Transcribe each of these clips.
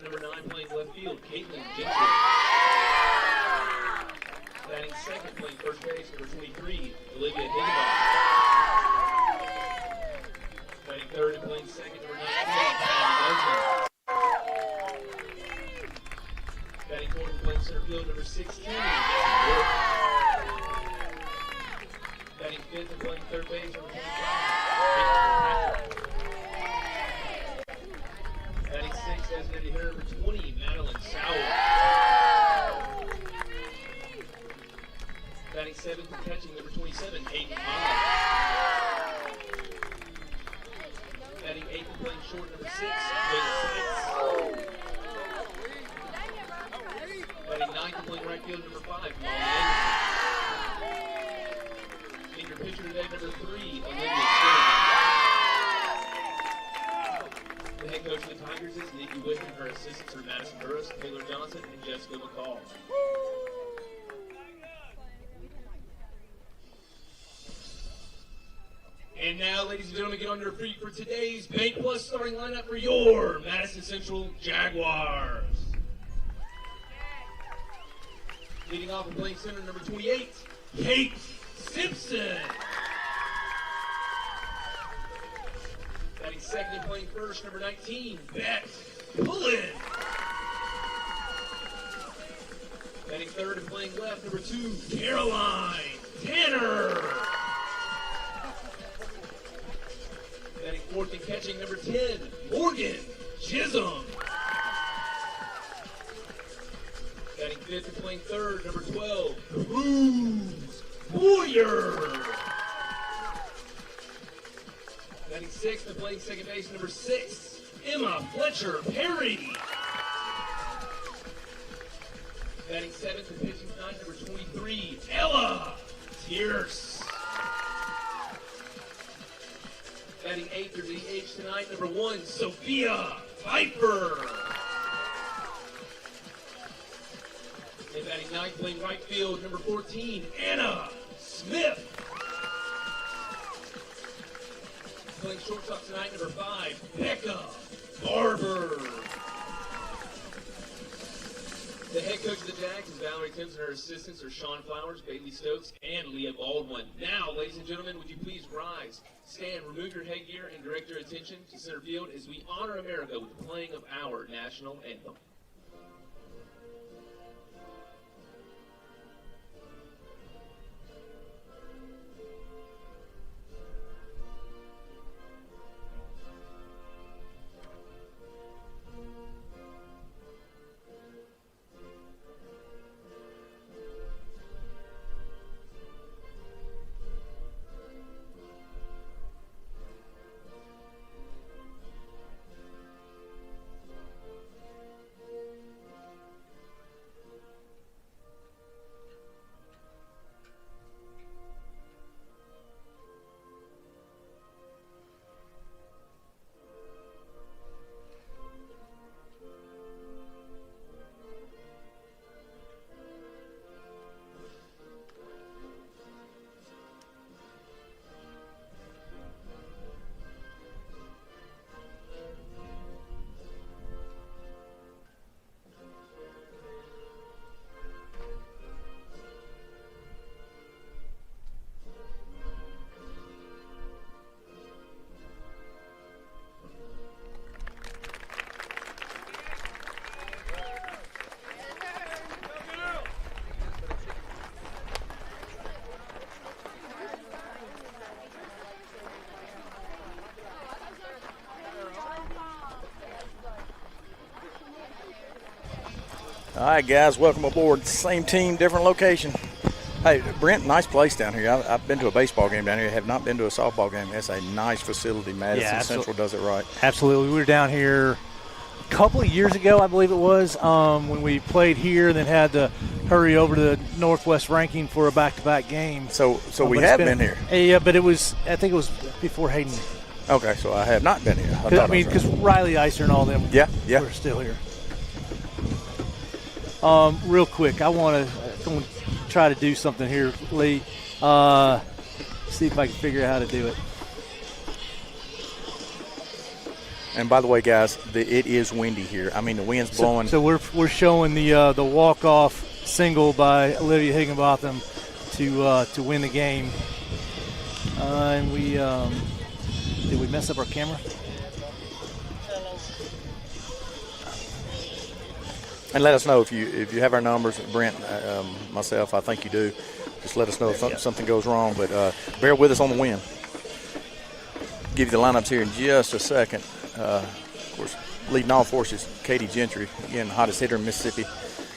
number 9, playing left field, Caitlin Gentry. Batting second, playing first base, number 23, Olivia Higginbotham. Batting third and playing second, number 19, Leslie. Batting fourth and playing center field, number 16, Wolf. Batting fifth and playing third base, number 25, Batting sixth, designated hitter, number 20, Madeline Sauer. Batting seventh and catching, number 27, Hayden Cobb. Batting eighth and playing short, number 6, Jalen Sykes. Batting ninth and playing right field, number 5, Molly Anderson. Senior pitcher today, number 3, Olivia Stewart. The head coach of the Tigers is Nikki Whitman. Her assistants are Madison Burris, Taylor Johnson, and Jessica McCall. And now, ladies and gentlemen, get on your feet for today's Bank Plus starting lineup for your Madison Central Jaguars. Leading off and playing center, number 28, Kate Simpson. Batting second and playing first, number 19, Beth Pullen. Batting third and playing left, number 2, Caroline Tanner. Batting fourth and catching, number 10, Morgan Chisholm. Batting fifth and playing third, number 12, Cruz Boyer. Batting sixth and playing second base, number 6, Emma Fletcher Perry. Batting seventh and pitching tonight, number 23, Ella Tierce. Batting eighth or DH tonight, number 1, Sophia Piper. And batting ninth, playing right field, number 14, Anna Smith. Playing shortstop tonight, number 5, Becca Barber. The head coach of the Jags is Valerie Timms, and her assistants are Sean Flowers, Bailey Stokes, and Leah Baldwin. Now, ladies and gentlemen, would you please rise, stand, remove your headgear, and direct your attention to center field as we honor America with the playing of our national anthem. All right, guys, welcome aboard. Same team, different location. Hey, Brent, nice place down here. I've been to a baseball game down here. Have not been to a softball game. That's a nice facility. Madison Central does it right. Absolutely. We were down here a couple of years ago, I believe it was, when we played here and then had to hurry over to the Northwest ranking for a back-to-back game. So we have been here. Yeah, but I think it was before Hayden. Okay, so I have not been here. Because Riley Icer and all them were still here. Real quick, I want to try to do something here, Lee. See if I can figure out how to do it. And by the way, guys, it is windy here. I mean, the wind's blowing. So we're showing the walk-off single by Olivia Higginbotham to win the game. And we did we mess up our camera? And let us know if you have our numbers, Brent, myself. I think you do. Just let us know if something goes wrong. But bear with us on the win. Give you the lineups here in just a second. Of course, leading all forces, Katie Gentry, again, hottest hitter in Mississippi.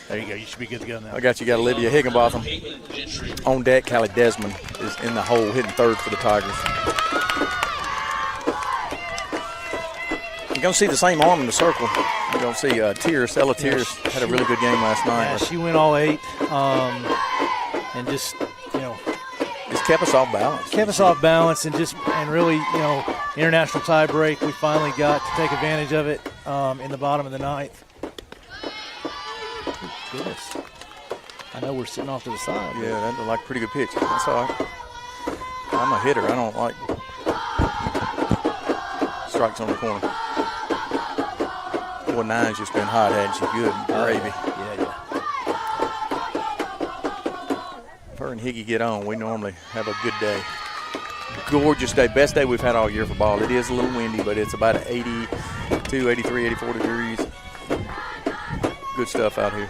There you go. You should be good to go now. I got you. Got Olivia Higginbotham on deck. Callie Desmond is in the hole, hitting third for the Tigers. You're going to see the same arm in the circle. You're going to see Ella Tears had a really good game last night. Yeah, she went all 8 and just, just kept us off balance. Kept us off balance and really, international tie break. We finally got to take advantage of it in the bottom of the ninth. Goodness. I know we're sitting off to the side. Yeah, that looked like a pretty good pitch. That's all right. I'm a hitter. I don't like strikes on the corner. Boy, Nine's just been hot, hasn't she? Good gravy. Yeah. If her and Higgy get on, we normally have a good day. Gorgeous day. Best day we've had all year for ball. It is a little windy, but it's about 82, 83, 84 degrees. Good stuff out here.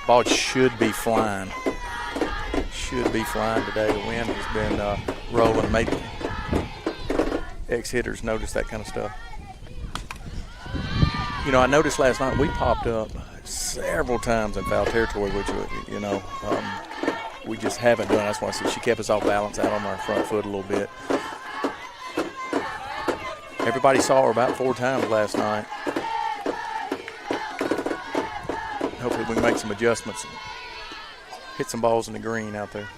Ball should be flying. Should be flying today. The wind has been rolling. Maybe ex-hitters notice that kind of stuff. I noticed last night we popped up several times in foul territory, which, we just haven't done. That's why I said she kept us off balance out on our front foot a little bit. Everybody saw her about 4 times last night. Hopefully we can make some adjustments and hit some balls in the green out there.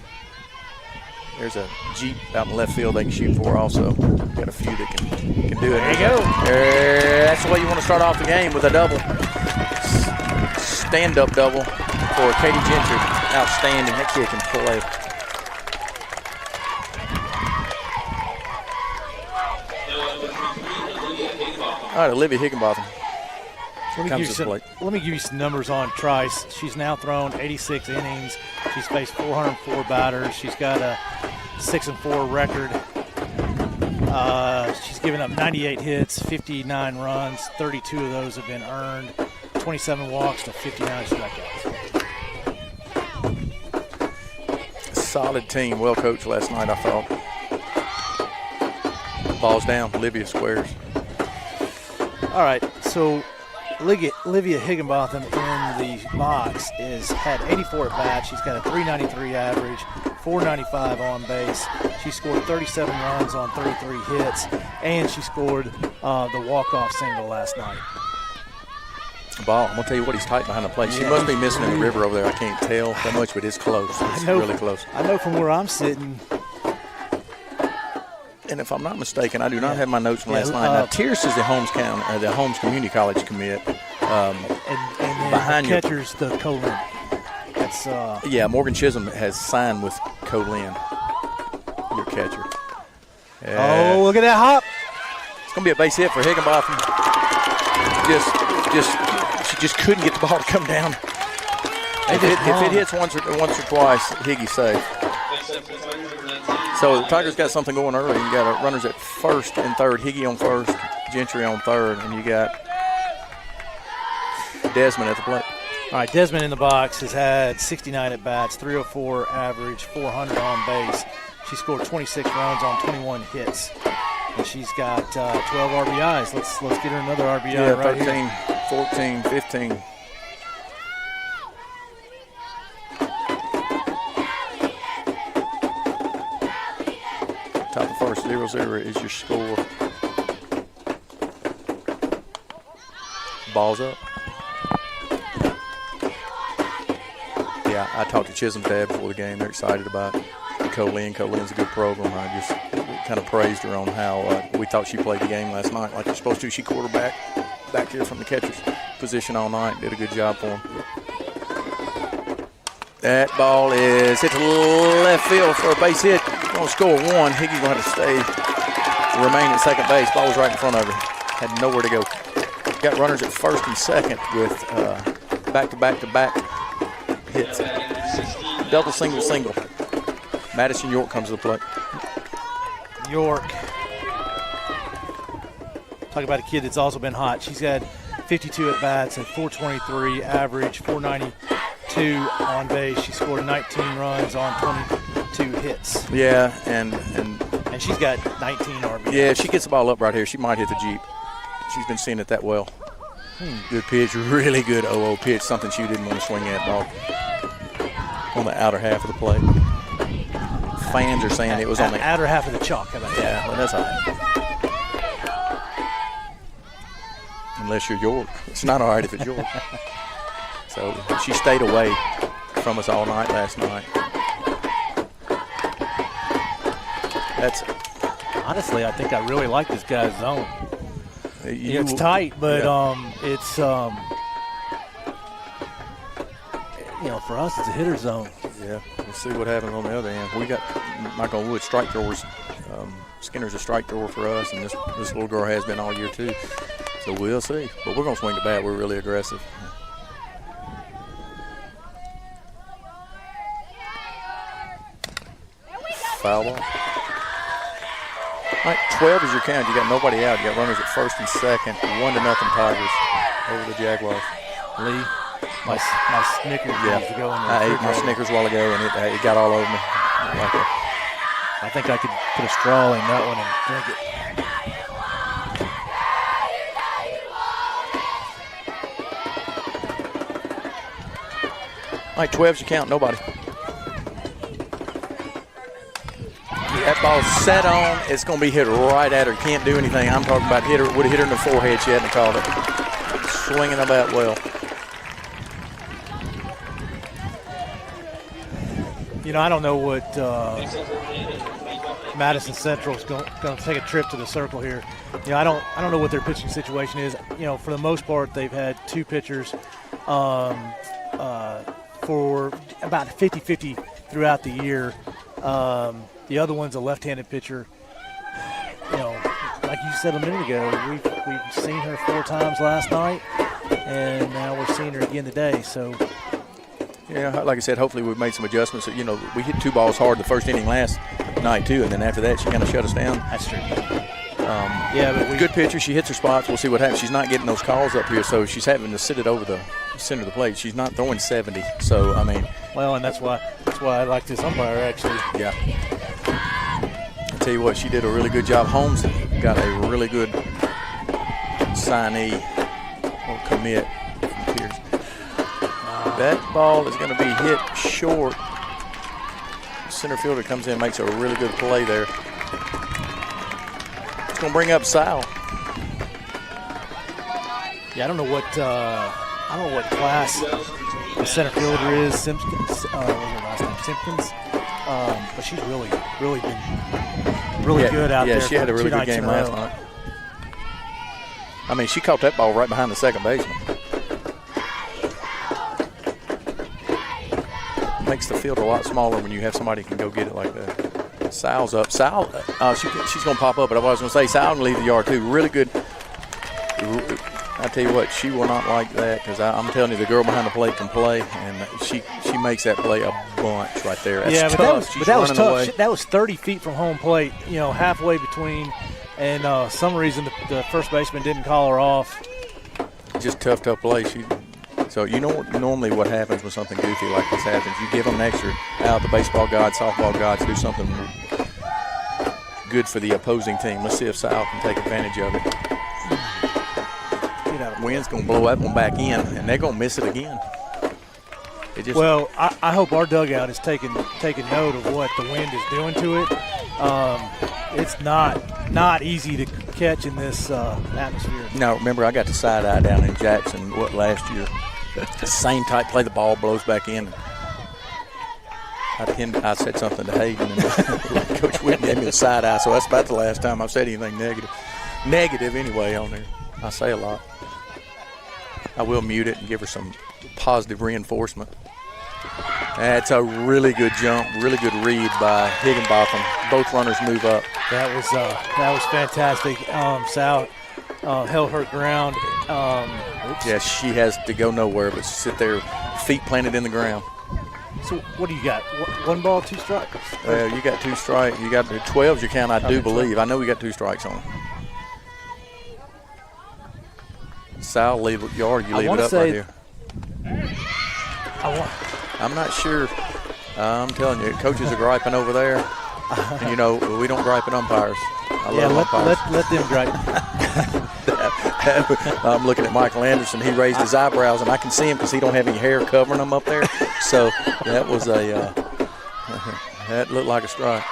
There's a Jeep out in left field they can shoot for also. Got a few that can do it. There you go. That's the way you want to start off the game, with a double. Stand-up double for Katie Gentry. Outstanding. That kid can play. All right, Olivia Higginbotham. Let me give you some numbers on Trice. She's now thrown 86 innings. She's faced 404 batters. She's got a 6-4 record. She's given up 98 hits, 59 runs. 32 of those have been earned. 27 walks to 59 strikeouts. Solid team. Well coached last night, I thought. Balls down. Olivia squares. All right, so Olivia Higginbotham in the box has had 84 at bats. She's got a 393 average, 495 on base. She scored 37 runs on 33 hits, and she scored the walk-off single last night. Ball, I'm going to tell you what, he's tight behind the plate. She must be missing in the river over there. I can't tell that much, but it's close. It's really close. I know from where I'm sitting. And if I'm not mistaken, I do not have my notes from last night. Now, Tierce is the Holmes Community College commit. And behind the catcher's the Colin. That's Morgan Chisholm has signed with Colin, your catcher. Oh, look at that hop! It's going to be a base hit for Higginbotham. She just couldn't get the ball to come down. If it hits once or twice, Higgy's safe. So the Tigers got something going early. You got runners at first and third. Higgy on first, Gentry on third, and you got Desmond at the plate. All right, Desmond in the box has had 69 at bats, 304 average, 400 on base. She scored 26 runs on 21 hits, and she's got 12 RBIs. Let's get her another RBI right 13, here. 14, 15. Top of first, 0-0 is your score. Ball's up. Yeah, I talked to Chisholm's dad before the game. They're excited about Colleen. Colin's a good program. I just kind of praised her on how we thought she played the game last night like you're supposed to. She quarterback back here from the catcher's position all night. Did a good job for him. That ball is hit to left field for a base hit. Going to score one. Higgy's going to have to stay, remain at second base. Ball was right in front of her. had nowhere to go. Got runners at first and second with back-to-back-to-back hits. Double, single, single. Madison York comes to the plate. York. Talk about a kid that's also been hot. She's had 52 at-bats and 423 average, 492 on base. She scored 19 runs on 22 hits. Yeah, and she's got 19 RBIs. Yeah, if she gets the ball up right here, she might hit the Jeep. She's been seeing it that well. Good pitch, really good 0-0 pitch, something she didn't want to swing at, dog. On the outer half of the plate. Fans are saying it was on the outer half of the chalk. How about that? Yeah, well, that's all right. Unless you're York. It's not all right if it's York. So she stayed away from us all night last night. Honestly, I think I really like this guy's zone. It's tight, but it's for us it's a hitter zone. Yeah, we'll see what happens on the other end. We got, knock on wood, strike throwers. Skinner's a strike thrower for us, and this little girl has been all year too. So we'll see. But we're going to swing the bat. We're really aggressive. Foul ball. All right, 12 is your count. You got nobody out. You got runners at first and second. 1-0 Tigers over the Jaguars. Lee, my Snickers needs to go in there. I ate my Snickers a while ago, and it got all over me. I think I could put a straw in that one and drink it. All right, 12's your count. Nobody. That ball's set on. It's going to be hit right at her. Can't do anything. I'm talking about would have hit her in the forehead. She hadn't called it. Swinging the bat well. I don't know what Madison Central is going to take a trip to the circle here. I don't know what their pitching situation is. For the most part, they've had two pitchers for about 50-50 throughout the year. The other one's a left-handed pitcher. Like you said a minute ago, we've seen her 4 times last night, and now we're seeing her again today. So, yeah, like I said, hopefully we've made some adjustments. We hit 2 balls hard the first inning last night too, and then after that she kind of shut us down. That's true. But good pitcher. She hits her spots. We'll see what happens. She's not getting those calls up here, so she's having to sit it over the center of the plate. She's not throwing 70. So I mean, well, and that's why I like this umpire actually. Yeah. I tell you what, she did a really good job. Holmes got a really good signee or commit from Pierce. That ball is going to be hit short. Center fielder comes in, makes a really good play there. It's going to bring up Sal. Yeah, I don't know what class the center fielder is. Simpkins. What's her last name? Simpkins. But she's really been good out there. Yeah, she had a really good game last night. I mean, she caught that ball right behind the second baseman. Makes the field a lot smaller when you have somebody who can go get it like that. Sal's up. Sal, she's going to pop up, but I was going to say Sal can leave the yard too. Really good. I tell you what, she will not like that because I'm telling you, the girl behind the plate can play, and she makes that play a bunch right there. That's tough. That was tough. That was 30 feet from home plate, halfway between, and some reason the first baseman didn't call her off. Just tough play. So normally what happens when something goofy like this happens, you give them an extra out. The baseball gods, softball gods do something good for the opposing team. Let's see if Sal can take advantage of it. Wind's going to blow that one back in, and they're going to miss it again. I hope our dugout is taking note of what the wind is doing to it. It's not easy to catch in this atmosphere. Now, remember, I got the side eye down in Jackson last year. The same type play, the ball blows back in. I said something to Hayden, and Coach Whitten gave me the side eye, so that's about the last time I've said anything negative. Negative anyway on there. I say a lot. I will mute it and give her some positive reinforcement. That's a really good jump, really good read by Higginbotham. Both runners move up. That was fantastic. Sal held her ground. Yeah, she has to go nowhere but sit there, feet planted in the ground. So what do you got? One ball, 2 strikes? Well, you got 2 strikes. You got 12's your count, I do believe. I know we got 2 strikes on her. Sal, leave it yard. You leave it up right here. I'm not sure. I'm telling you, coaches are griping over there. And, you know, we don't gripe at umpires. I love umpires. Let them gripe. I'm looking at Michael Anderson. He raised his eyebrows, and I can see him because he don't have any hair covering him up there. So that was that looked like a strike.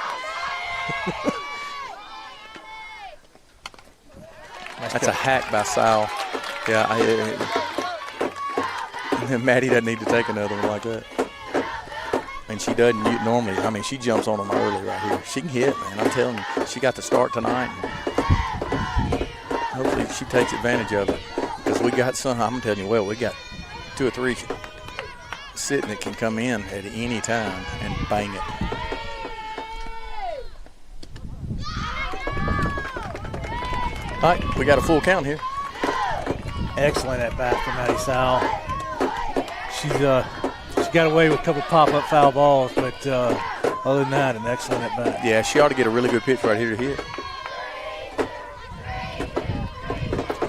That's a hack by Sal. Yeah, Maddie doesn't need to take another one like that. And she doesn't normally. I mean, she jumps on them early right here. She can hit, man. I'm telling you, she got to start tonight. Hopefully she takes advantage of it. Because we got some, I'm telling you, we got 2 or 3 sitting that can come in at any time and bang it. All right, we got a full count here. Excellent at bat from Maddie Sal. She got away with a couple pop-up foul balls, but other than that, an excellent at bat. Yeah, she ought to get a really good pitch right here to hit.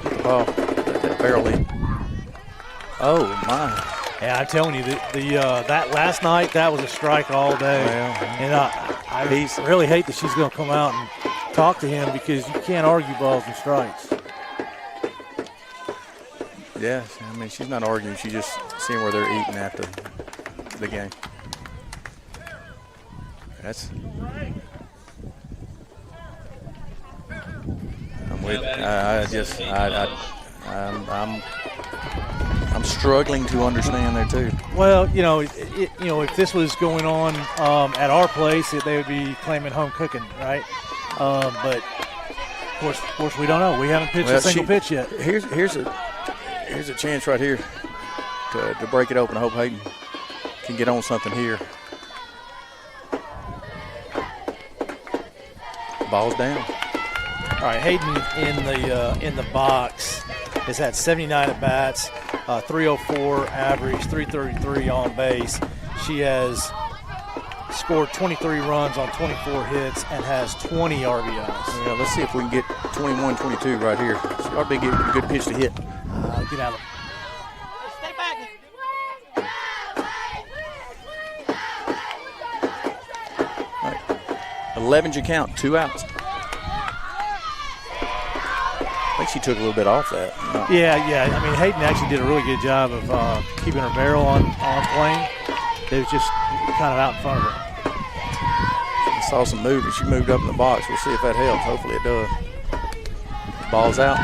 Get the ball, let that barrel lead. Oh my! Yeah, I'm telling you, that last night that was a strike all day, and I really hate that she's going to come out and talk to him because you can't argue balls and strikes. Yeah, I mean, she's not arguing. She's just seeing where they're eating after the game. I'm struggling to understand there too. Well, if this was going on at our place, they would be claiming home cooking, right? But of course, we don't know. We haven't pitched a single pitch yet. Here's a chance right here to break it open. I hope Hayden can get on something here. Ball's down. All right, Hayden in the box has had 79 at bats, 304 average, 333 on base. She has scored 23 runs on 24 hits and has 20 RBIs. Yeah, let's see if we can get 21-22 right here. She ought to be getting a good pitch to hit. Get out of it. Stay back. All right. 11's your count, 2 outs. I think she took a little bit off that. Yeah. I mean, Hayden actually did a really good job of keeping her barrel on plane. It was just kind of out in front of her. I saw some movement. She moved up in the box. We'll see if that helps. Hopefully it does. Ball's out.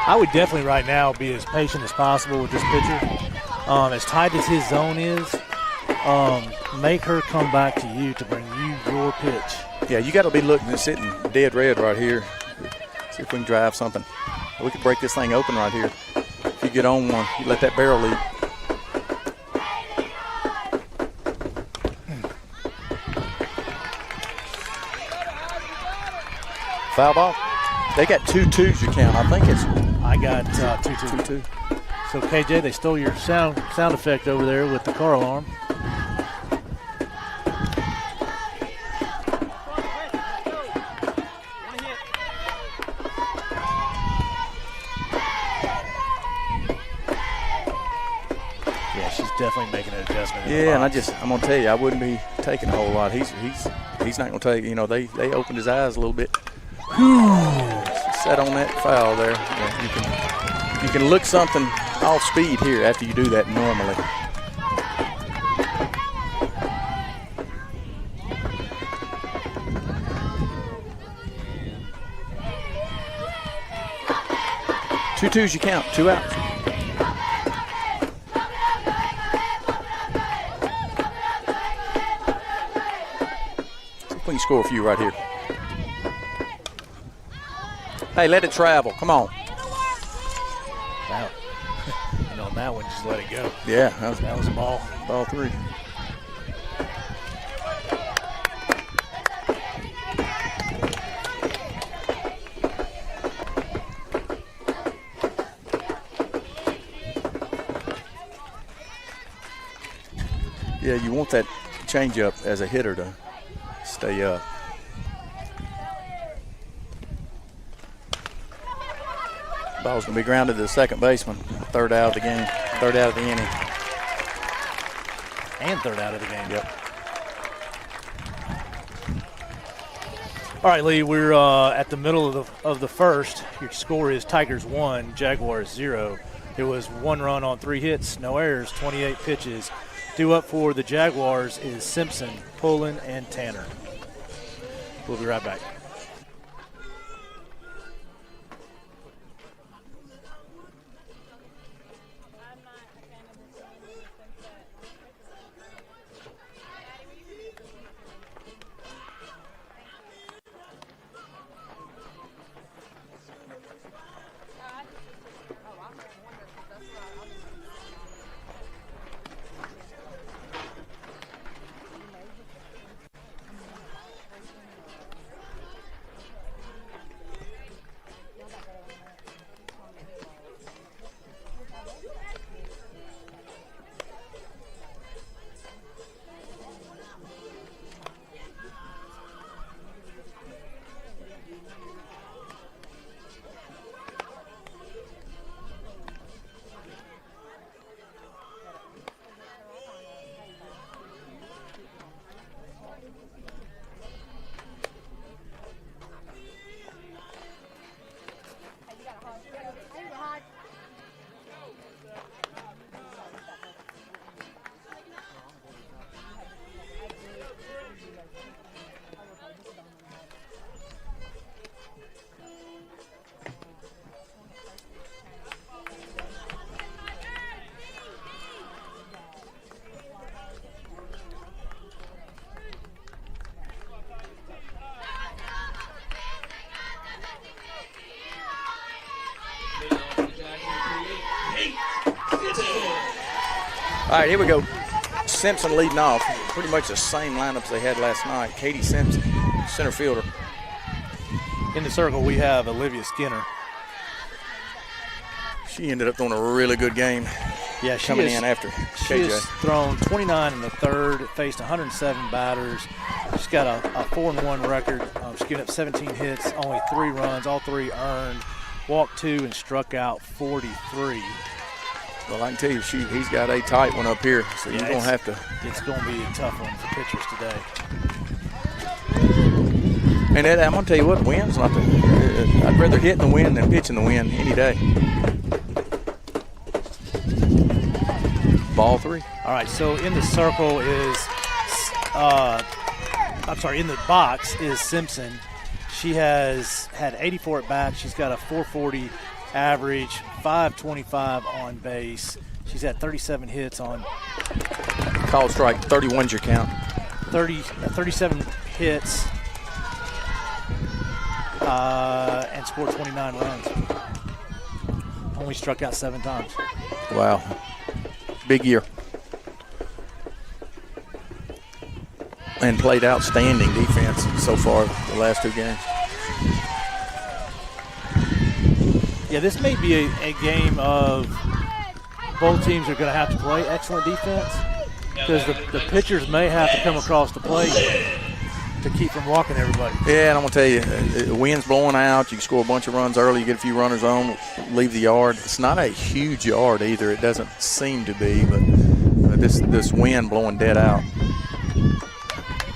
I would definitely right now be as patient as possible with this pitcher. As tight as his zone is, make her come back to you to bring you your pitch. Yeah, you got to be looking and sitting dead red right here. See if we can drive something. We could break this thing open right here. If you get on one, you let that barrel lead. Foul ball. They got 2-2s you count. I think it's. I got 2-2. So KJ, they stole your sound effect over there with the car alarm. Yeah, she's definitely making an adjustment. Yeah, and I'm gonna tell you, I wouldn't be taking a whole lot. He's not gonna take. You know, they opened his eyes a little bit. Set on that foul there. Yeah, you can look something off speed here after you do that normally. Two twos you count, 2 outs. See if we can score a few right here. Hey, let it travel. Come on. Wow. On that one, just let it go. Yeah, that was a ball. Ball 3. Yeah, you want that changeup as a hitter to stay up. Ball's going to be grounded to the second baseman. Third out of the game. Third out of the inning. And third out of the game. Yep. All right, Lee, we're at the middle of the first. Your score is Tigers 1, Jaguars 0. It was 1 run on 3 hits, no errors, 28 pitches. Due up for the Jaguars is Simpson, Pullen, and Tanner. We'll be right back. All right, here we go. Simpson leading off. Pretty much the same lineups they had last night. Katie Simpson, center fielder. In the circle, we have Olivia Skinner. She ended up throwing a really good game. Yeah, coming in after She KJ. has thrown 29 in the third, faced 107 batters. She's got a 4-1 record. She's given up 17 hits, only 3 runs, all 3 earned. Walked 2 and struck out 43. Well, I can tell you, he's got a tight one up here, so you're going to have to. It's going to be a tough one for pitchers today. And I'm going to tell you what, wind's not the. I'd rather hit in the wind than pitch in the wind any day. Ball 3. All right, so in the circle is, in the box is Simpson. She has had 84 at bats. She's got a 440 average, 525 on base. She's had 37 hits on. Called strike, 31's your count. 37 hits and scored 29 runs. Only struck out 7 times. Wow. Big year. And played outstanding defense so far the last 2 games. Yeah, this may be a game of both teams are going to have to play excellent defense because the pitchers may have to come across the plate to keep from walking everybody. Yeah, and I'm going to tell you, the wind's blowing out. You can score a bunch of runs early. You get a few runners on, leave the yard. It's not a huge yard either. It doesn't seem to be, but this wind blowing dead out,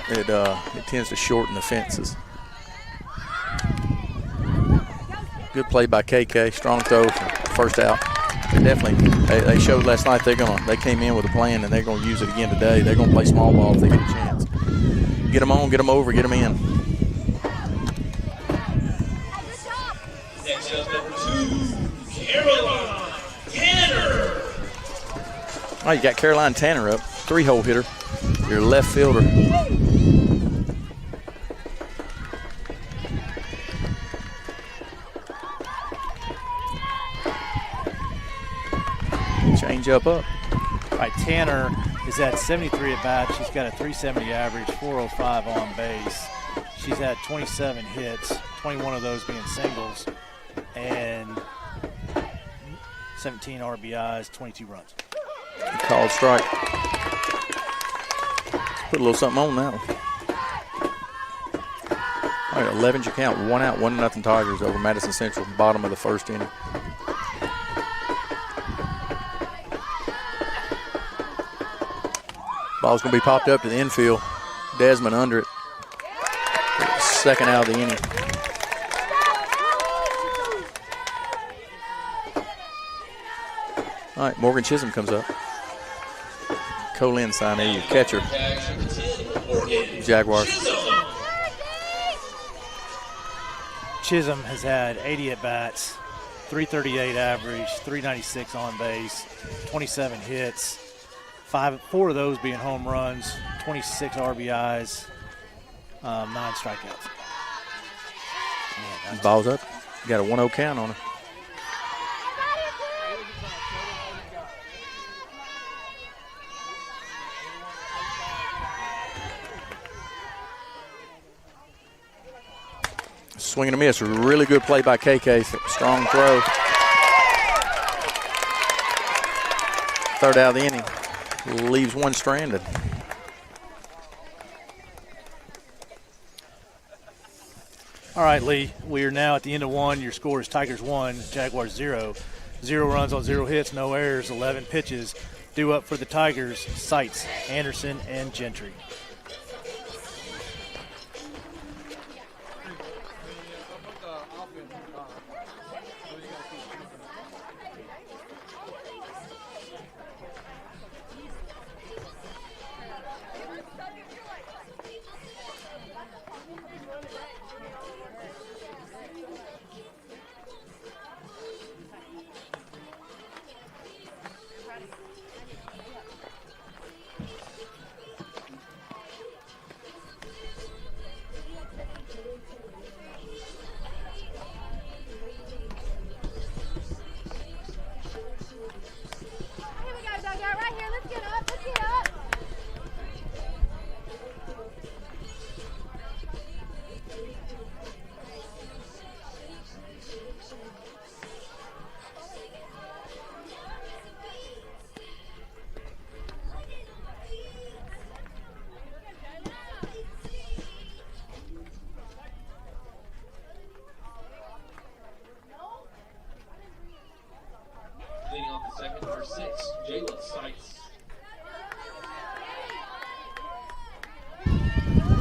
it tends to shorten the fences. Good play by KK. Strong throw for first out. They showed last night they came in with a plan and they're going to use it again today. They're going to play small ball if they get a chance. Get them on, get them over, get them in. Next up, number 2, Caroline Tanner. Oh, you got Caroline Tanner up, 3-hole hitter. Your left fielder. Change up. All right, Tanner is at 73 at bat. She's got a 370 average, 405 on base. She's had 27 hits, 21 of those being singles, and 17 RBIs, 22 runs. Called strike. Put a little something on that one. All right, 11's your count. 1 out, 1-0 Tigers over Madison Central, bottom of the first inning. Ball's going to be popped up to the infield. Desmond under it. Second out of the inning. All right, Morgan Chisholm comes up. Colin Sinee, your catcher. Jaguars. Chisholm has had 80 at-bats, 338 average, 396 on base, 27 hits, 4 of those being home runs, 26 RBIs, 9 strikeouts. Man, ball's up. Got a 1-0 count on her. Swing and a miss. Really good play by KK. Strong throw. Third out of the inning. Leaves one stranded. All right, Lee. We are now at the end of one. Your score is Tigers 1, Jaguars 0. 0 runs on 0 hits, no errors, 11 pitches. Due up for the Tigers, Seitz, Anderson, and Gentry.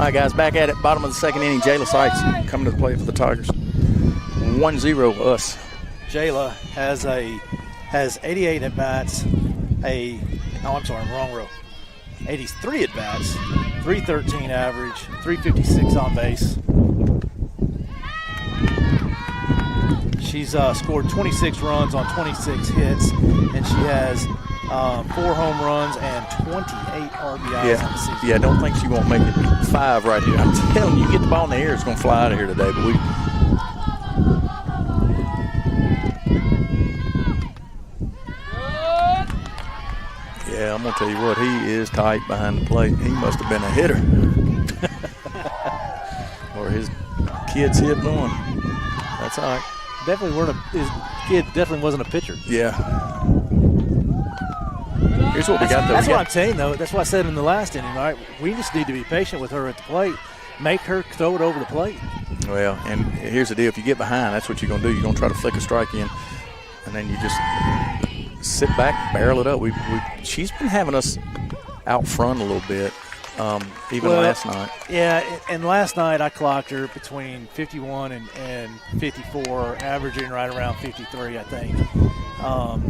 All right, guys, back at it. Bottom of the second inning, Jayla Seitz coming to the plate for the Tigers. 1-0 us. Jayla has 88 at-bats, wrong row. 83 at-bats, 313 average, 356 on base. She's scored 26 runs on 26 hits, and she has 4 home runs and 28 RBIs on the season. Yeah, I don't think she won't make it 5 right here. I'm telling you, get the ball in the air, it's going to fly out of here today. But we. Yeah, I'm going to tell you what, he is tight behind the plate. He must have been a hitter. Or his kids hit one. That's all right. His kid definitely wasn't a pitcher. Yeah. Here's what we got, though. That's what I'm saying, though. That's what I said in the last inning, right? We just need to be patient with her at the plate. Make her throw it over the plate. Well, and here's the deal. If you get behind, that's what you're going to do. You're going to try to flick a strike in, and then you just sit back, barrel it up. She's been having us out front a little bit, even last night. Yeah, and last night I clocked her between 51 and 54, averaging right around 53, I think.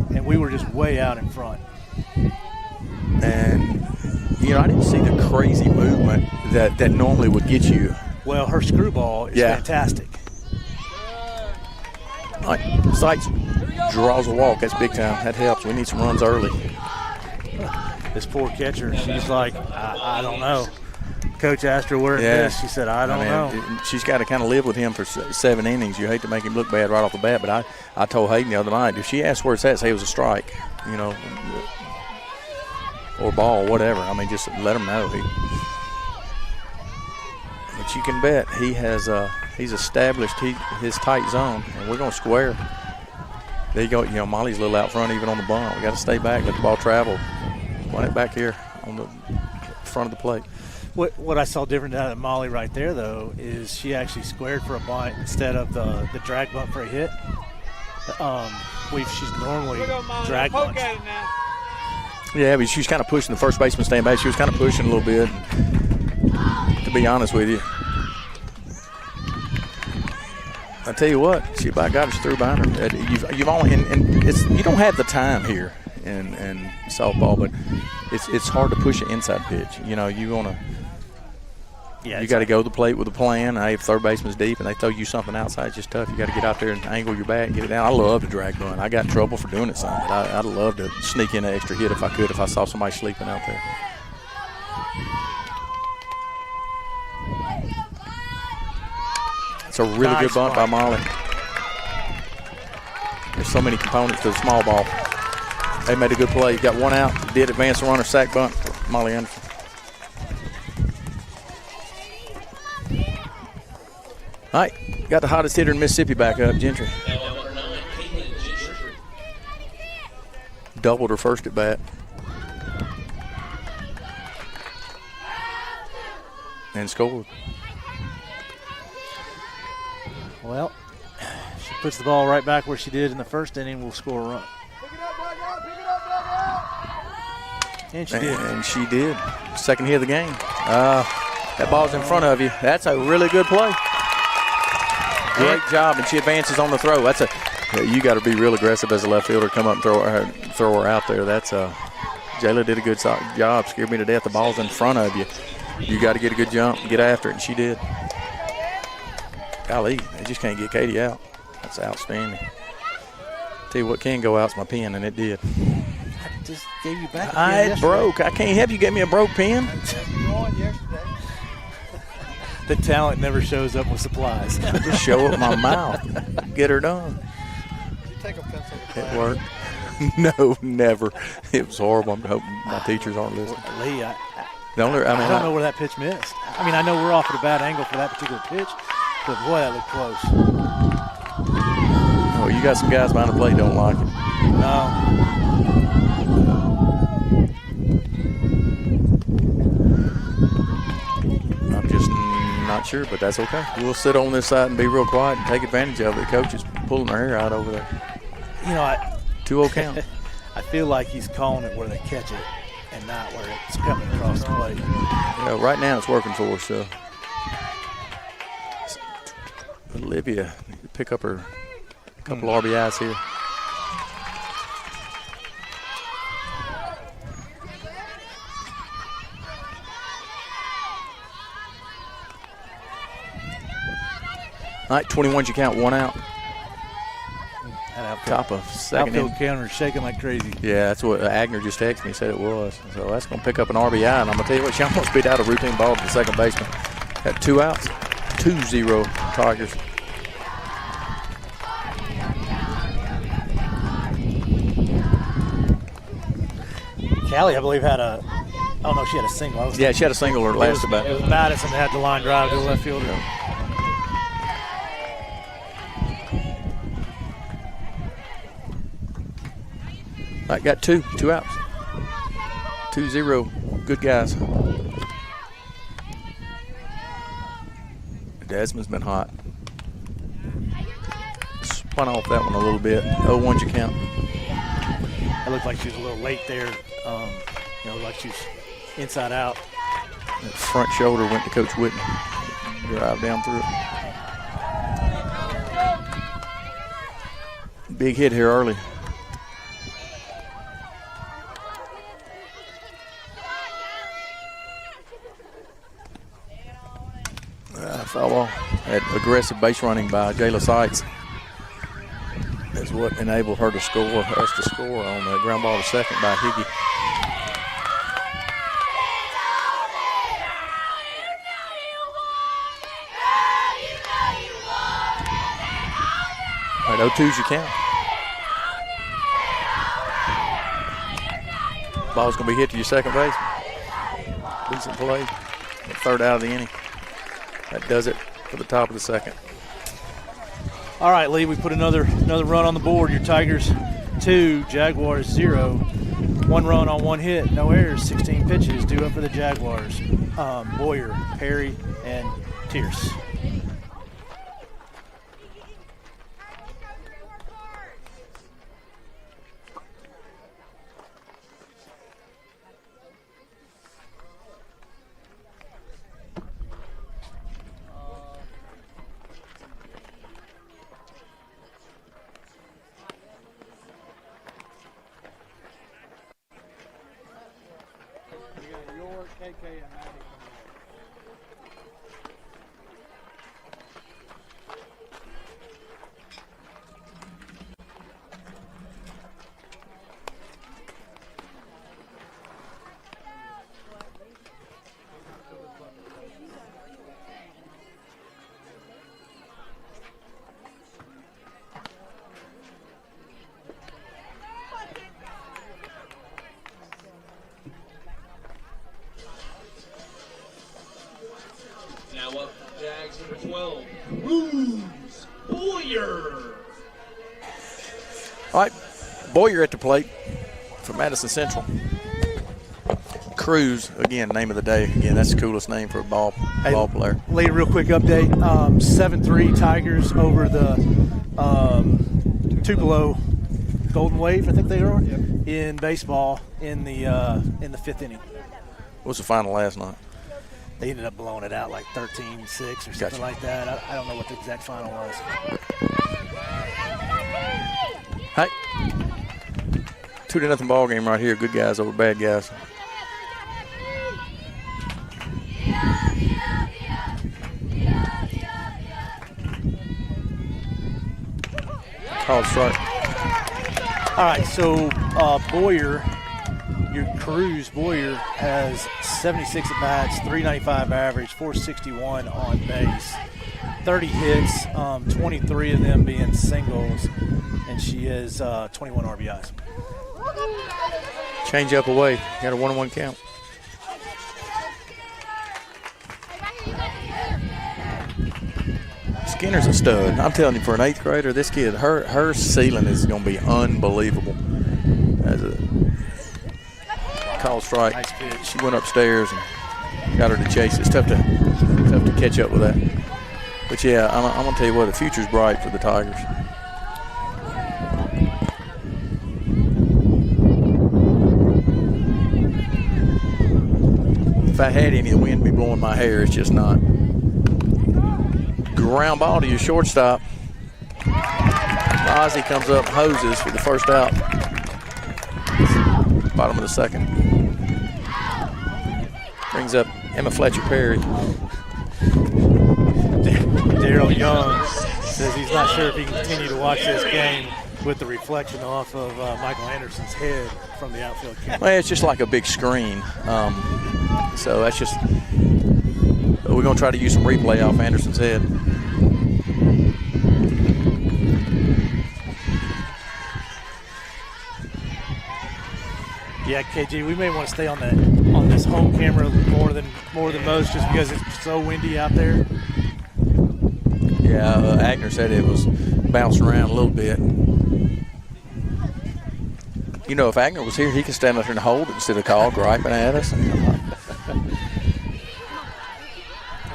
And we were just way out in front. And, I didn't see the crazy movement that normally would get you. Well, her screwball is fantastic. All right, Seitz draws a walk. That's big time. That helps. We need some runs early. This poor catcher, she's like, I don't know. Coach asked her where it is. She said, I don't know. She's got to kind of live with him for 7 innings. You hate to make him look bad right off the bat, but I told Hayden the other night, if she asked where it's at, say it was a strike, or ball, whatever. I mean, just let him know. But you can bet he's established his tight zone, and we're going to square. There you go. Molly's a little out front even on the bunt. We got to stay back, let the ball travel. Run it back here on the front of the plate. What I saw different out of Molly right there, though, is she actually squared for a bunt instead of the drag bunt for a hit. She's normally drag bunt. Yeah, but she was kind of pushing the first baseman staying back. She was kind of pushing a little bit, to be honest with you. I tell you what, she about got us through behind her. You've only and you don't have the time here in softball, but it's hard to push an inside pitch. You know, you want to. Yeah, you got to go to the plate with a plan. If third baseman's deep and they throw you something outside, it's just tough. You got to get out there and angle your bat and get it down. I love to drag bunt. I got in trouble for doing it some, but I'd love to sneak in an extra hit if I could, if I saw somebody sleeping out there. It's a really good bunt by Molly. There's so many components to the small ball. They made a good play. Got one out. Did advance the runner, sack bunt for Molly Anderson. All right, got the hottest hitter in Mississippi back up, Gentry. Doubled her first at bat. And scored. Well, she puts the ball right back where she did in the first inning. We'll score a run. And she did. And she did. Second hit of the game. That ball's in front of you. That's a really good play. Great job, and she advances on the throw. You got to be real aggressive as a left fielder. Come up and throw her out there. Jayla did a good job. Scared me to death. The ball's in front of you. You got to get a good jump, get after it, and she did. Golly, they just can't get Katie out. That's outstanding. Tell you what can go out's my pen, and it did. I just gave you back. It broke. I can't have you get me a broke pen. The talent never shows up with supplies. Just show up my mouth. Get her done. Did you take a pencil to class? It worked. No, never. It was horrible. I'm hoping my teachers aren't listening. Lee, I don't know where that pitch missed. I mean, I know we're off at a bad angle for that particular pitch, but boy, that looked close. Oh, you got some guys behind the plate don't like it. No. I'm just not sure, but that's okay. We'll sit on this side and be real quiet and take advantage of it. The coach is pulling her hair out over there. You know, 2-0 count. I feel like he's calling it where they catch it and not where it's coming across the plate. Yeah, right now it's working for us. So Olivia pick up her couple RBIs here. All right, 21's you count, one out. Top of second. Outfield counter shaking like crazy. Yeah, that's what Agner just texted me, said it was. So that's going to pick up an RBI, and I'm going to tell you what, she almost beat out a routine ball to the second baseman. Got 2 outs, 2-0 Tigers. Callie, I believe, had she had a single. Yeah, she had a single her last about. It was Madison that had the line drive to the left fielder. Yeah. I got 2 outs. 2-0. Good guys. Desmond's been hot. Spun off that one a little bit. 0-1's you count. It looked like she was a little late there. Like she was inside out. That front shoulder went to Coach Whitten. Drive down through it. Big hit here early. Foul ball. That aggressive base running by Jayla Sykes is what enabled us to score on the ground ball to second by Higgy. All right, 0-2's you count. Ball's going to be hit to your second base. Decent play. The third out of the inning. That does it for the top of the second. All right, Lee, we put another run on the board. Your Tigers 2, Jaguars 0. 1 run on 1 hit, no errors, 16 pitches due up for the Jaguars. Boyer, Perry, and Tierce. Now up, Jags number 12, Cruz Boyer. All right, Boyer at the plate for Madison Central. Cruz, again, name of the day. Again, that's the coolest name for a ball player. Lee, real quick update. 7-3 Tigers over the Tupelo Golden Wave, I think they are, in baseball in the 5th inning. What's the final last night? They ended up blowing it out like 13-6 or something like that. I don't know what the exact final was. Hey, 2-0 ball game right here. Good guys over bad guys. Called strike. All right, so Boyer, your Cruz Boyer has 76 at bats, 395 average, 461 on base, 30 hits, 23 of them being singles, and she is 21 RBIs. Change up away. Got a 1-1 count. Skinner's a stud. I'm telling you, for an 8th grader, this kid, her ceiling is going to be unbelievable. As a call strike, Nice pitch. she went upstairs and got her to chase. It's tough to catch up with that. But yeah, I'm going to tell you what, the future's bright for the Tigers. If I had any, the wind would be blowing my hair. It's just not. Ground ball to your shortstop. Ozzie comes up, hoses for the first out. Bottom of the 2nd. Brings up Emma Fletcher Perry. Daryl Young says he's not sure if he can continue to watch this game with the reflection off of Michael Anderson's head from the outfield camera. Well, it's just like a big screen. So that's just, we're going to try to use some replay off Anderson's head. Yeah, KG, we may want to stay on this home camera more than most, just because it's so windy out there. Yeah, Agner said it was bouncing around a little bit. You know, if Agner was here, he could stand up here and hold it instead of call griping at us. And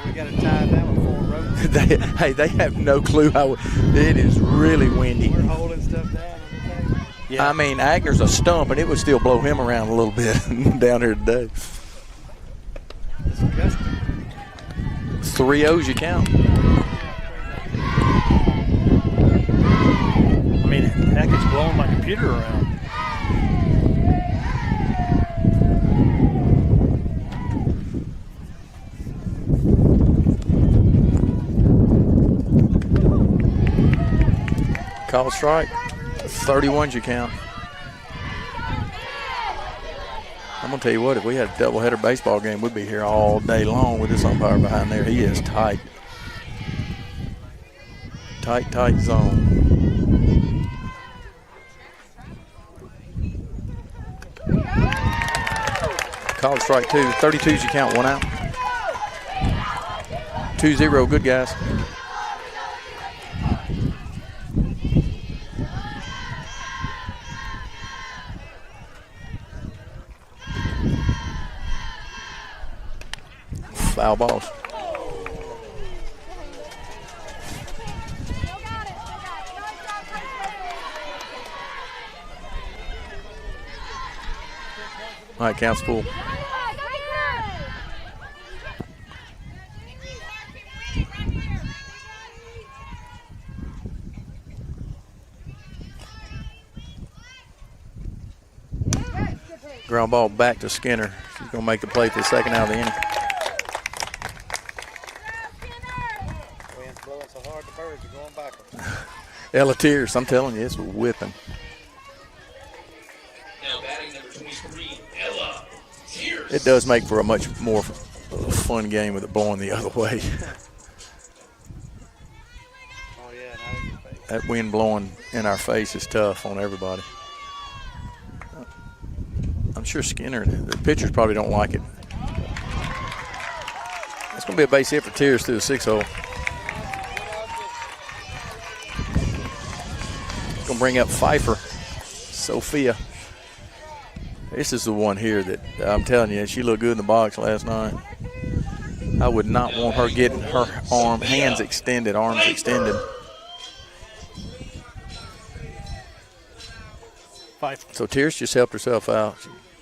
we got to tie that one for road. Hey, they have no clue how it is really windy. We're holding stuff down on the table. Yeah. I mean, Agner's a stump, and it would still blow him around a little bit down here today. It's gusty. 3 O's you count. I mean, heck, it's blowing my computer around. Call strike. 31's you count. I'm going to tell you what, if we had a doubleheader baseball game, we'd be here all day long with this umpire behind there. He is tight. Tight zone. Call strike 2. 32's you count, 1 out. 2-0, good guys. foul balls. All right, counts full. Ground ball back to Skinner. She's going to make the play for the second out of the inning. Wind's blowing so hard the birds are going backwards. Ella Tears, I'm telling you, it's whipping. Now batting number 23, Ella Tears. It does make for a much more fun game with it blowing the other way. Oh, yeah, now it's your face. That wind blowing in our face is tough on everybody. I'm sure Skinner, the pitchers probably don't like it. It's going to be a base hit for Tears through the 6-hole. Going to bring up Pfeiffer, Sophia. This is the one here that I'm telling you, she looked good in the box last night. I would not want her getting her hands extended, arms extended. Pfeiffer. So Tears just helped herself out.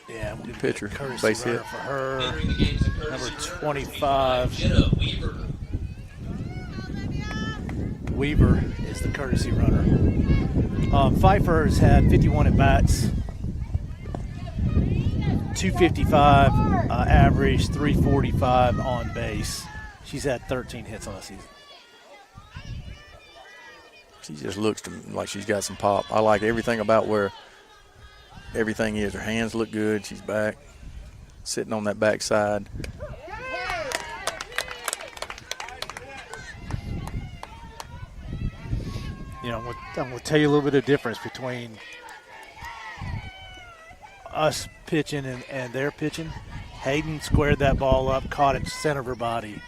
Yeah, we did Pitcher, courtesy base runner hit. for her. Entering the game is a courtesy Number runner, 25. Jenna Weaver. Weaver is the courtesy runner. Pfeiffer has had 51 at-bats, 255 average, 345 on base. She's had 13 hits on the season. She just looks like she's got some pop. I like everything about where everything is. Her hands look good. She's back, sitting on that backside. You know, I'm going to tell you a little bit of difference between us pitching and their pitching. Hayden squared that ball up, caught it center of her body.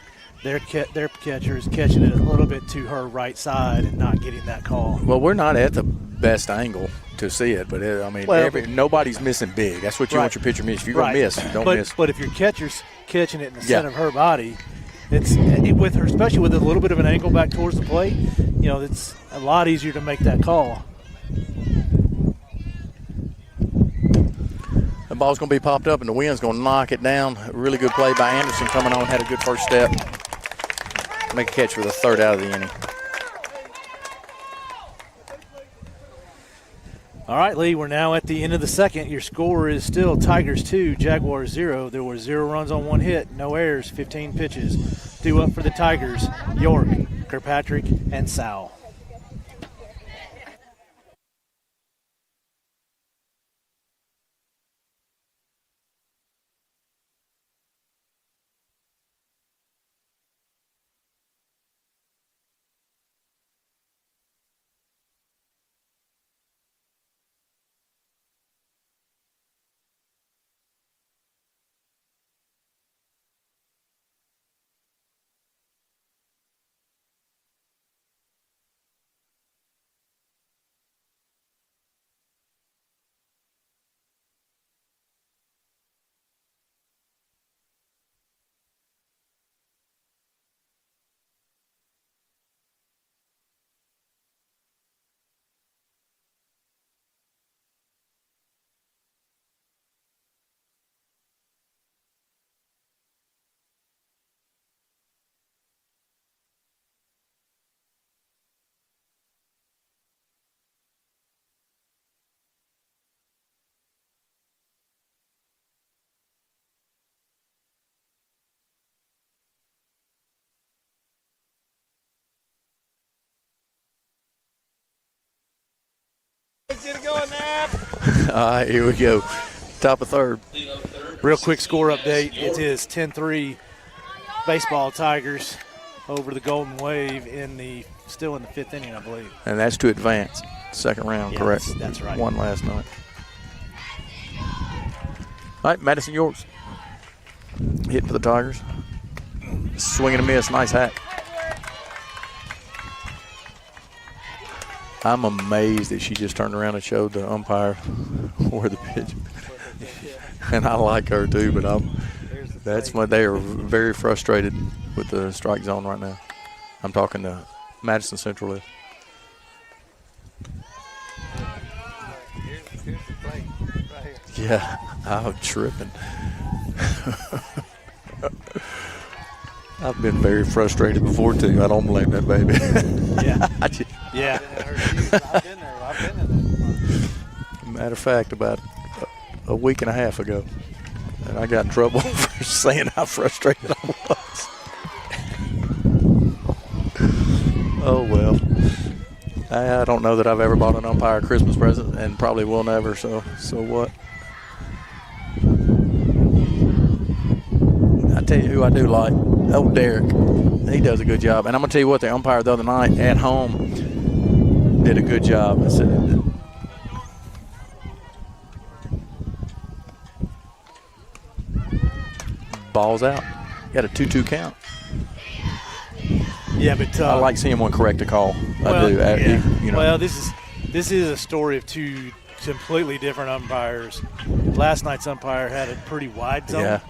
Their catcher is catching it a little bit to her right side and not getting that call. Well, we're not at the best angle to see it, but nobody's missing big. That's what you want your pitcher to miss. If you're going to miss, you don't miss. But if your catcher's catching it in the center of her body, with her, especially with a little bit of an angle back towards the plate, you know, it's a lot easier to make that call. The ball's going to be popped up, and the wind's going to knock it down. A really good play by Anderson coming on, had a good first step. Make a catch for the third out of the inning. All right, Lee, we're now at the end of the second. Your score is still Tigers 2, Jaguars 0. There were 0 runs on 1 hit, no errors, 15 pitches. Due up for the Tigers, York, Kirkpatrick, and Sowell. Get it going, Nap. All right, here we go. Top of third. Real quick score update. It is 10-3 baseball Tigers over the Golden Wave still in the 5th inning, I believe. And that's to advance. Second round, Yeah, correct? that's right. Won last night. All right, Madison Yorks. Hit for the Tigers. Swing and a miss. Nice hack. I'm amazed that she just turned around and showed the umpire where the pitch. And I like her too, but That's why they are very frustrated with the strike zone right now. I'm talking to Madison Central is. Here's the plate right here. Yeah, I'm tripping. I've been very frustrated before, too. I don't blame that baby. Yeah. Yeah. I've been there. I've been in it. Matter of fact, about a week and a half ago, and I got in trouble for saying how frustrated I was. Oh, well. I don't know that I've ever bought an umpire a Christmas present, and probably will never, so what? I tell you who I do like. Oh, Derek. He does a good job. And I'm going to tell you what, the umpire the other night at home did a good job. I said, ball's out. Got a 2-2 count. Yeah, but I like seeing one correct a call. Well, I do. yeah. You know. Well, this is a story of two completely different umpires. Last night's umpire had a pretty wide zone. Yeah.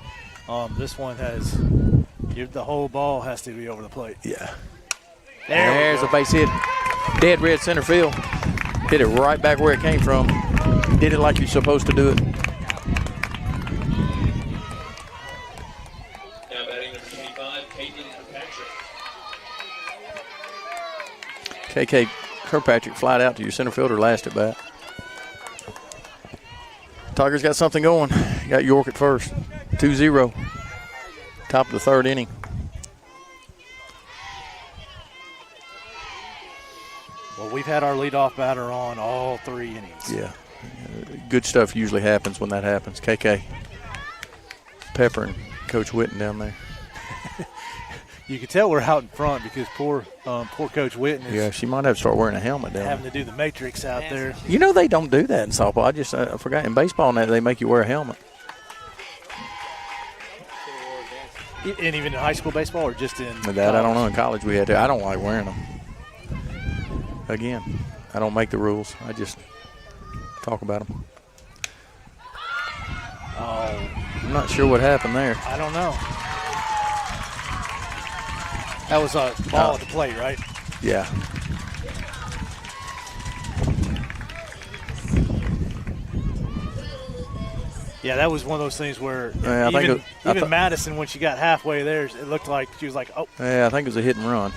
This one has the whole ball has to be over the plate. Yeah. There's a base hit. Dead red center field. Hit it right back where it came from. Did it like you're supposed to do it. Now batting number 25, Caitlin Kirkpatrick. KK Kirkpatrick flied out to your center fielder last at bat. Tigers got something going. Got York at first. 2-0. Top of the third inning. Well, we've had our leadoff batter on all 3 innings. Yeah. Good stuff usually happens when that happens. KK Pepper and Coach Witten down there. You can tell we're out in front because poor Coach Witten is Yeah, she might have to start wearing a helmet down having there. to do the matrix out there. You know they don't do that in softball. I forgot. In baseball now they make you wear a helmet. And even in high school baseball or just in That I don't know. In college we had to. I don't like wearing them. Again, I don't make the rules. I just talk about them. Oh, I'm not sure what happened there. I don't know. That was a ball at the plate, right? Yeah. Yeah, that was one of those things where Yeah, I even Madison, when she got halfway there, it looked like she was like, oh. Yeah, I think it was a hit and run.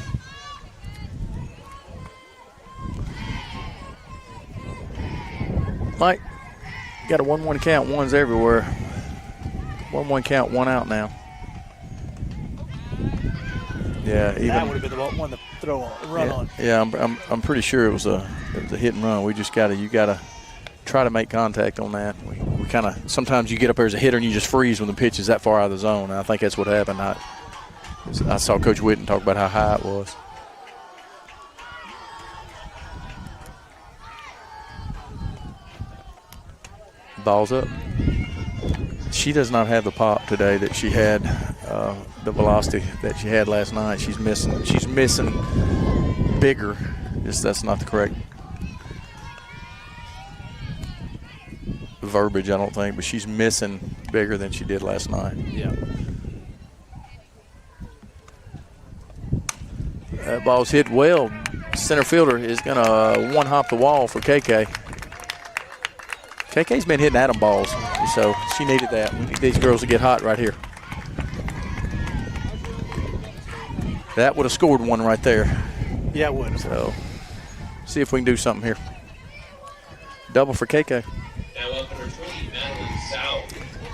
Mike, got a 1-1 count. One's everywhere. 1-1 count, 1 out now. Yeah, even That would have been the one to throw a run on. Yeah, I'm pretty sure it was a hit and run. We just you gotta try to make contact on that. We kind of sometimes you get up there as a hitter and you just freeze when the pitch is that far out of the zone. And I think that's what happened. I saw Coach Witten talk about how high it was. Ball's up. She does not have the pop today that she had, the velocity that she had last night. She's missing bigger. That's not the correct verbiage, I don't think, but she's missing bigger than she did last night. Yeah. That ball's hit well. Center fielder is going to one-hop the wall for KK. KK's been hitting Adam balls, so she needed that. We need these girls to get hot right here. That would have scored one right there. Yeah, it would. So, see if we can do something here. Double for KK. Now up number 20, Madeline Sowell.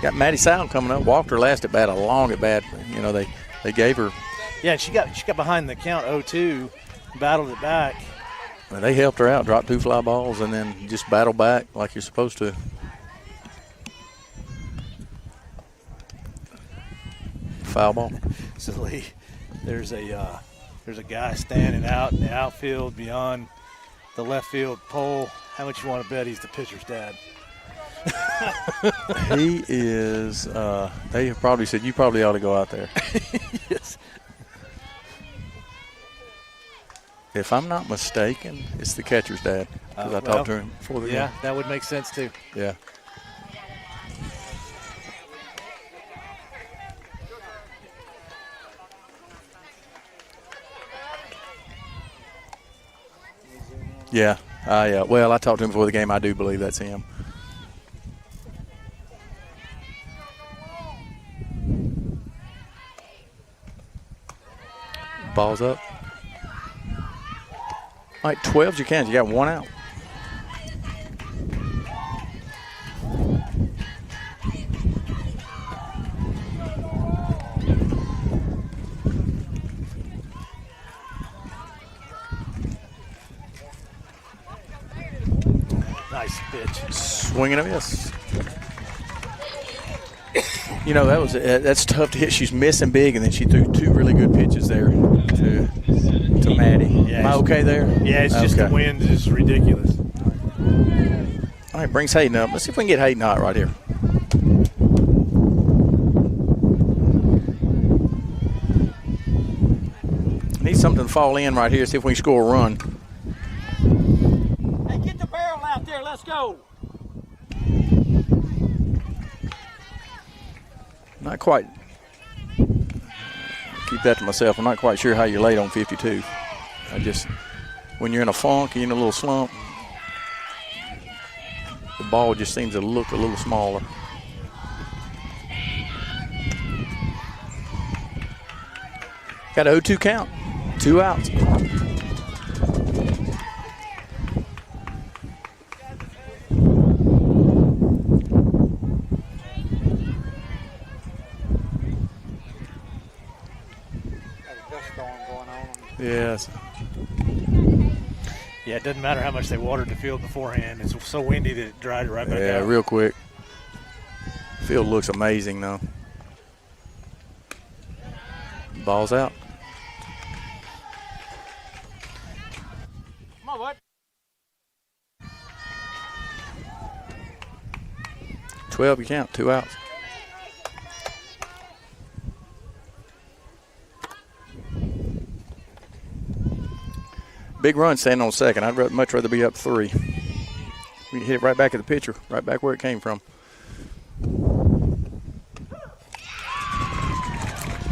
Got Maddie Sound coming up. Walked her last at bat, a long at bat. You know, they gave her. Yeah, she got behind the count 0-2, battled it back. Well, they helped her out, dropped 2 fly balls, and then just battle back like you're supposed to. Foul ball. So Lee, there's a guy standing out in the outfield beyond the left field pole. How much you want to bet he's the pitcher's dad? He is. They probably said you probably ought to go out there. Yes. If I'm not mistaken, it's the catcher's dad because I talked to him before the game. Yeah, that would make sense too. Yeah. Yeah. Yeah. Well, I talked to him before the game. I do believe that's him. Ball's up. All right, 12's your Kansas. You got one out. Nice pitch. Swing and a miss. You know, that's tough to hit. She's missing big, and then she threw two really good pitches there to Maddie. Yeah, Am I okay there? Yeah, it's just the wind is ridiculous. All right, brings Hayden up. Let's see if we can get Hayden hot right here. Need something to fall in right here. See if we can score a run. Hey, get the barrel out there. Let's go. Not quite. Keep that to myself. I'm not quite sure how you're late on 52. When you're in a funk, you're in a little slump, the ball just seems to look a little smaller. Got a 0-2 count. 2 outs. Yes. Yeah, it doesn't matter how much they watered the field beforehand. It's so windy that it dried it right back out. Yeah, real quick. Field looks amazing, though. Ball's out. Come on, bud. 12, you count. 2 outs. Big run standing on second. I'd much rather be up 3. We hit it right back at the pitcher, right back where it came from.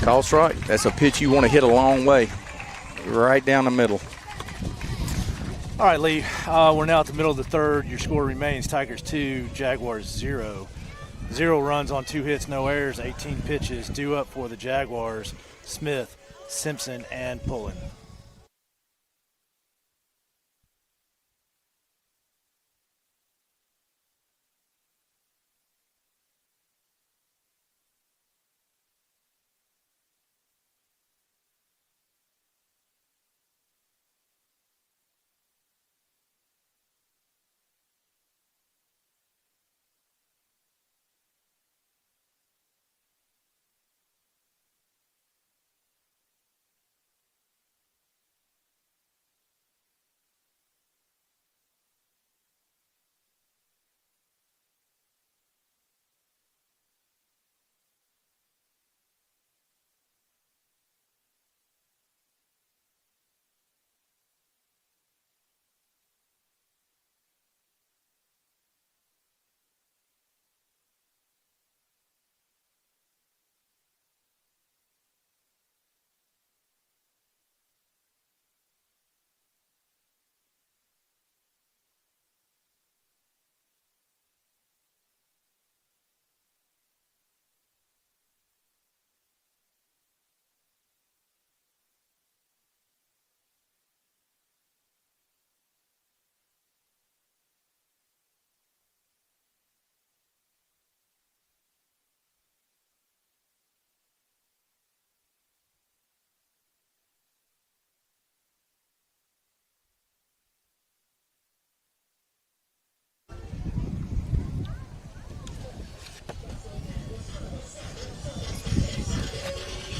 Call strike. That's a pitch you want to hit a long way, right down the middle. All right, Lee, we're now at the middle of the third. Your score remains Tigers 2, Jaguars 0. 0 runs on 2 hits, no errors, 18 pitches. Due up for the Jaguars, Smith, Simpson, and Pullen.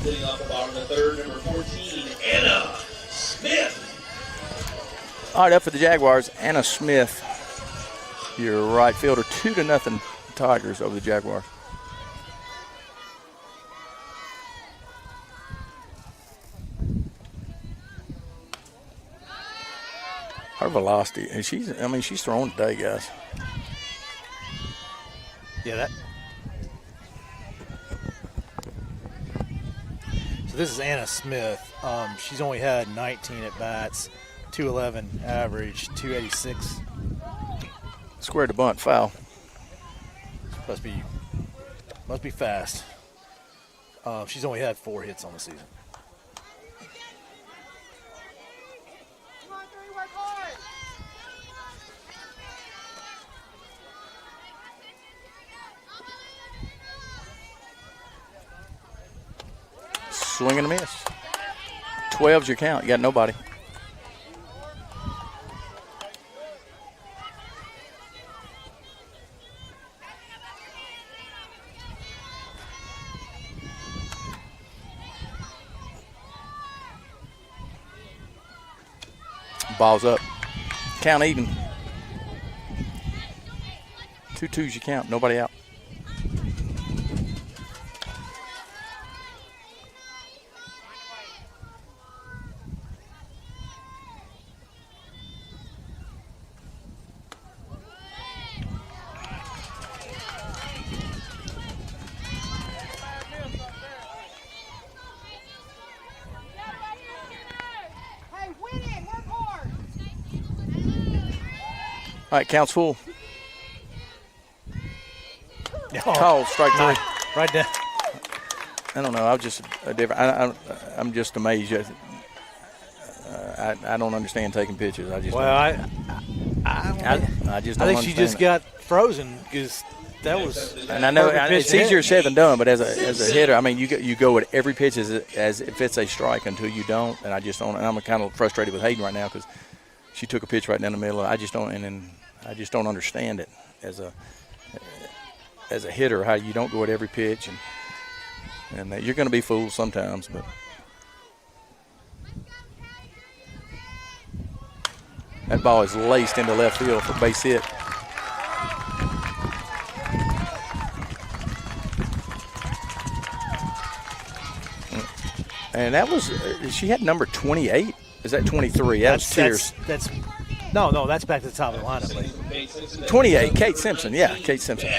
Leading off the bottom of the third, number 14, Anna Smith. All right, up for the Jaguars, Anna Smith, your right fielder. 2-0 Tigers over the Jaguars. Her velocity, and she's throwing today, guys. Yeah, So this is Anna Smith. She's only had 19 at-bats, 211 average, 286. Squared the bunt, foul. Must be fast. She's only had 4 hits on the season. Swing and a miss. 12's your count. You got nobody. Ball's up. Count even. 2-2's your count. Nobody out. All right, counts full. Call strike 3. Right there. I don't know. I'm just a different. I'm just amazed. I don't understand taking pitches. I just. Well, I just. Don't think she just got frozen because that was. And I know it's easier said than done, but as a hitter, I mean, you go with every pitch as if it's a strike until you don't, and I just don't. And I'm kind of frustrated with Hayden right now because she took a pitch right down the middle. I just don't, and then I just don't understand it as a hitter how you don't go at every pitch, and you're going to be fooled sometimes, but. That ball is laced into left field for base hit. And that was, she had number 28. Is that 23? That's Tears. No, that's back to the top of the lineup. 28, Kate Simpson. Yeah, Kate Simpson.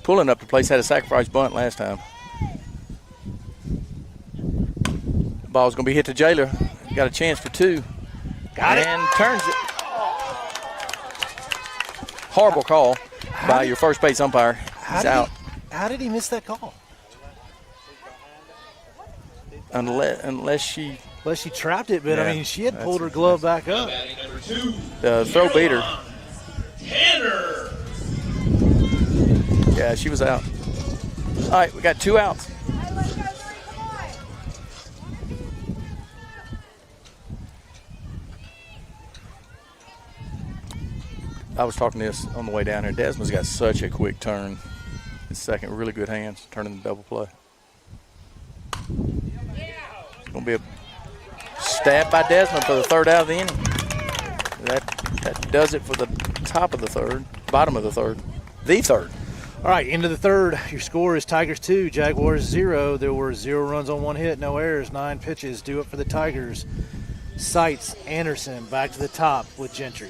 Pulling up the place, had a sacrifice bunt last time. Ball's going to be hit to Jailer. Got a chance for 2. Got it. And turns it. Horrible call by your first base umpire. He's out. How did he miss that call? Unless she trapped it, but Yeah, I mean, she had pulled her glove back up. the throw beater. Tanner. Yeah, she was out. All right, we got 2 outs. I was talking this on the way down here. Desmond's got such a quick turn. His second, really good hands, turning the double play. It's going to be a stab by Desmond for the 3rd out of the inning. That does it for the top of the 3rd, bottom of the 3rd, the 3rd. All right, into the 3rd. Your score is Tigers 2, Jaguars 0. There were 0 runs on 1 hit, no errors, 9 pitches. Due up for the Tigers. Seitz, Anderson, back to the top with Gentry.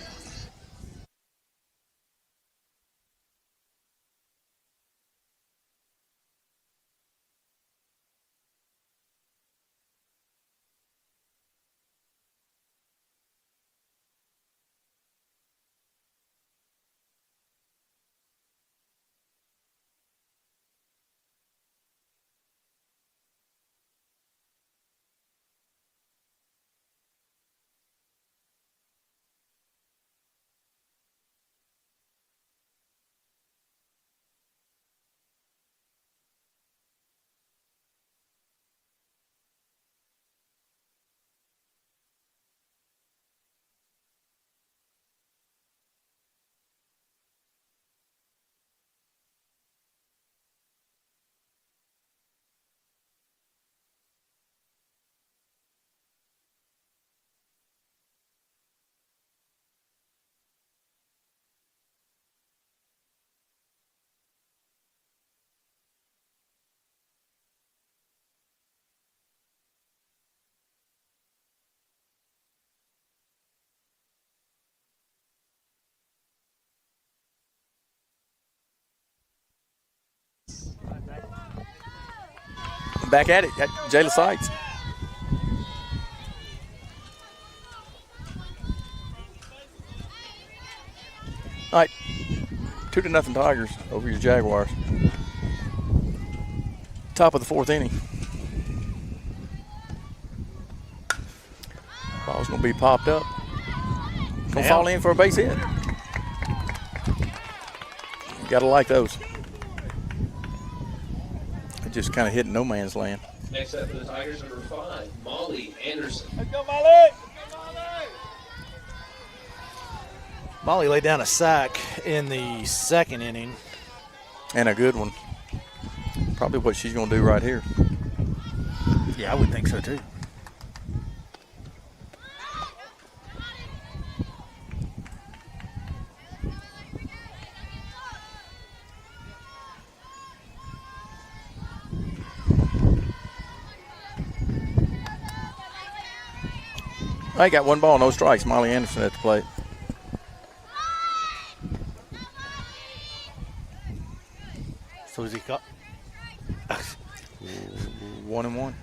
Back at it. Got Jayla Sites. All right. 2-0 Tigers over your Jaguars. Top of the 4th inning. Ball's going to be popped up. Going to fall in for a base hit. You got to like those. It just kind of hit no man's land. Next up for the Tigers, number 5, Molly Anderson. Let's go, Molly! Molly laid down a sack in the 2nd inning. And a good one. Probably what she's going to do right here. Yeah, I would think so too. I got 1 ball, no strikes. Molly Anderson at the plate. So is he caught? 1-1.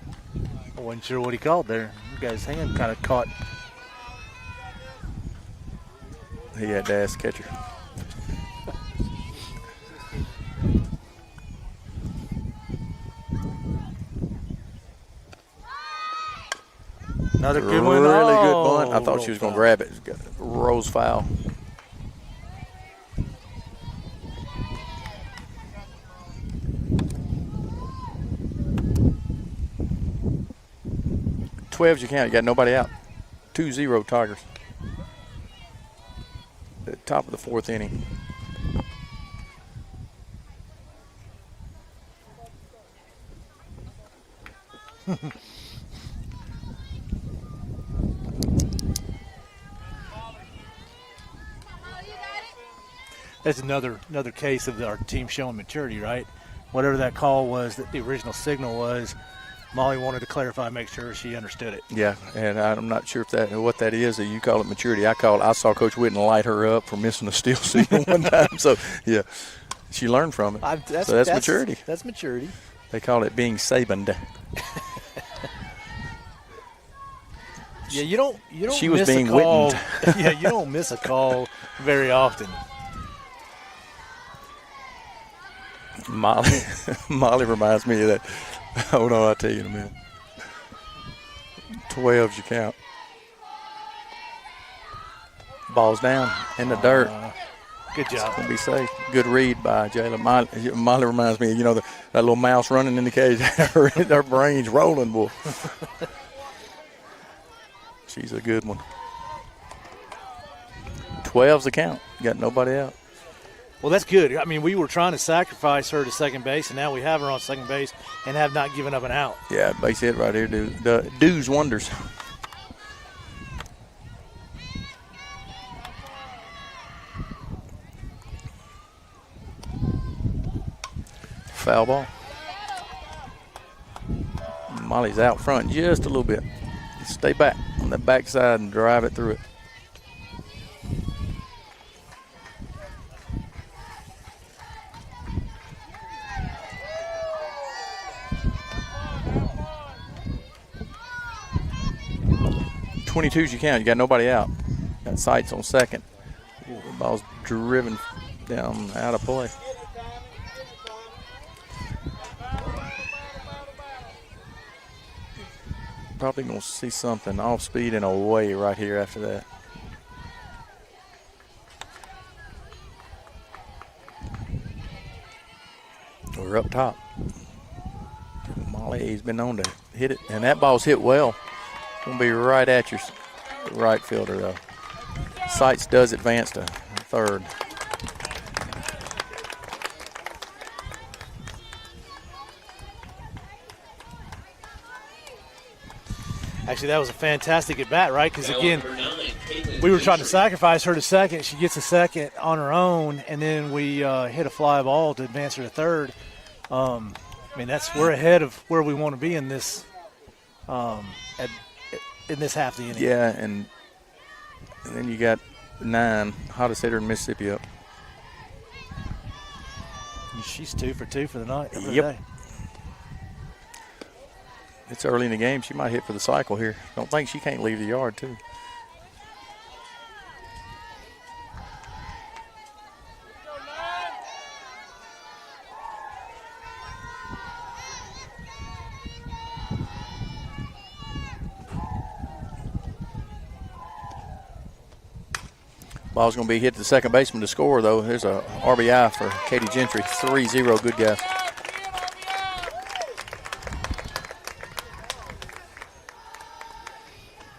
I wasn't sure what he called there. You guy's hand kind of caught. He had to ask the catcher. Another good one. Really good bunt. I thought she was going to grab it. Rose foul. You count. You got nobody out. 2-0 Tigers. At the top of the 4th inning. That's another case of our team showing maturity, right? Whatever that call was, that the original signal was, Molly wanted to clarify, make sure she understood it. Yeah, and I'm not sure if what that is. That you call it maturity. I saw Coach Whitten light her up for missing a steal signal one time. So yeah, she learned from it. That's maturity. That's maturity. They call it being Sabaned. Yeah, you don't. She was miss being a call. Whittened. Yeah, you don't miss a call very often. Molly reminds me of that. Hold on, I'll tell you in a minute. 12's your count. Ball's down in the dirt. Good job. It's going to be safe. Good read by Jayla. Molly reminds me, that little mouse running in the cage. Her brain's rolling, boy. She's a good one. 12's the count. Got nobody out. Well, that's good. I mean, we were trying to sacrifice her to second base, and now we have her on second base and have not given up an out. Yeah, base hit right here does wonders. Foul ball. Molly's out front just a little bit. Stay back on that backside and drive it through it. .22's you count. You got nobody out. Got Sights on second. The ball's driven down out of play. Probably going to see something off speed and away right here after that. We're up top. Molly's been known to hit it, and that ball's hit well. Going to be right at your right fielder, though. Sights does advance to third. Actually, that was a fantastic at-bat, right? Because, again, we were trying to sacrifice her to second. She gets a second on her own, and then we hit a fly ball to advance her to third. I mean, we're ahead of where we want to be in this in this half of the inning. Yeah, and then you got 9, hottest hitter in Mississippi up. She's 2 for 2 for the night. Yep. It's early in the game. She might hit for the cycle here. Don't think she can't leave the yard, too. Ball's going to be hit to the second baseman to score, though. There's a RBI for Katie Gentry. 3-0. Good guess.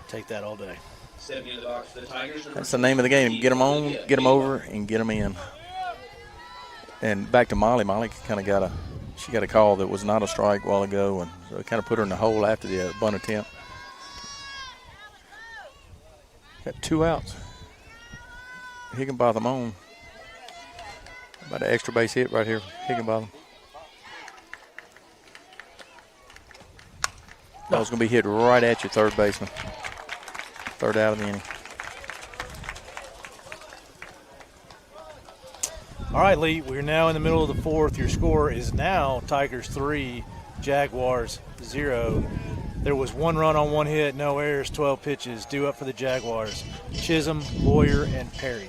Take that all day. Stepping into the box for the Tigers. That's the name of the game. Get them on, get them over, and get them in. And back to Molly. Molly kind of got a call that was not a strike a while ago, and so it kind of put her in the hole after the bunt attempt. Got 2 outs. Higginbotham on. About an extra base hit right here, Higginbotham. Ball's going to be hit right at your third baseman. Third out of the inning. All right, Lee, we're now in the middle of the fourth. Your score is now Tigers 3, Jaguars 0. There was 1 run on 1 hit, no errors, 12 pitches. Due up for the Jaguars: Chisholm, Boyer, and Perry.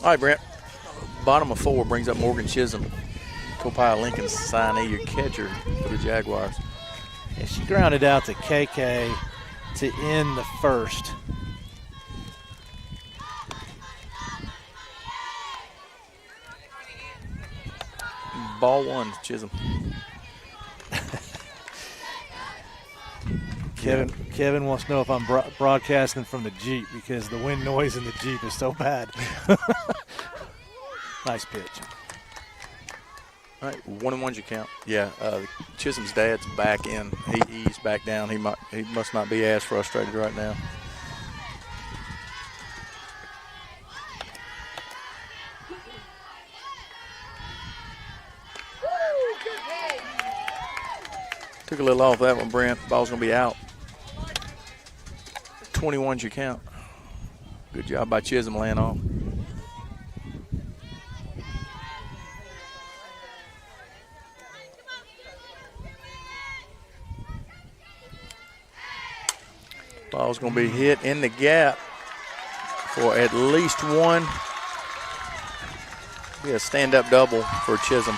All right, Brent. Bottom of 4 brings up Morgan Chisholm. Copiah Lincoln's signee, your catcher for the Jaguars. Yeah, she grounded out to KK to end the first. Ball 1, Chisholm. Kevin wants to know if I'm broadcasting from the Jeep because the wind noise in the Jeep is so bad. Nice pitch. All right, 1-1's your count. Yeah, Chisholm's dad's back in. He's back down. He must not be as frustrated right now. Took a little off that one, Brent. Ball's going to be out. 21's your count. Good job by Chisholm laying off. Ball's going to be hit in the gap for at least 1. Be a stand-up double for Chisholm.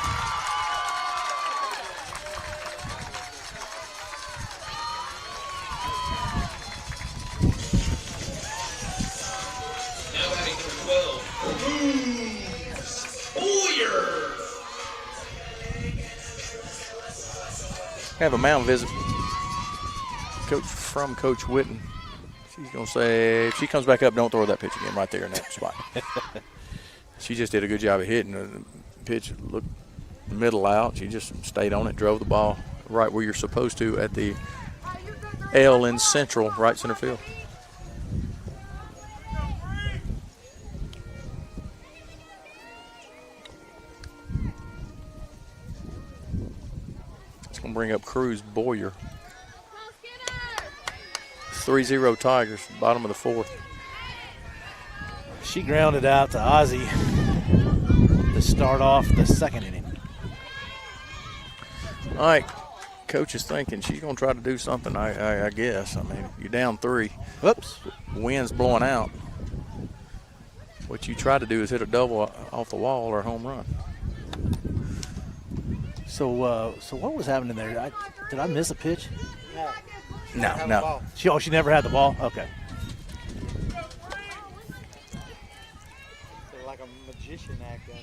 Have a mound visit from Coach Witten. She's going to say, if she comes back up, don't throw that pitch again right there in that spot. She just did a good job of hitting. The pitch looked middle out. She just stayed on it, drove the ball right where you're supposed to at the L in central, right center field. Going to bring up Cruz Boyer. 3-0 Tigers, bottom of the 4th. She grounded out to Ozzie to start off the 2nd inning. All right, coach is thinking she's going to try to do something, I guess. I mean, you're down 3. Whoops. Wind's blowing out. What you try to do is hit a double off the wall or a home run. So what was happening there? Did I miss a pitch? No. She never had the ball? Okay. They're like a magician act out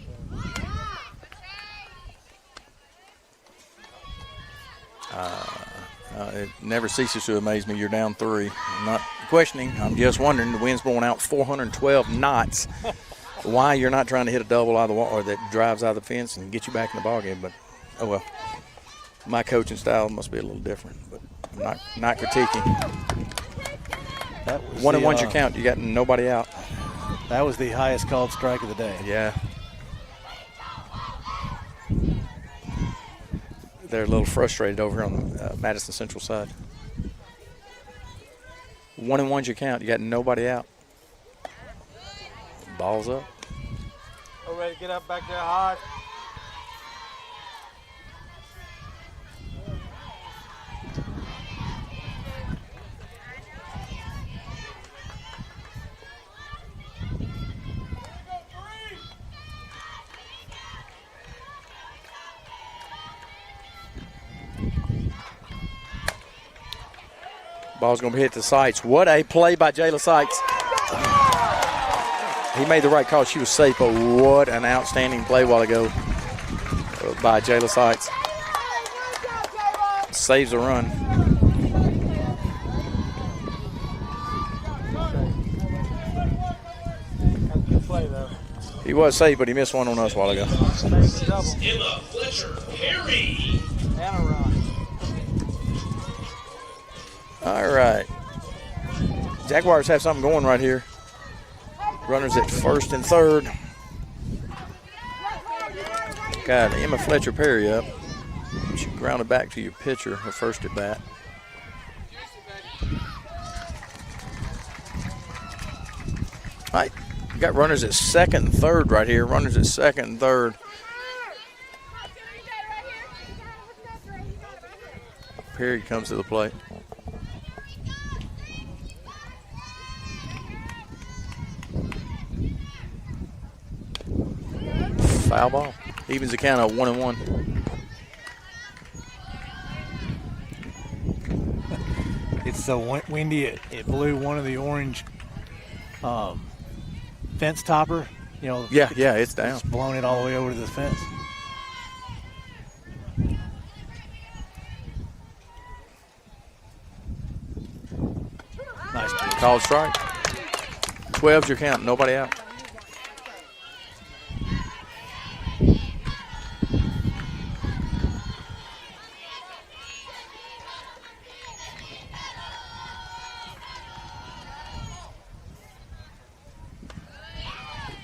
there. It never ceases to amaze me. You're down 3. I'm not questioning. I'm just wondering, the wind's blowing out 412 knots. Why you're not trying to hit a double out of the wall or that drives out of the fence and get you back in the ballgame. But, oh well. My coaching style must be a little different. But I'm not critiquing. That was 1-1's your count. You got nobody out. That was the highest called strike of the day. Yeah. They're a little frustrated over here on the Madison Central side. 1-1's your count. You got nobody out. Ball's up. Oh, ready to get up back there hard. Ball's going to be hit to Sites. What a play by Jayla Sites. He made the right call. She was safe, but what an outstanding play a while ago by Jayla Sites. Saves a run. Good play, though. He was safe, but he missed one on us a while ago. Emma Fletcher Perry. And a run. All right. Jaguars have something going right here. Runners at first and third. Got Emma Fletcher Perry up. She grounded back to your pitcher, her first at bat. All right. You got runners at second and third right here. Runners at second and third. Perry comes to the plate. Foul ball. Evens the count of 1-1. It's so windy, it blew one of the orange fence topper. You know. Yeah, it's down. It's blown it all the way over to the fence. Nice pitch. Called strike. 12's your count. Nobody out.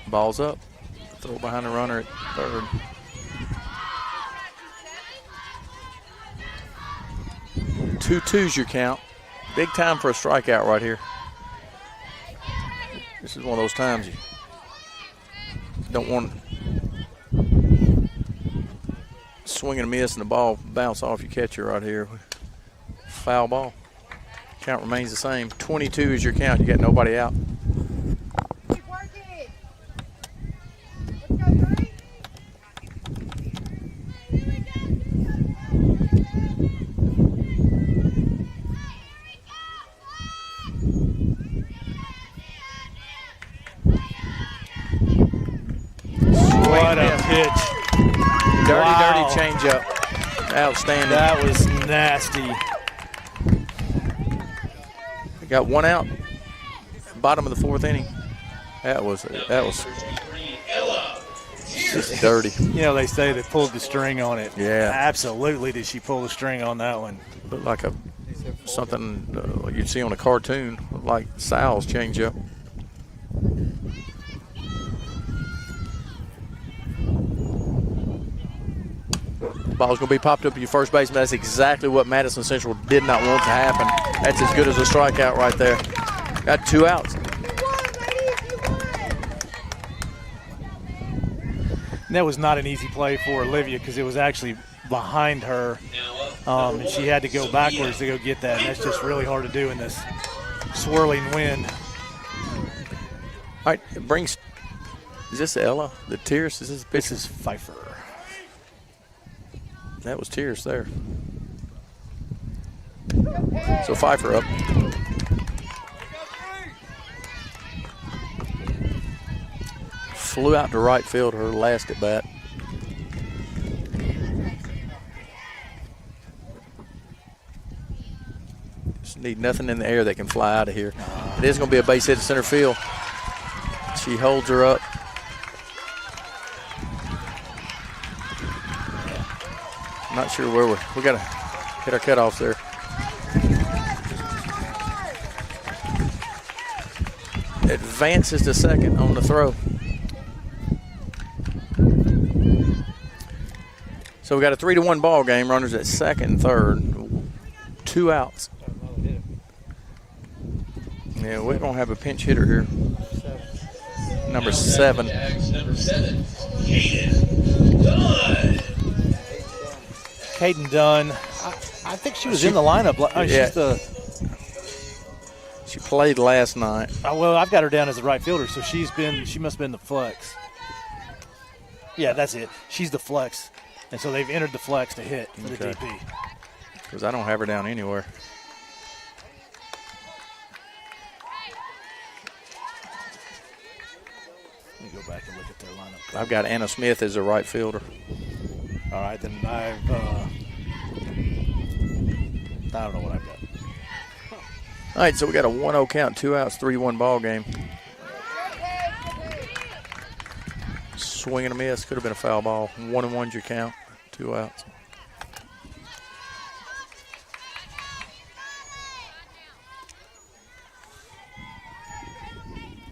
Ball's up. Throw behind the runner at third. Two-two's your count. Big time for a strikeout right here. This is one of those times you don't want to swing and miss and the ball bounce off your catcher right here. Foul ball. Count remains the same. 22 is your count. You got nobody out. What a pitch. Dirty changeup. Outstanding. That was nasty. We got one out. Bottom of the fourth inning. That was just dirty. You know, they say they pulled the string on it. Yeah. Absolutely did she pull the string on that one. Looked like something you'd see on a cartoon, like Sal's changeup. Ball's going to be popped up to your first baseman. That's exactly what Madison Central did not want to happen. That's as good as a strikeout right there. Got 2 outs. And that was not an easy play for Olivia because it was actually behind her, and she had to go backwards to go get that. And that's just really hard to do in this swirling wind. All right, it brings. Is this Ella? The Tears? Is this pitch? This is Pfeiffer. That was Tierce there. So Pfeiffer up. Flew out to right field her last at bat. Just need nothing in the air that can fly out of here. It is going to be a base hit to center field. She holds her up. I'm not sure where we got to hit our cutoffs there. Advances to second on the throw. So we got a 3-1 ball game. Runners at second and third. 2 outs. Yeah, we're going to have a pinch hitter here. Number 7. Number 7, Caden Dunn. Caden Dunn. I think she was in the lineup. Yeah. She played last night. Well, I've got her down as the right fielder, so she must have been the flex. Yeah, that's it. She's the flex. And so they've entered the flex to hit for the DP. Because I don't have her down anywhere. Let me go back and look at their lineup. I've got Anna Smith as a right fielder. All right, then I don't know what I've got. All right, so we got a 1-0 count, 2 outs, 3-1 ball game. Swing and a miss. Could have been a foul ball. 1-1's your count, 2 outs.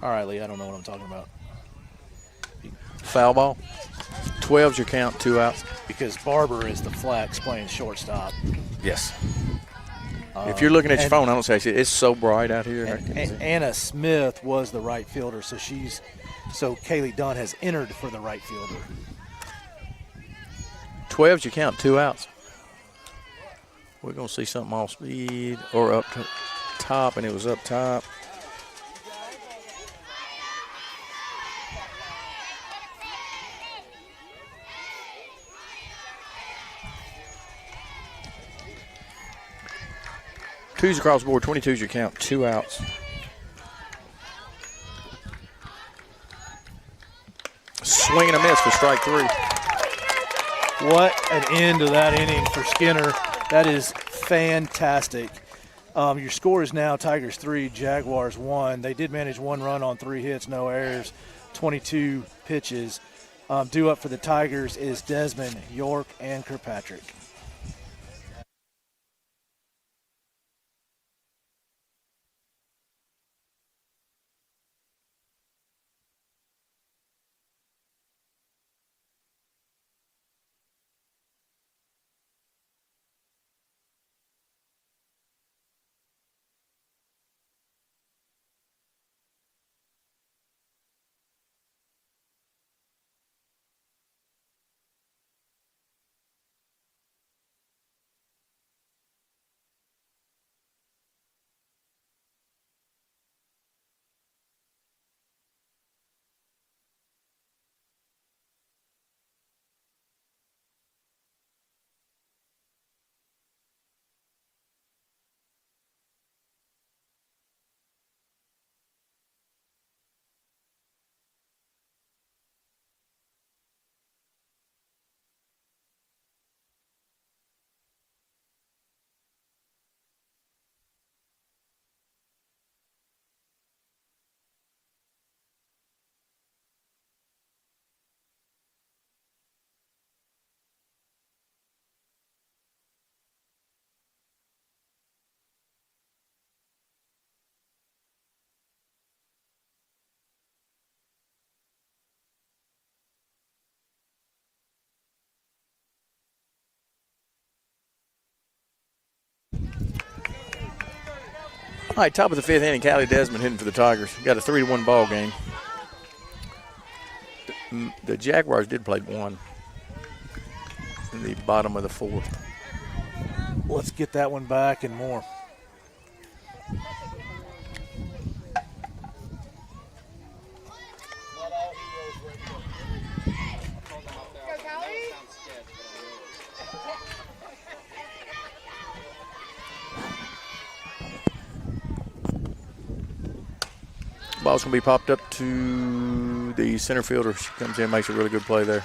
All right, Lee, I don't know what I'm talking about. Foul ball. 12's your count, 2 outs. Because Barber is the flex playing shortstop. Yes. If you're looking at your phone, I don't say it's so bright out here. Anna Smith was the right fielder, so Kaylee Dunn has entered for the right fielder. 12's your count, 2 outs. We're going to see something off speed or up to top, and it was up top. Twos across the board, 22's your count, 2 outs. Swing and a miss for strike 3. What an end to that inning for Skinner. That is fantastic. Your score is now Tigers 3, Jaguars 1. They did manage 1 run on 3 hits, no errors, 22 pitches. Due up for the Tigers is Desmond, York, and Kirkpatrick. All right, top of the 5th inning, Callie Desmond hitting for the Tigers. Got a 3-1 ball game. The Jaguars did play 1 in the bottom of the 4th. Let's get that one back and more. Ball's going to be popped up to the center fielder. She comes in, makes a really good play there.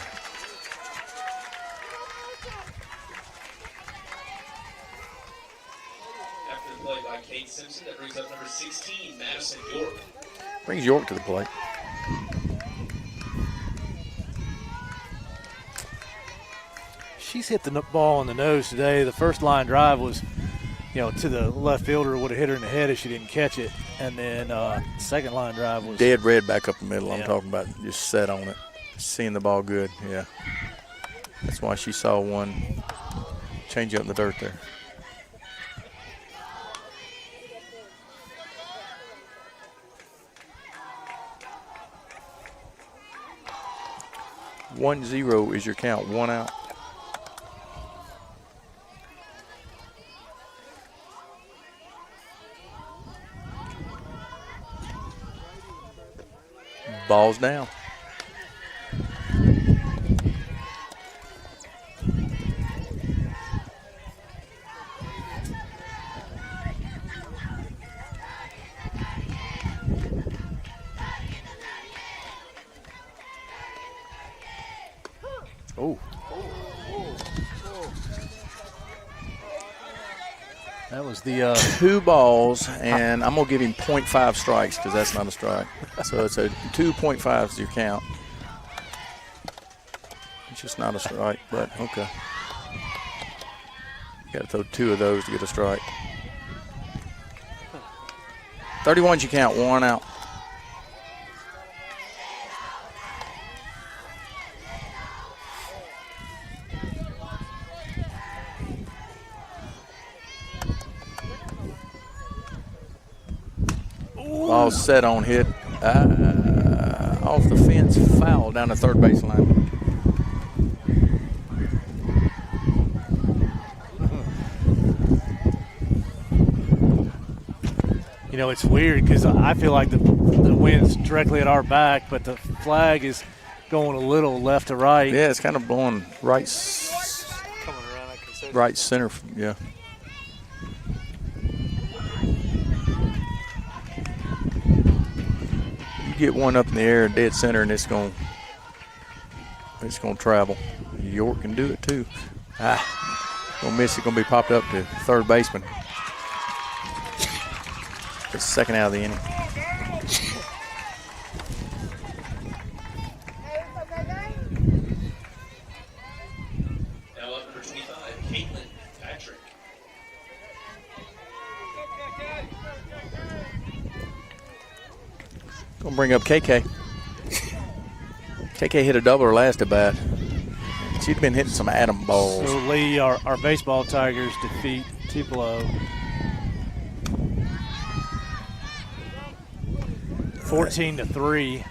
After the play by Kate Simpson, that brings up number 16, Madison York. Brings York to the plate. She's hit the ball on the nose today. The first line drive was, to the left fielder, would have hit her in the head if she didn't catch it. And then second line drive was Dead red back up the middle. Yeah. I'm talking about just set on it. Seeing the ball good, yeah. That's why she saw one change up in the dirt there. One zero is your count, one out. Ball's down. Oh. that was the 2 balls, and I'm going to give him 0.5 strikes because that's not a strike. So it's a 2.5 is your count. It's just not a strike, but okay. You got to throw 2 of those to get a strike. 31's your count, 1 out. Ball set on hit. Off the fence, foul down the third baseline. It's weird because I feel like the wind's directly at our back, but the flag is going a little left to right. Yeah, it's kind of blowing right, Coming around, I consider. right center. Yeah. You get one up in the air, dead center, and it's going to travel. York can do it too. Gonna miss it. Gonna be popped up to third baseman. The second out of the inning. Now up number 25, Caitlin Patrick. Gonna bring up KK. KK hit a double her last at bat. She'd been hitting some atom balls. So Lee, our baseball Tigers defeat Tupelo 14-3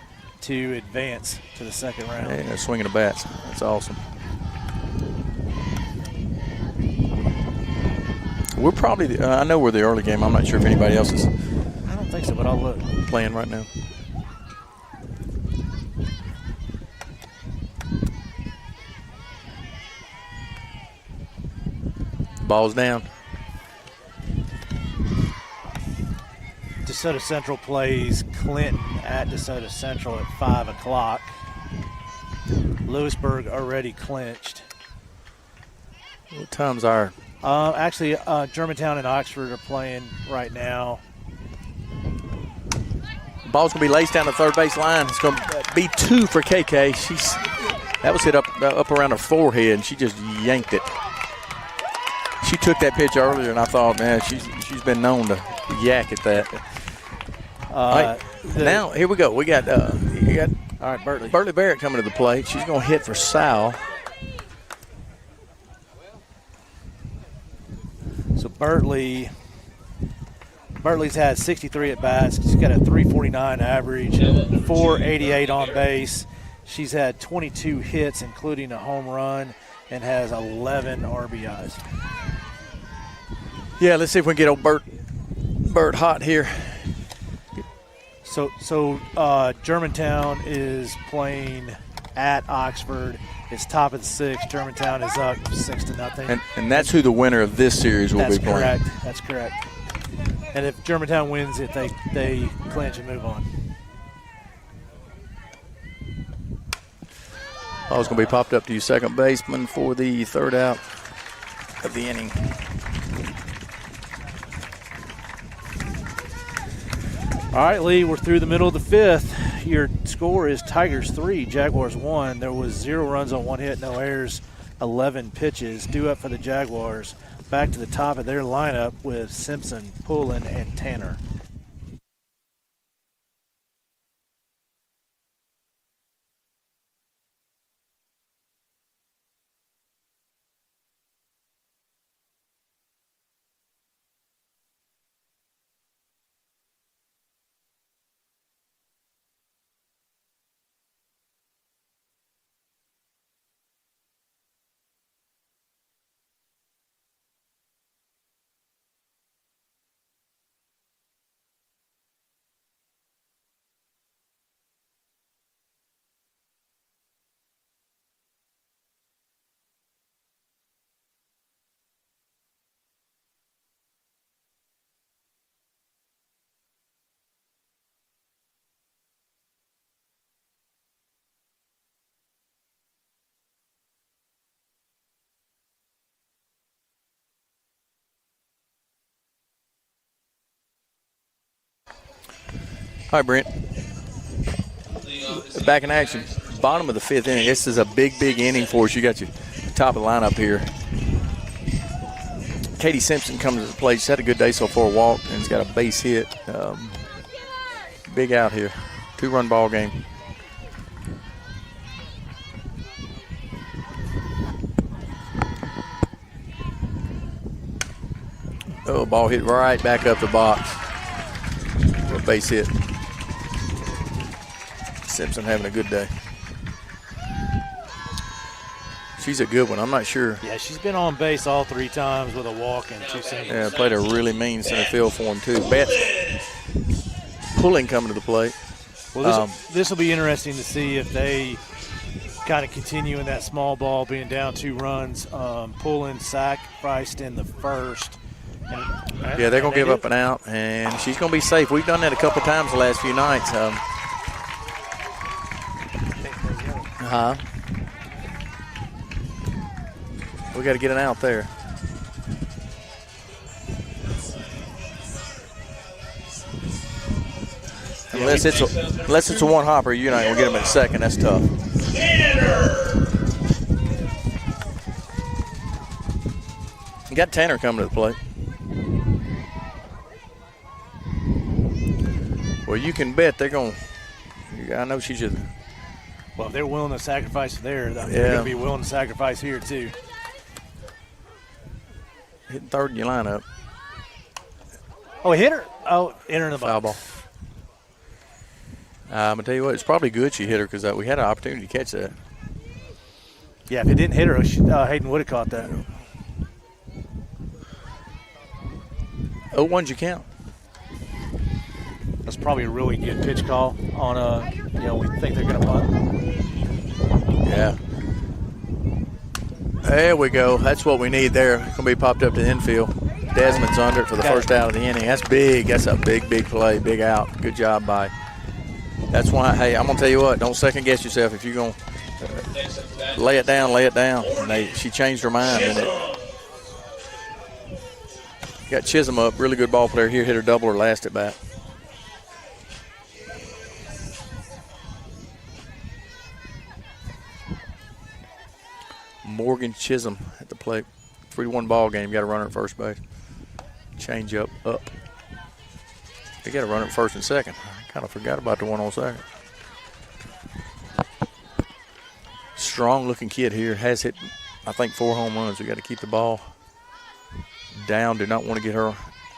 to advance to the second round. Yeah, swinging the bats. That's awesome. We're probably, I know we're the early game. I'm not sure if anybody else is I don't think so, but I'll look. playing right now. Ball's down. DeSoto Central plays Clinton at DeSoto Central at 5 o'clock. Lewisburg already clinched. What time's our? Actually, Germantown and Oxford are playing right now. Ball's gonna be laced down the third base line. It's gonna be 2 for KK. That was hit up around her forehead, and she just yanked it. She took that pitch earlier, and I thought, man, she's been known to yak at that. Now here we go. We got all right, Bertley Barrett coming to the plate. She's gonna hit for Sal. So Bertley's had 63 at bats. She's got a 349 average, 488 on base. She's had 22 hits, including a home run, and has 11 RBIs. Yeah, let's see if we can get old Bert hot here. So Germantown is playing at Oxford. It's top of the 6th. Germantown is up 6-0. And that's who the winner of this series will be playing. That's correct. And if Germantown wins it, they clinch and move on. Ball's going to be popped up to your second baseman for the third out of the inning. All right, Lee, we're through the middle of the fifth. Your score is Tigers 3, Jaguars 1. There was 0 runs on 1 hit, no errors, 11 pitches. Due up for the Jaguars. Back to the top of their lineup with Simpson, Pullen, and Tanner. All right, Brent. Back in action. Bottom of the fifth inning. This is a big inning for us. You got your top of the lineup here. Katie Simpson comes to the plate. She's had a good day so far, walked, and has got a base hit. Big out here. 2-run ball game. Oh, ball hit right back up the box. A base hit. Simpson having a good day. She's a good one. I'm not sure. Yeah, she's been on base all 3 times with a walk and 2 singles. Yeah, played a really mean center field for him, too. Beth Pulling coming to the plate. Well, this will be interesting to see if they kind of continue in that small ball, being down 2 runs. Pulling sacrificed in the first. Yeah, they're going to give up an out, and she's going to be safe. We've done that a couple times the last few nights. We got to get an out there. Unless it's a one hopper, you're not going to get them in a second. That's tough. You got Tanner coming to the plate. Well, you can bet they're going to. I know she's just. Well, if they're willing to sacrifice there, they're going to be willing to sacrifice here, too. Hitting third in your lineup. Oh, hit her. Oh, hit her in the foul ball. I'm going to tell you what, it's probably good she hit her because we had an opportunity to catch that. Yeah, if it didn't hit her, Hayden would have caught that. 0-1's you count. That's probably a really good pitch call on we think they're going to punt. Yeah. There we go. That's what we need there. It's going to be popped up to the infield. Desmond's under it for the first out of the inning. That's big. That's a big play. Big out. Good job by. That's why, hey, I'm going to tell you what, don't second guess yourself. If you're going to lay it down, lay it down. And she changed her mind. Got Chisholm up. Really good ball player here. Hit her double her last at bat. Morgan Chisholm at the plate. 3-1 ball game. Got a runner at first base. Change up. They got a runner at first and second. I kind of forgot about the one on second. Strong looking kid here. Has hit, I think, 4 home runs. We got to keep the ball down. Do not want to get her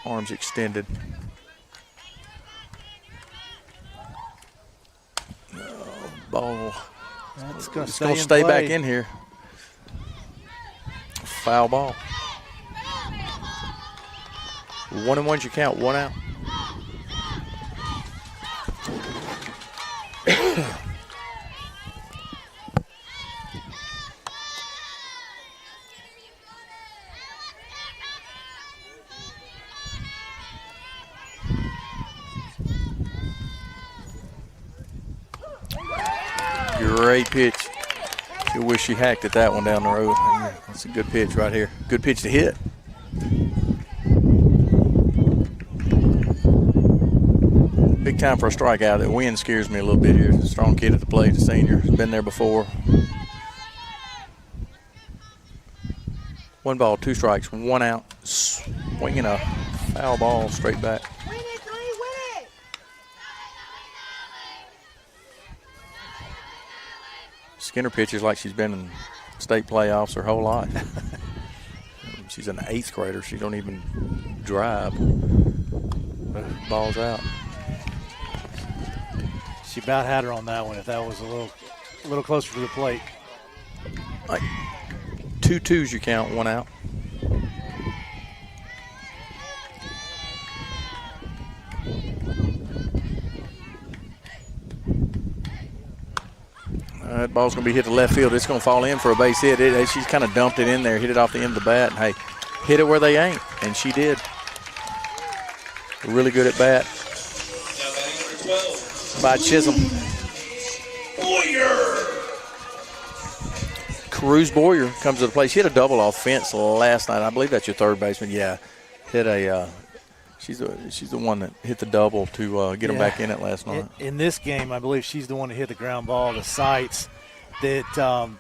arms extended. Ball. It's going to stay back in here. Foul ball. 1-1's you count. 1 out. Great pitch. wish she hacked at that one down the road. That's a good pitch right here. Good pitch to hit. Big time for a strikeout. The wind scares me a little bit here. Strong kid at the plate, the senior. Been there before. 1 ball, 2 strikes, 1 out. Swinging a foul ball straight back. Win it, 3, win it! Skinner pitches like she's been in state playoffs her whole life. She's an 8th grader. She don't even drive. Ball's out. She about had her on that one if that was a little closer to the plate. Like 2 twos you count, 1 out. That ball's going to be hit to left field. It's going to fall in for a base hit. She's kind of dumped it in there, hit it off the end of the bat. And, hey, hit it where they ain't, and she did. Really good at bat. Now batting number 12. By Chisholm. Boyer. Cruz Boyer comes to the plate. She hit a double off fence last night. I believe that's your third baseman. Yeah, hit a. She's the one that hit the double to get them back in it last night. In this game, I believe she's the one that hit the ground ball to Sights. That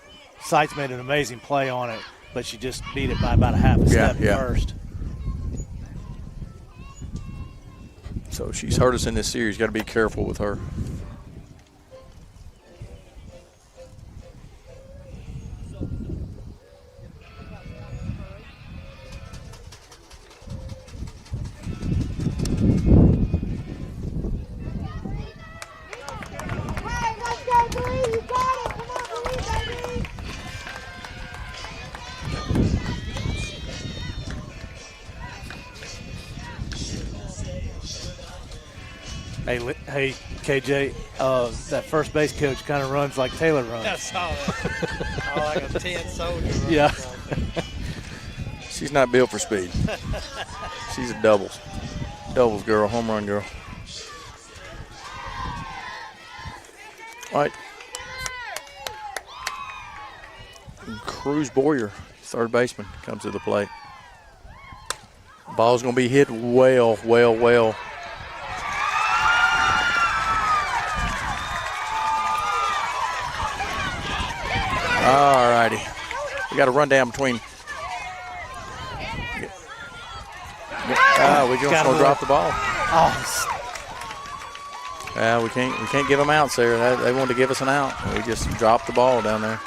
Sights made an amazing play on it, but she just beat it by about a half a step first. So she's hurt us in this series. Got to be careful with her. Hey, let's go, 3, you got it! Come on, 3, baby! Hey, KJ, that first base coach kind of runs like Taylor runs. I saw that. Oh, like a 10 soldier. Yeah. She's not built for speed. She's a doubles girl, home run girl. All right. Cruz Boyer, third baseman, comes to the plate. Ball's going to be hit well. All righty. We got a rundown between. We just going to drop the ball. We can't give them outs there. They wanted to give us an out. We just dropped the ball down there.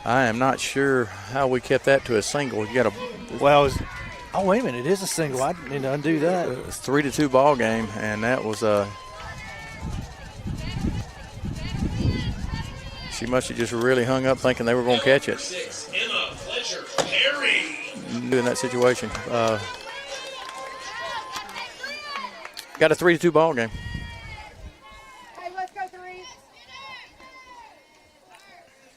I am not sure how we kept that to a single. You got a wait a minute, it is a single. I didn't undo that. It's 3-2 ball game, and that was she must have just really hung up thinking they were going to catch it. 6, Emma Fletcher Perry. In that situation. Got a 3-2 ball game. Hey, let's go, 3.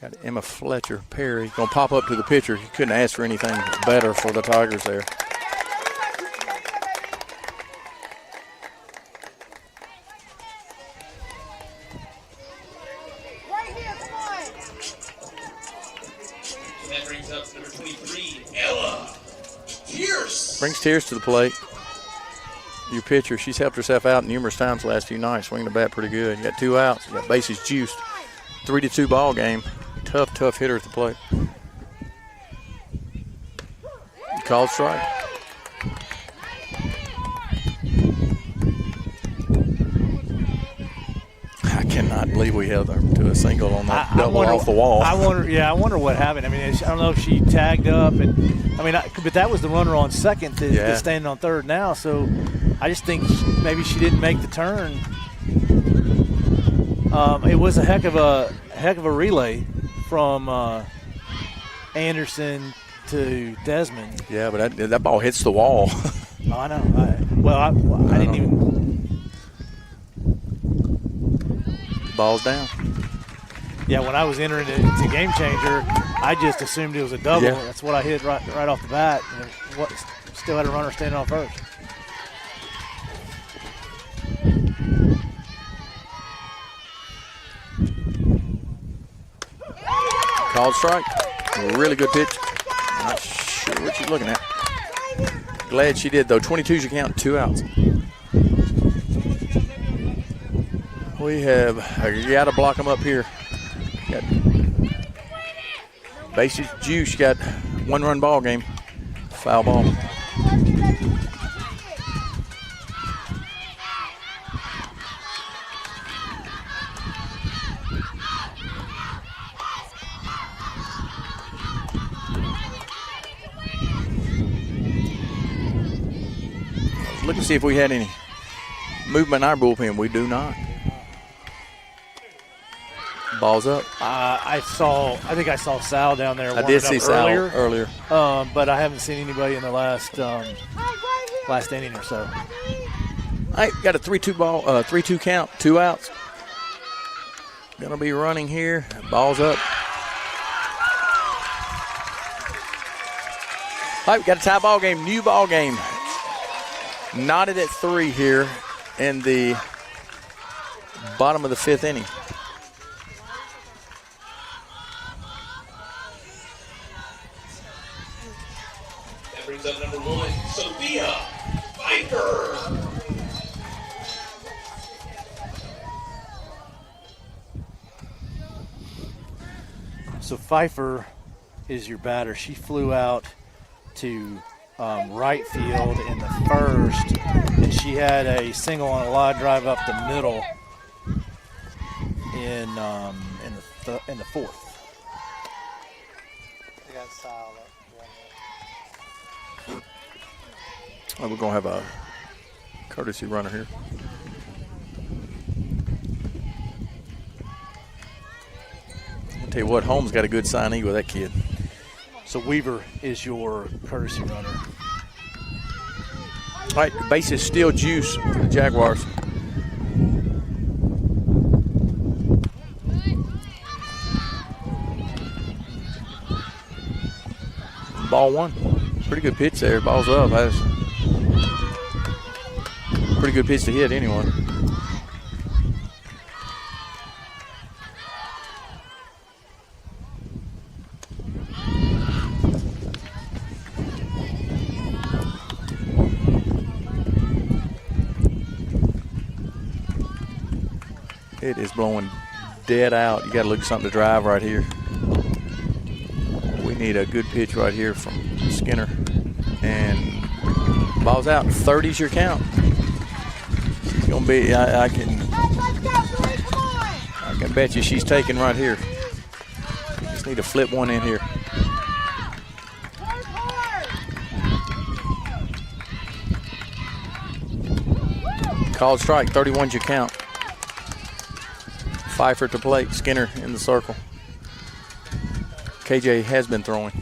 Got Emma Fletcher Perry going to pop up to the pitcher. You couldn't ask for anything better for the Tigers there. Right here, come on! That brings up number 23, Ella Pierce. Brings Tears to the plate. Your pitcher, she's helped herself out numerous times the last few nights, swinging the bat pretty good. You got 2 outs, you got bases juiced. 3-2 ball game. Tough hitter at the plate. Called strike. I cannot believe we held her to a single on that double off the wall. I wonder what happened. I mean, I don't know if she tagged up, but that was the runner on second that's standing on third now. So I just think maybe she didn't make the turn. It was a heck of a relay from Anderson to Desmond. Yeah, but that ball hits the wall. Oh, I know. I didn't even. Ball's down. Yeah, when I was entering it to Game Changer, I just assumed it was a double. Yeah. That's what I hit right off the bat. And still had a runner standing on first. Called strike. Really good pitch. Not sure what she's looking at. Glad she did, though. 22's your count, 2 outs. We have got to block them up here. Got bases juice. Got 1-run ball game. Foul ball. Look and see if we had any movement in our bullpen. We do not. Ball's up. I think I saw Sal down there. I did see Sal earlier. But I haven't seen anybody in the last inning or so. All right, got a 3-2 ball, 3-2 count, 2 outs. Gonna be running here. Ball's up. All right, we got a tie ball game, new ball game. Knotted at 3 here in the bottom of the 5th inning. That brings up number 1, Sophia Pfeiffer. So Pfeiffer is your batter. She flew out to right field in the first, and she had a single on a line drive up the middle in the 4th. They got Sal up. Well, we're gonna have a courtesy runner here. I'll tell you what, Holmes got a good signee with that kid. So Weaver is your courtesy runner. All right, the base is still juice for the Jaguars. Ball 1. Pretty good pitch there. Ball's up. That's pretty good pitch to hit anyway. It is blowing dead out. You got to look at something to drive right here. We need a good pitch right here from Skinner. And ball's out. 30's your count. It's gonna be. I can bet you she's taking right here. Just need to flip one in here. Called strike. 31's your count. Pfeiffer to plate. Skinner in the circle. KJ has been throwing.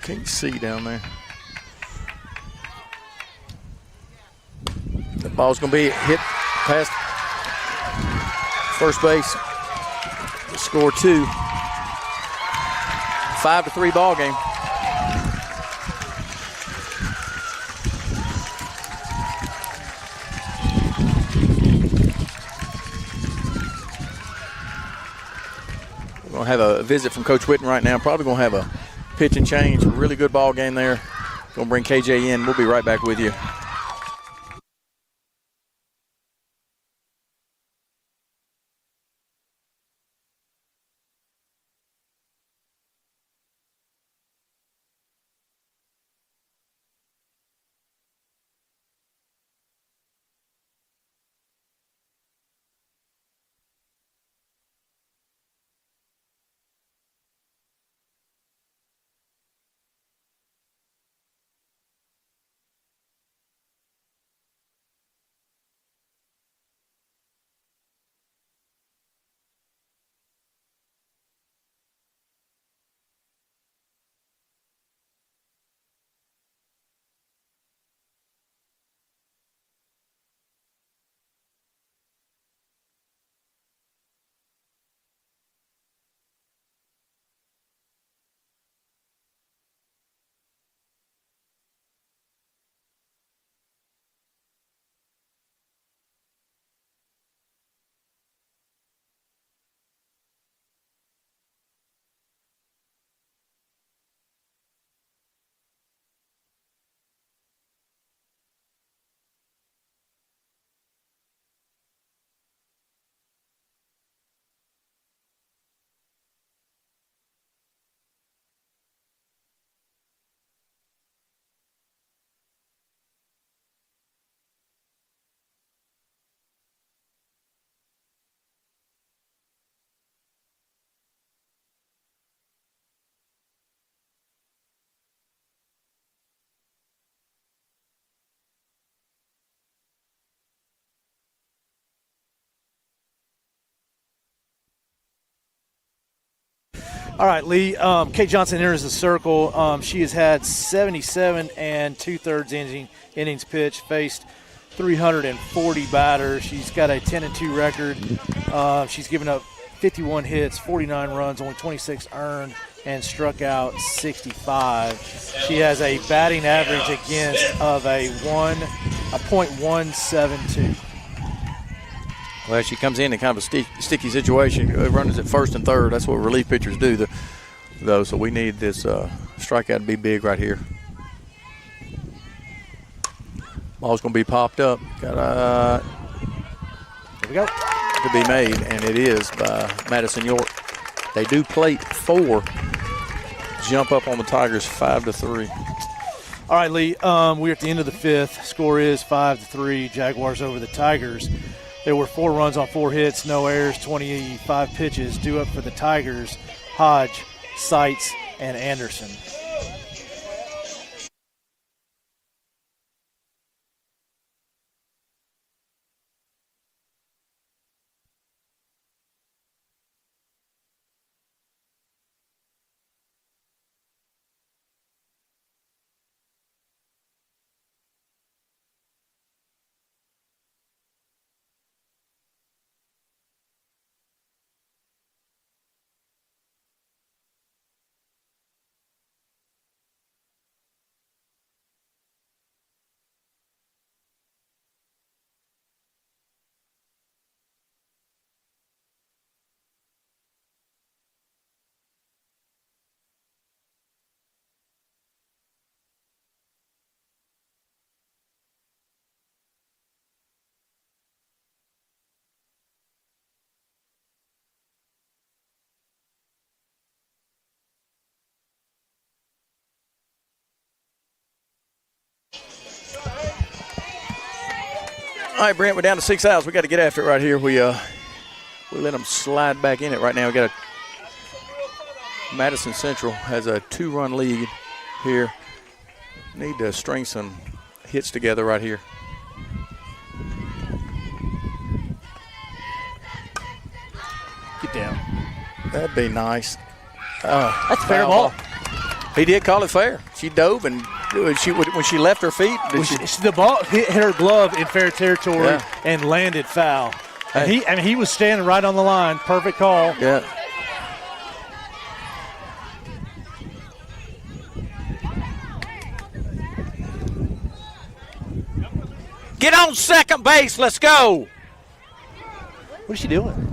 Can't see down there. The ball's going to be hit past first base. Score 2. 5-3 ball game. We're going to have a visit from Coach Whitten right now. Probably going to have a pitch and change. A really good ball game there. Going to bring KJ in. We'll be right back with you. All right, Lee. Kate Johnson enters the circle. She has had 77 and 2/3 innings pitched, faced 340 batters. She's got a 10-2 record. She's given up 51 hits, 49 runs, only 26 earned, and struck out 65. She has a batting average against of a .172. Well, she comes in kind of a sticky situation. Runners at first and third. That's what relief pitchers do, though. So we need this strikeout to be big right here. Ball's going to be popped up. Got Here we go. to be made, and it is by Madison York. They do plate 4. Jump up on the Tigers 5-3. All right, Lee. We're at the end of the 5th. Score is 5-3. Jaguars over the Tigers. There were 4 runs on 4 hits, no errors, 25 pitches. Due up for the Tigers, Hodge, Seitz, and Anderson. All right, Brent, we're down to 6 outs. We got to get after it right here. We let them slide back in it right now. We got Madison Central has a 2-run lead here. Need to string some hits together right here. Get down. That'd be nice. That's a fair ball. He did call it fair. She dove, and when she left her feet, The ball hit her glove in fair territory and landed foul. And he was standing right on the line. Perfect call. Yeah. Get on second base. Let's go. What is she doing?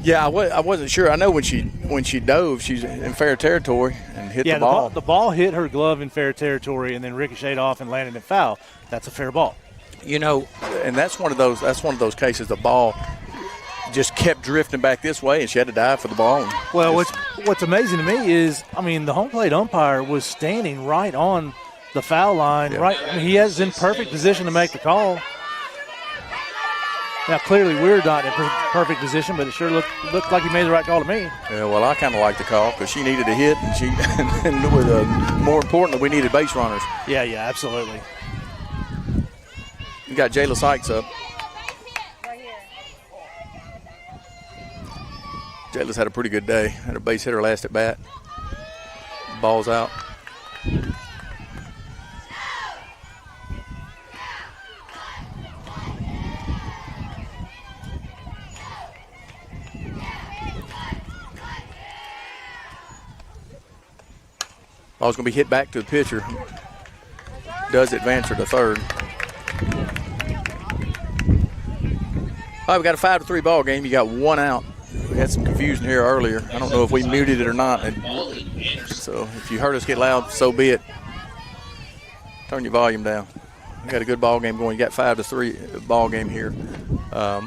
Yeah, I wasn't sure. I know when she dove, she's in fair territory and hit the ball. The ball hit her glove in fair territory and then ricocheted off and landed in foul. That's a fair ball. You know, and that's one of those cases. The ball just kept drifting back this way, and she had to dive for the ball. Well, what's amazing to me is, the home plate umpire was standing right on the foul line. Yeah. Right, he has in perfect position to make the call. Now, clearly we're not in perfect position, but it sure looked like he made the right call to me. Yeah, well, I kind of like the call because she needed a hit, and more importantly, we needed base runners. Yeah, absolutely. You got Jayla Sykes up. Right here. Jayla's had a pretty good day. Had a base hitter last at bat. Ball's out. Ball's going to be hit back to the pitcher. Does advance her to third. All right, we got a 5-3 ball game. You got 1 out. we had some confusion here earlier. I don't know if we muted it or not. So if you heard us get loud, so be it. Turn your volume down. We got a good ball game going. You got 5-3 ball game here.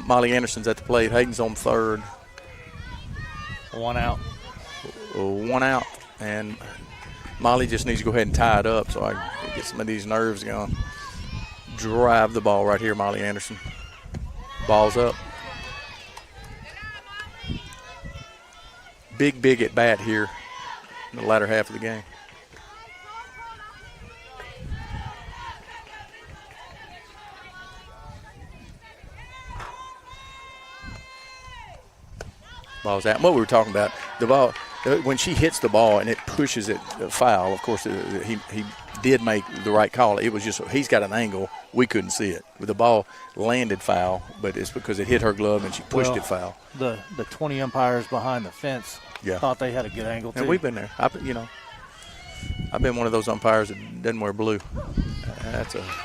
Molly Anderson's at the plate. Hayden's on third. 1 out. 1 out. And Molly just needs to go ahead and tie it up so I can get some of these nerves going. Drive the ball right here, Molly Anderson. Ball's up. Big at bat here in the latter half of the game. Ball's out. What we were talking about, the ball, when she hits the ball and it pushes it foul, of course, he did make the right call. It was just, he's got an angle. We couldn't see it. The ball landed foul, but it's because it hit her glove and she pushed it foul. The 20 umpires behind the fence thought they had a good angle, too. And we've been there. I've been one of those umpires that doesn't wear blue.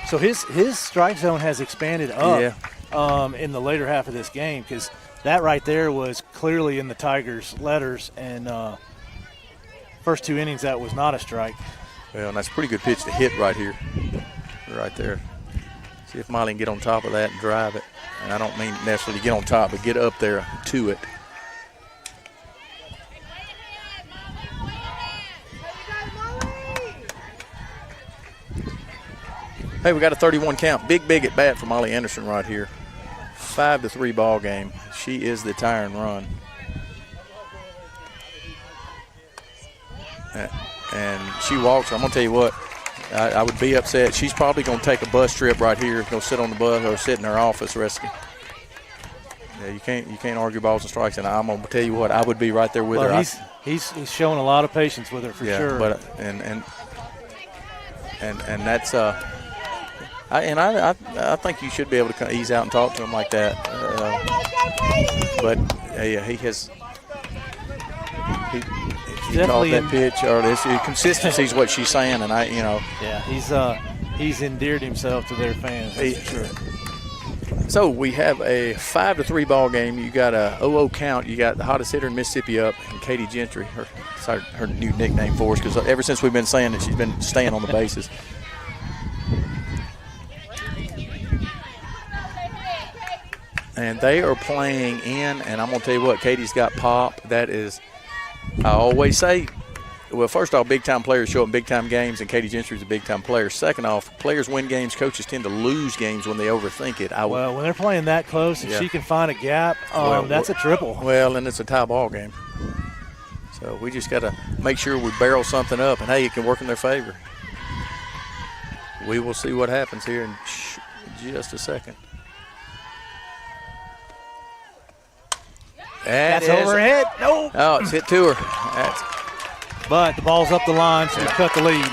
So his strike zone has expanded up in the later half of this game, because that right there was clearly in the Tigers' letters, and first 2 innings that was not a strike. Well, and that's a pretty good pitch to hit right here, right there. See if Molly can get on top of that and drive it. And I don't mean necessarily get on top, but get up there to it. Hey, we got a 31 count. Big at bat for Molly Anderson right here. 5-3 ball game. She is the tire and run. And she walks her. I'm going to tell you what, I would be upset. She's probably going to take a bus trip right here, go sit on the bus or sit in her office resting. Yeah, you can't argue balls and strikes. And I'm going to tell you what, I would be right there with her. He's showing a lot of patience with her for sure. But and that's I think you should be able to ease out and talk to him like that. But he has. He called that pitch, or this consistency is what she's saying, and he's endeared himself to their fans. That's for sure. So we have a 5-3 ball game. You got a 0-0 count. You got the hottest hitter in Mississippi up, and Katie Gentry, her new nickname for us, because ever since we've been saying that she's been staying on the bases. And they are playing in, and I'm going to tell you what, Katie's got pop. That is, I always say, well, first off, big-time players show up in big-time games, and Katie Gentry's a big-time player. Second off, players win games. Coaches tend to lose games when they overthink it. Well, when they're playing that close, if she can find a gap, that's a triple. Well, and it's a tie ball game. So we just got to make sure we barrel something up, and, hey, it can work in their favor. We will see what happens here in just a second. That's overhead. No. Oh, it's hit to her. But the ball's up the line, so we cut the lead.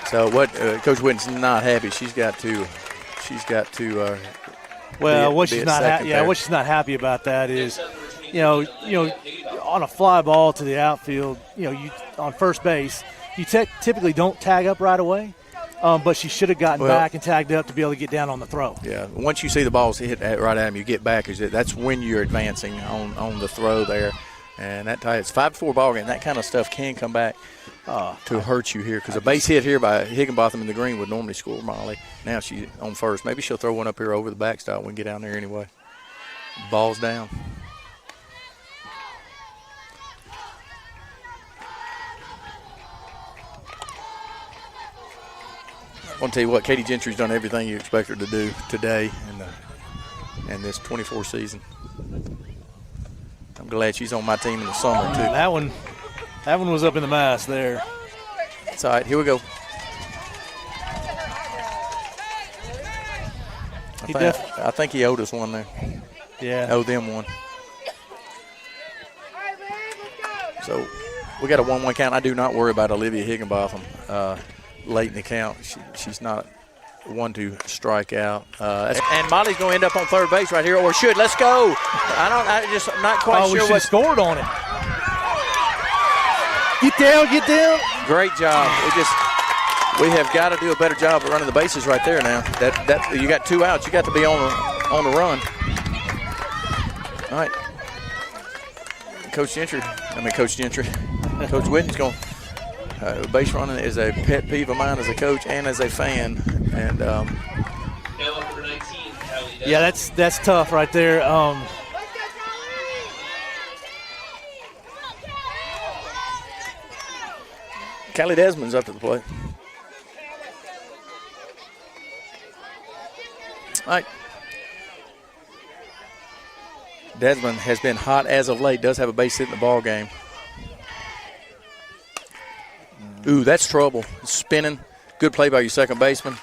So what Coach Whitten's not happy. She's got to. What she's not happy about that is, on a fly ball to the outfield, you on first base, you typically don't tag up right away. But she should have gotten back and tagged up to be able to get down on the throw. Yeah, once you see the balls hit right at him, you get back. That's when you're advancing on the throw there. And it's 5-4 ball game. That kind of stuff can come back to hurt you here, because a base hit here by Higginbotham in the green would normally score Molly. Now she's on first. Maybe she'll throw one up here over the backstop. We can get down there anyway. Ball's down. I want to tell you what, Katie Gentry's done everything you expect her to do today in this 24 season. I'm glad she's on my team in the summer, too. That one was up in the mass there. It's all right. Here we go. I think he owed us one there. Yeah. Owed them one. So we got a 1-1 count. I do not worry about Olivia Higginbotham late in the count. She's not one to strike out. And Molly's going to end up on third base right here, or should. Let's go. I'm not quite sure what scored on it. Get down. Great job. We have got to do a better job of running the bases right there now. That you got 2 outs. You got to be on the run. All right. Coach Gentry. Coach Whitten's going. Base running is a pet peeve of mine as a coach and as a fan. And Now up number 19, Kylie Desmond. Yeah, that's tough right there. Callie Desmond's up to the plate. All right. Desmond has been hot as of late. Does have a base hit in the ball game. Ooh, that's trouble. Spinning. Good play by your second baseman.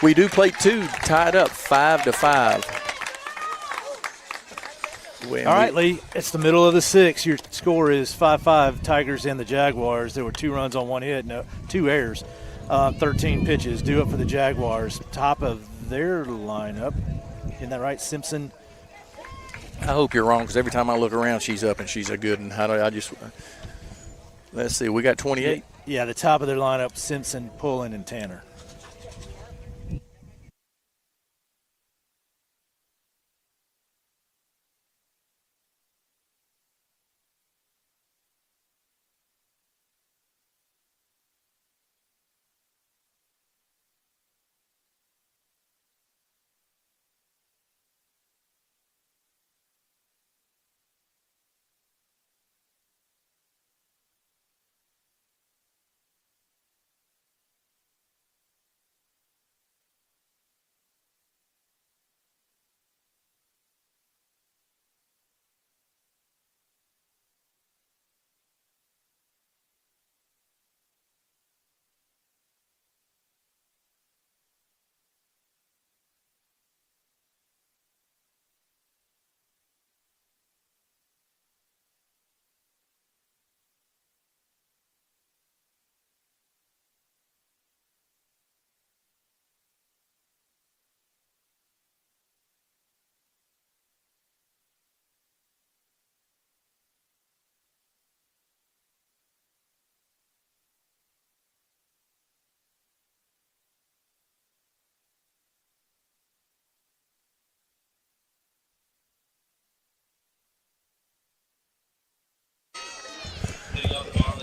We do play 2, tied up 5-5. All right, Lee, it's the middle of the 6th. Your score is 5-5, Tigers and the Jaguars. There were 2 runs on 1 hit, 2 errors, 13 pitches. Due up for the Jaguars. Top of their lineup. Isn't that right, Simpson? I hope you're wrong, because every time I look around, she's up and she's a good one. Let's see, we got 28. Yeah, the top of their lineup, Simpson, Pullen, and Tanner.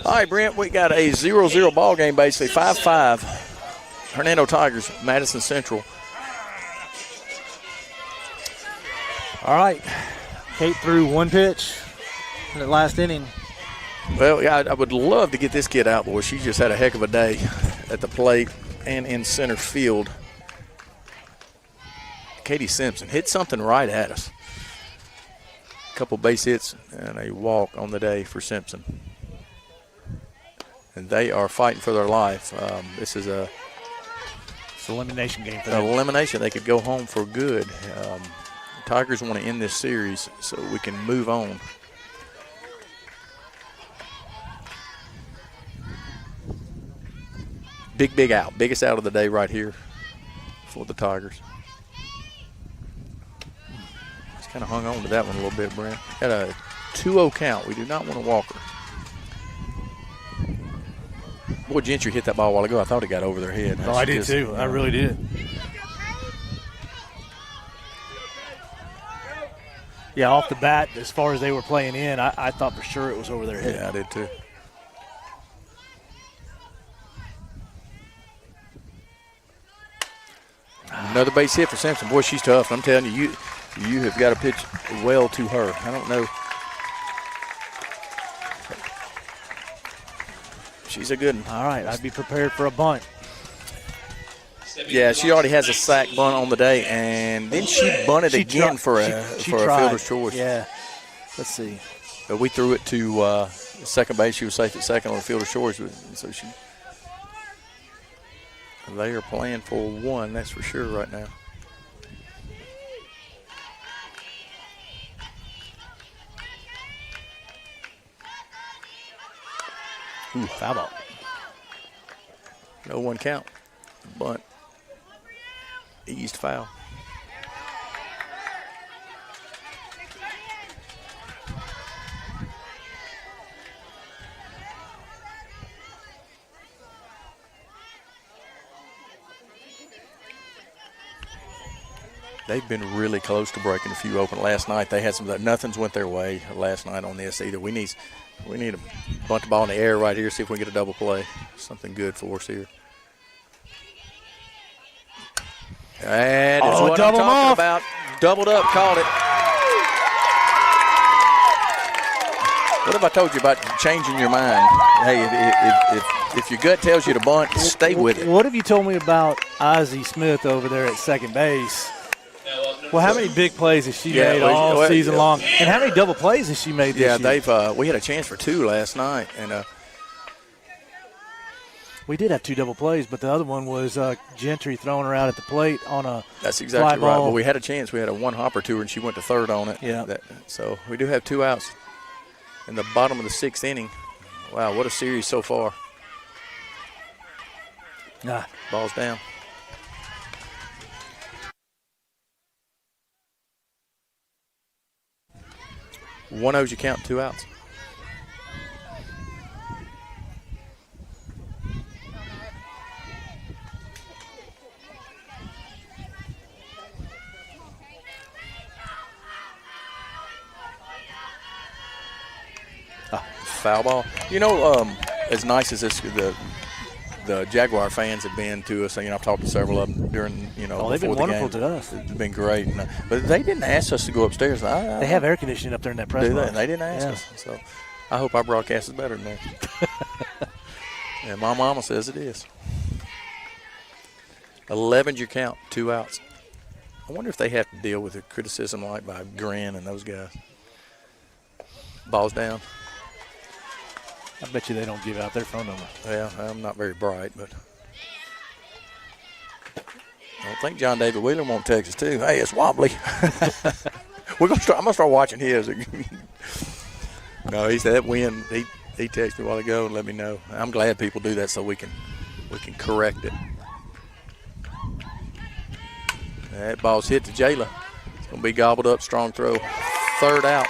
All right, Brent, we got a 0-0 ball game, basically 5-5. Hernando Tigers, Madison Central. All right, Kate threw 1 pitch in the last inning. Well, yeah, I would love to get this kid out, boy. She just had a heck of a day at the plate and in center field. Katie Simpson hit something right at us. A couple base hits and a walk on the day for Simpson. And they are fighting for their life. This is It's an elimination game for them. an elimination. They could go home for good. Tigers want to end this series so we can move on. Big out. Biggest out of the day right here for the Tigers. Just kind of hung on to that one a little bit, Brent. Got a 2-0 count. We do not want to walk her. Boy, Gentry hit that ball a while ago. I thought it got over their head. Oh, I did too. I really did. Yeah, off the bat, as far as they were playing in, I thought for sure it was over their head. Yeah, I did too. Another base hit for Simpson. Boy, she's tough. I'm telling you, you have got to pitch well to her. I don't know. She's a good one. All right, I'd be prepared for a bunt. Yeah, she already has a sack bunt on the day, and then she bunted again for a fielder's choice. Yeah. Let's see. But we threw it to second base. She was safe at second on a fielder's choice. So they are playing for 1, that's for sure right now. Ooh, foul ball. No 1 count. Bunt. Eased foul. They've been really close to breaking a few open. Last night they had some. Nothing's went their way last night on this either. We need a bunt the ball in the air right here. See if we can get a double play. Something good for us here. And it's what I'm talking about. Doubled up, called it. What have I told you about changing your mind? Hey, if your gut tells you to bunt, stay with it. What have you told me about Ozzie Smith over there at second base? Well, how many big plays has she made all season long? And how many double plays has she made this year? We had a chance for 2 last night. And we did have 2 double plays, but the other one was Gentry throwing her out at the plate on a That's exactly fly right. ball. But we had a chance. We had a 1-hopper to her, and she went to third on it. Yeah. So we do have 2 outs in the bottom of the 6th inning. Wow, what a series so far. Nah. Ball's down. 1-0's your count, 2 outs. Foul ball. You know, as nice as the Jaguar fans have been to us, I've talked to several of them during, they've been wonderful to us. It's been great. But they didn't ask us to go upstairs. They have air conditioning up there in that press box. They didn't ask us. So I hope our broadcast is better than that. And my mama says it is. 11's your count, 2 outs. I wonder if they have to deal with a criticism like by Grin and those guys. Ball's down. I bet you they don't give out their phone number. Well, I'm not very bright, but I don't think John David Wheeler won't text us too. Hey, it's wobbly. I'm gonna start watching his. No, he said that win. He texted me a while ago and let me know. I'm glad people do that so we can correct it. That ball's hit to Jayla. It's gonna be gobbled up. Strong throw. 3rd out.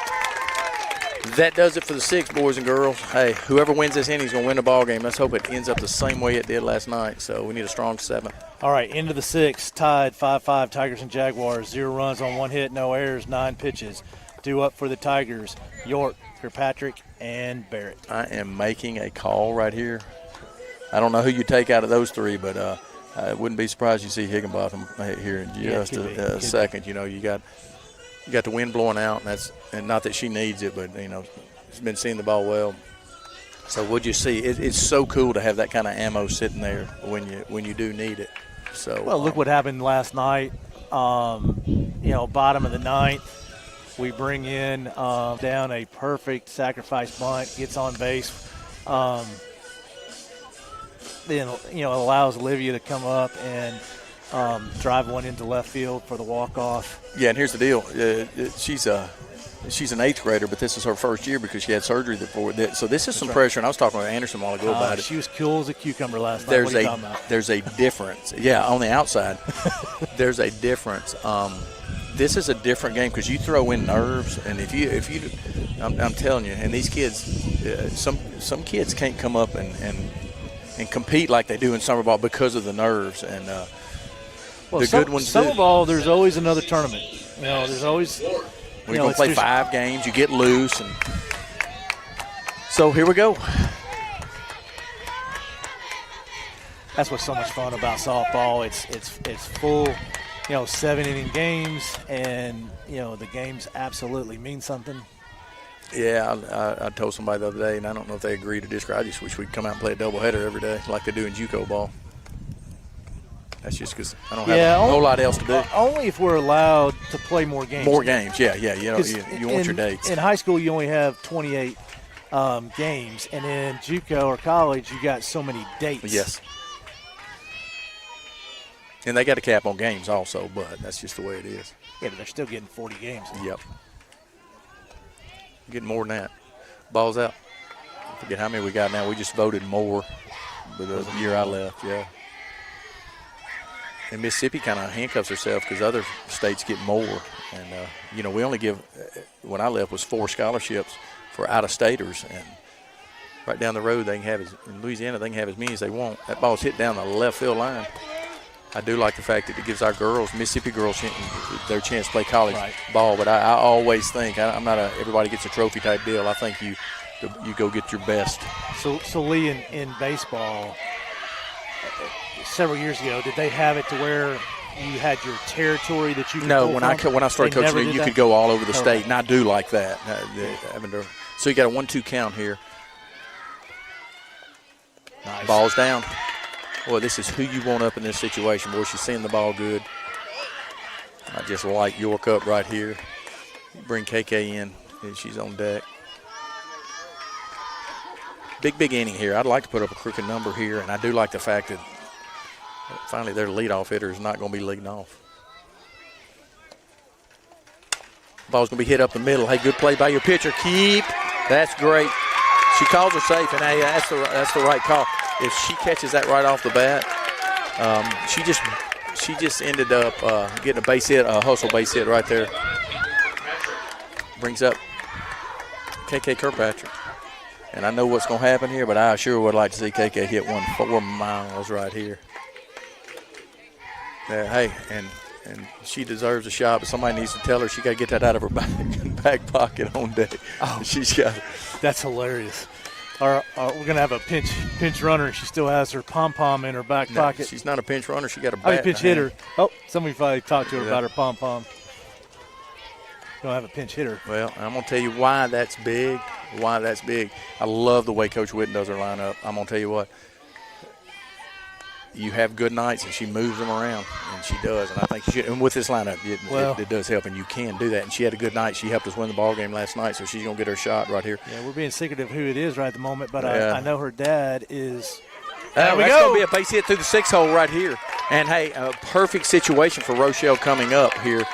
That does it for the 6th, boys and girls. Hey, whoever wins this inning is going to win the ball game. Let's hope it ends up the same way it did last night. So we need a strong 7th. All right, into the 6th, tied 5-5, Tigers and Jaguars. 0 runs on 1 hit, no errors, 9 pitches. Due up for the Tigers, York, Kirkpatrick, and Barrett. I am making a call right here. I don't know who you take out of those 3, but I wouldn't be surprised you see Higginbotham here in just a second. You got the wind blowing out, and not that she needs it, but she's been seeing the ball well. So we'll just see. It's so cool to have that kind of ammo sitting there when you do need it. So look what happened last night. Bottom of the 9th, we bring in down a perfect sacrifice bunt, gets on base. Then allows Olivia to come up and drive one into left field for the walk-off. Yeah, and here's the deal. She's an 8th grader, but this is her first year because she had surgery before. So this is some pressure, and I was talking with Anderson a while ago about it. She was cool as a cucumber last night. What are you talking about? There's a difference. Yeah, on the outside, there's a difference. This is a different game because you throw in nerves, and if you, I'm telling you, and these kids, some kids can't come up and compete like they do in summer ball because of the nerves and. The good ones summer ball, there's always another tournament. There's always. We're going to play 5 games. You get loose. And so here we go. That's what's so much fun about softball. It's full, 7-inning games, and, the games absolutely mean something. Yeah, I told somebody the other day, and I don't know if they agree to disagree. I just wish we'd come out and play a doubleheader every day like they do in JUCO ball. That's just because I don't have a whole lot else to do. Only if we're allowed to play more games. More games, yeah. You want your dates. In high school, you only have 28 games, and in JUCO or college, you got so many dates. Yes. And they got a cap on games also, but that's just the way it is. Yeah, but they're still getting 40 games. Yep. Getting more than that. Ball's out. I forget how many we got now. We just voted more with the year I left, yeah. And Mississippi kind of handcuffs herself because other states get more. And, we only give, when I left, was 4 scholarships for out-of-staters. And right down the road, in Louisiana, they can have as many as they want. That ball's hit down the left field line. I do like the fact that it gives our girls, Mississippi girls, their chance to play college ball. But I always think I'm not a everybody gets a trophy type deal. I think you go get your best. So Lee, in baseball, several years ago, did they have it to where you had your territory that you could No, go when from? I started coaching, you could go all over the state, and I do like that. So you got a 1-2 count here. Nice. Ball's down. Boy, this is who you want up in this situation. Boy, she's seeing the ball good. I just like York up right here. Bring KK in, and she's on deck. Big inning here. I'd like to put up a crooked number here, and I do like the fact that finally their leadoff hitter is not going to be leading off. Ball's going to be hit up the middle. Hey, good play by your pitcher. Keep. That's great. She calls her safe, and hey, that's the right call. If she catches that right off the bat, she just ended up getting a base hit, a hustle base hit right there. Brings up KK Kirkpatrick. And I know what's going to happen here, but I sure would like to see KK hit one 4 miles right here. Hey, and she deserves a shot, but somebody needs to tell her she got to get that out of her back pocket on day. Oh, she's got. That's hilarious. We're going to have a pinch runner, and she still has her pom-pom in her back pocket. She's not a pinch runner. She got a bat. I mean, pinch hitter. Oh, somebody probably talked to her about her pom-pom. Don't have a pinch hitter. Well, I'm going to tell you why that's big. I love the way Coach Witten does her lineup. I'm going to tell you what. You have good nights, and she moves them around, and she does. And I think she should. And with this lineup, it does help, and you can do that. And she had a good night. She helped us win the ball game last night, so she's going to get her shot right here. Yeah, we're being secretive who it is right at the moment, but I know her dad is. There we go. That's going to be a base hit through the 6 hole right here. And, hey, a perfect situation for Rochelle coming up here.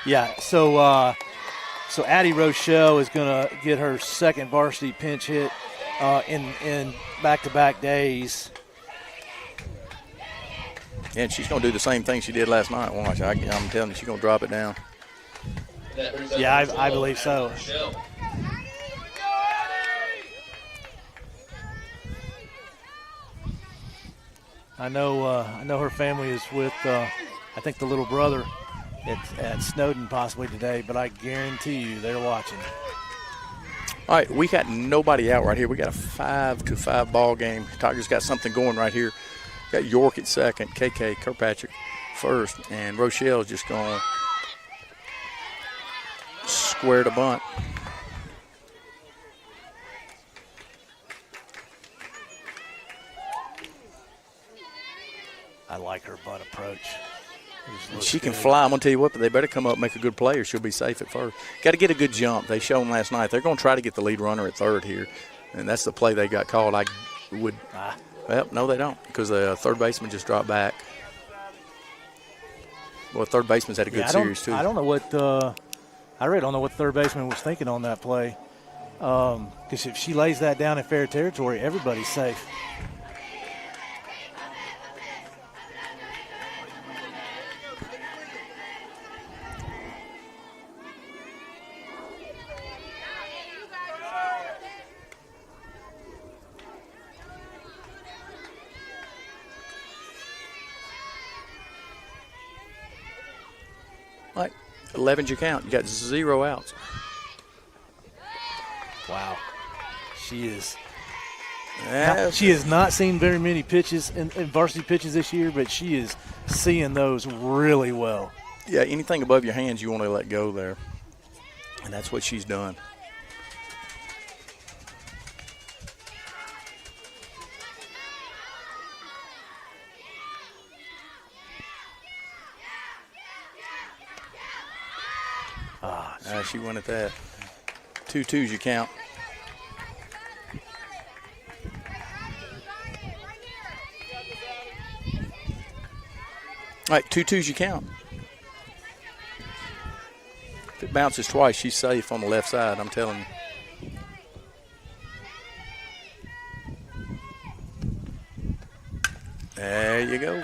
Yeah, so Addie Rochelle is going to get her second varsity pinch hit in back-to-back days. And she's going to do the same thing she did last night. Watch, I'm telling you, she's going to drop it down. Yeah, I believe so. I know her family is with, I think, the little brother at Snowden possibly today, but I guarantee you they're watching. All right, we got nobody out right here. We got a 5-5 ball game. Tigers got something going right here. Got York at second, KK Kirkpatrick first, and Rochelle's just going to square the bunt. I like her bunt approach. She can fly. I'm going to tell you what, but they better come up and make a good play or she'll be safe at first. Got to get a good jump. They showed them last night. They're going to try to get the lead runner at third here, and that's the play they got called. Well, no, they don't, because the third baseman just dropped back. Well, third baseman's had a good series, too. I don't know what I really don't know what the third baseman was thinking on that play, because if she lays that down in fair territory, everybody's safe. Like 11's your count. You got 0 outs. Wow. She has not seen very many pitches in varsity pitches this year, but she is seeing those really well. Yeah, anything above your hands you want to let go there. And that's what she's done. She went at that. 2-2's your count. All right, 2-2's your count. If it bounces twice, she's safe on the left side, I'm telling you. There you go.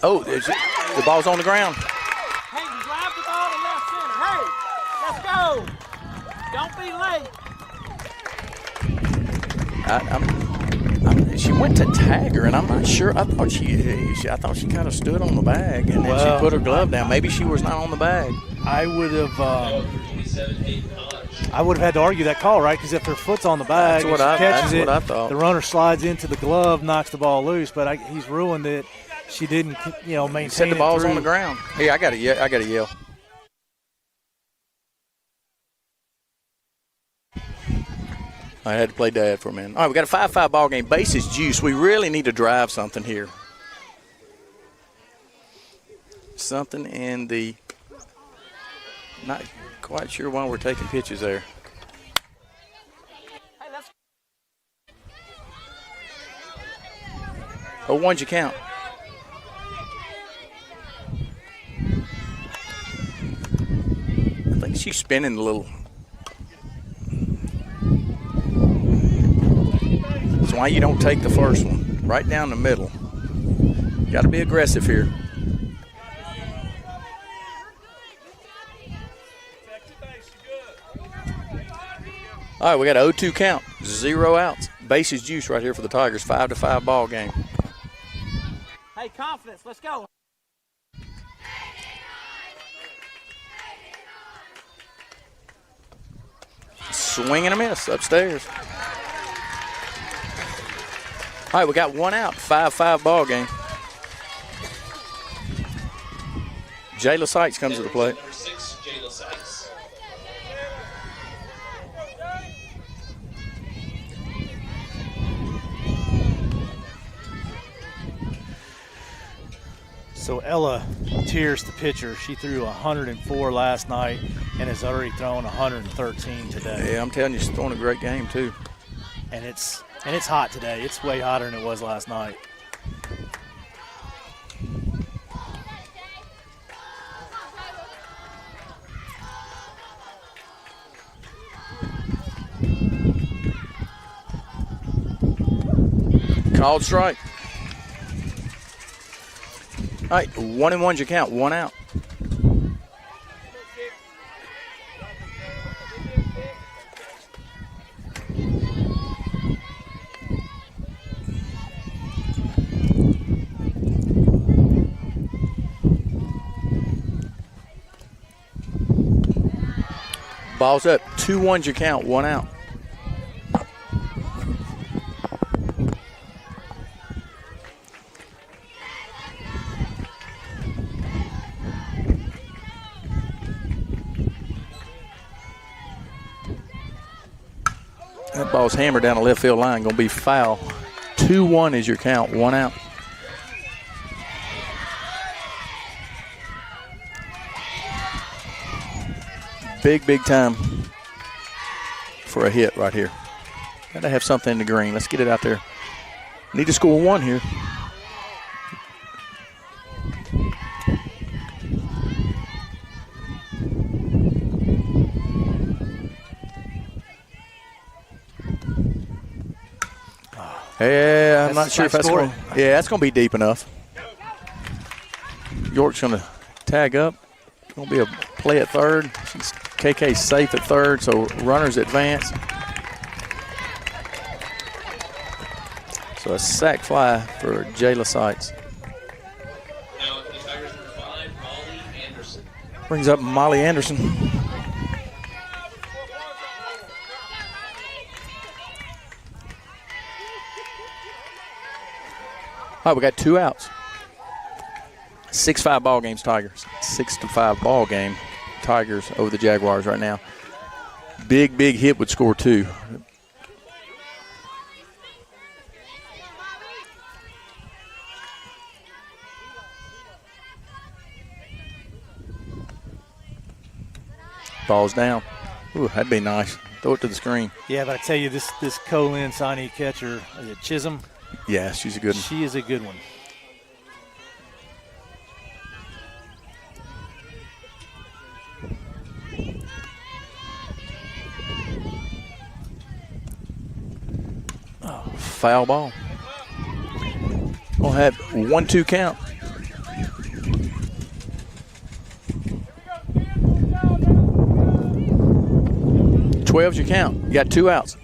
Oh, the ball's on the ground. Go! Don't be late. she went to tag her, and I'm not sure. I thought she kind of stood on the bag, and then she put her glove down. Maybe she was not on the bag. I would have had to argue that call, right? Because if her foot's on the bag, that's what I thought. The runner slides into the glove, knocks the ball loose. But he's ruined it. She didn't, maintain. Said the ball's on the ground. Hey, I got to yell. I had to play dad for a minute. All right, we got a 5-5 ball game. Bases juice. We really need to drive something here. Something in the – not quite sure why we're taking pitches there. Oh, one's your count. I think she's spinning a little. That's why you don't take the first one. Right down the middle. Got to be aggressive here. All right, we got an 0-2 count. 0 outs. Bases juice right here for the Tigers. 5-5 ball game. Hey, confidence. Let's go. Swing and a miss upstairs. All right, we got 1 out. 5-5 ball game. Jayla Sykes comes to the plate. Number 6, Jayla Sykes. So Ella Tears, the pitcher, she threw 104 last night and has already thrown 113 today. Yeah, I'm telling you, she's throwing a great game too. And it's hot today. It's way hotter than it was last night. Called strike. All right, 1-1's your count. 1 out. Ball's up. 2-1's your count. 1 out. That ball's hammered down the left field line. Going to be foul. 2-1 is your count. 1 out. Big time for a hit right here. Got to have something in the green. Let's get it out there. Need to score 1 here. Yeah, I'm not sure if that's going to. Yeah, that's going to be deep enough. York's going to tag up. It's going to be a play at third. KK's safe at third, so runners advance. So a sac fly for Jayla Sykes. Now the Tigers number 5, Molly Anderson. Brings up Molly Anderson. All right, we got 2 outs. 6-5 ball games, Tigers. 6-5 ball game, Tigers over the Jaguars right now. Big hit would score 2. Ball's down. Ooh, that'd be nice. Throw it to the screen. Yeah, but I tell you, this Colin signee catcher, is it Chisholm? Yeah, she's a good one. She is a good one. Oh, foul ball. We'll have 1-2 count. $12's your count. You got 2 outs.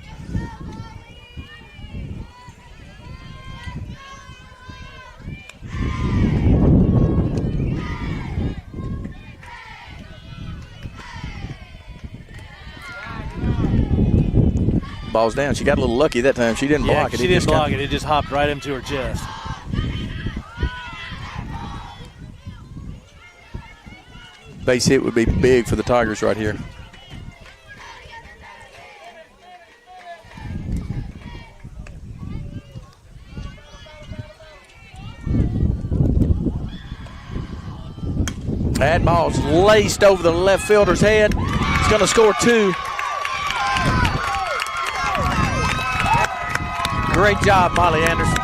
Ball's down. She got a little lucky that time. She didn't block it. She didn't block it. It just hopped right into her chest. Base hit would be big for the Tigers right here. That ball's laced over the left fielder's head. He's going to score 2. Great job, Molly Anderson.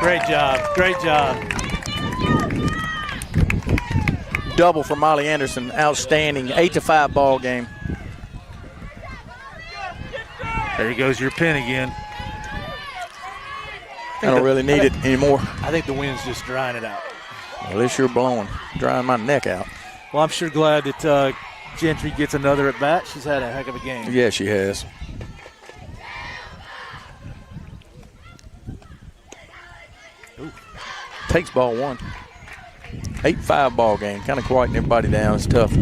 Great job. Great job. Double for Molly Anderson. Outstanding. 8-5 ball game. There goes your pin again. I don't really need it anymore. I think the wind's just drying it out. Well, it's sure blowing, drying my neck out. Well, I'm sure glad that Gentry gets another at bat. She's had a heck of a game. Yeah, she has. Ooh. Takes ball 1. 8-5 ball game. Kind of quieting everybody down. It's tough.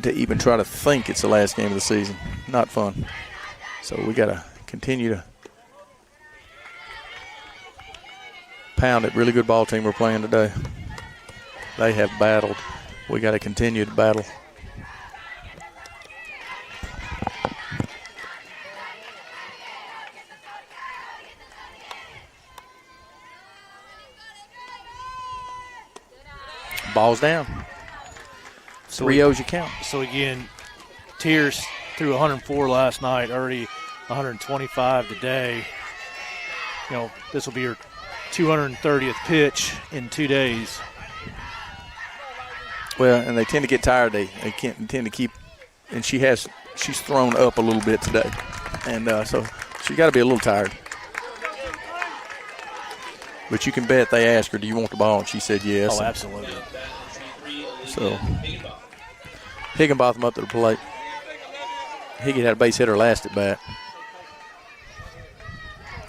To even try to think it's the last game of the season. Not fun. So we got to continue to pound it. Really good ball team we're playing today. They have battled. We got to continue to battle. Ball's down. 3-0's your count. So again, Tears threw 104 last night, already 125 today. You know, this will be her 230th pitch in 2 days. Well, and they tend to get tired. They can't tend to keep, and she's thrown up a little bit today, and so she's got to be a little tired. But you can bet they asked her, "Do you want the ball?" And she said yes. Oh, absolutely. So Higginbotham up to the plate. Higgins had a base hitter last at bat.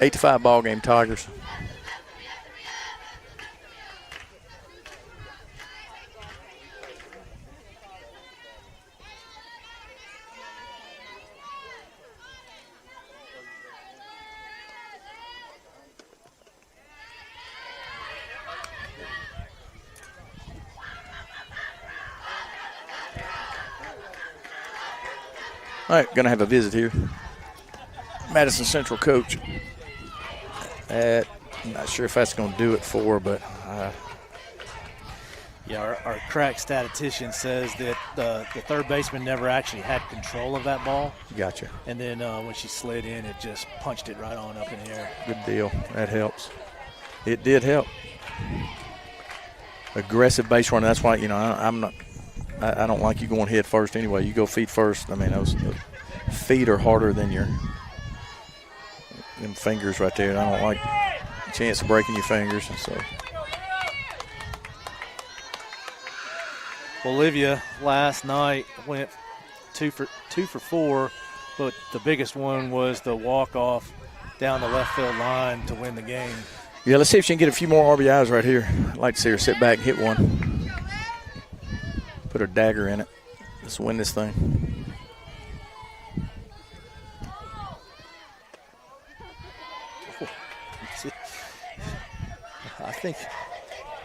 8-5 ball game, Tigers. All right, going to have a visit here. Madison Central coach. I'm not sure if that's going to do it for, but. Yeah, our crack statistician says that the third baseman never actually had control of that ball. Gotcha. And then when she slid in, it just punched it right on up in the air. Good deal. That helps. It did help. Aggressive base running. That's why, I don't like you going head first anyway. You go feet first. I mean, those feet are harder than them fingers right there. I don't like the chance of breaking your fingers. So. Olivia last night went 2 for 4, but the biggest one was the walk-off down the left field line to win the game. Yeah, let's see if she can get a few more RBIs right here. I'd like to see her sit back and hit one. Put her dagger in it. Let's win this thing.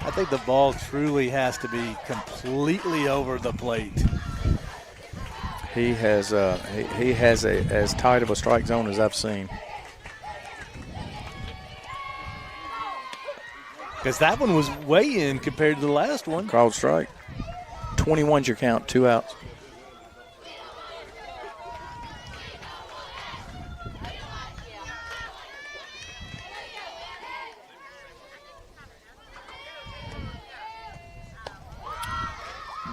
I think the ball truly has to be completely over the plate. He has as tight of a strike zone as I've seen. Because that one was way in compared to the last one. Called strike. 21's your count, 2 outs.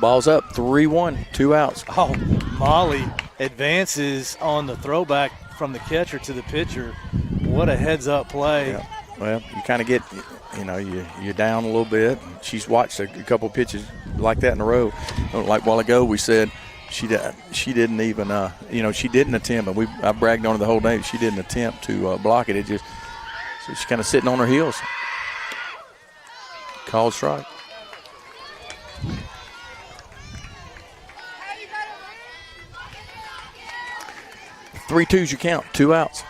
Ball's up, 3-1, 2 outs. Oh, Molly advances on the throwback from the catcher to the pitcher. What a heads-up play. Yeah. Well, you kind of get, you're down a little bit. She's watched a couple of pitches like that in a row. Like a while ago, we said she didn't even, she didn't attempt. And I bragged on her the whole day. She didn't attempt to block it. So she's kind of sitting on her heels. Called strike. 3-2's your count, 2 outs.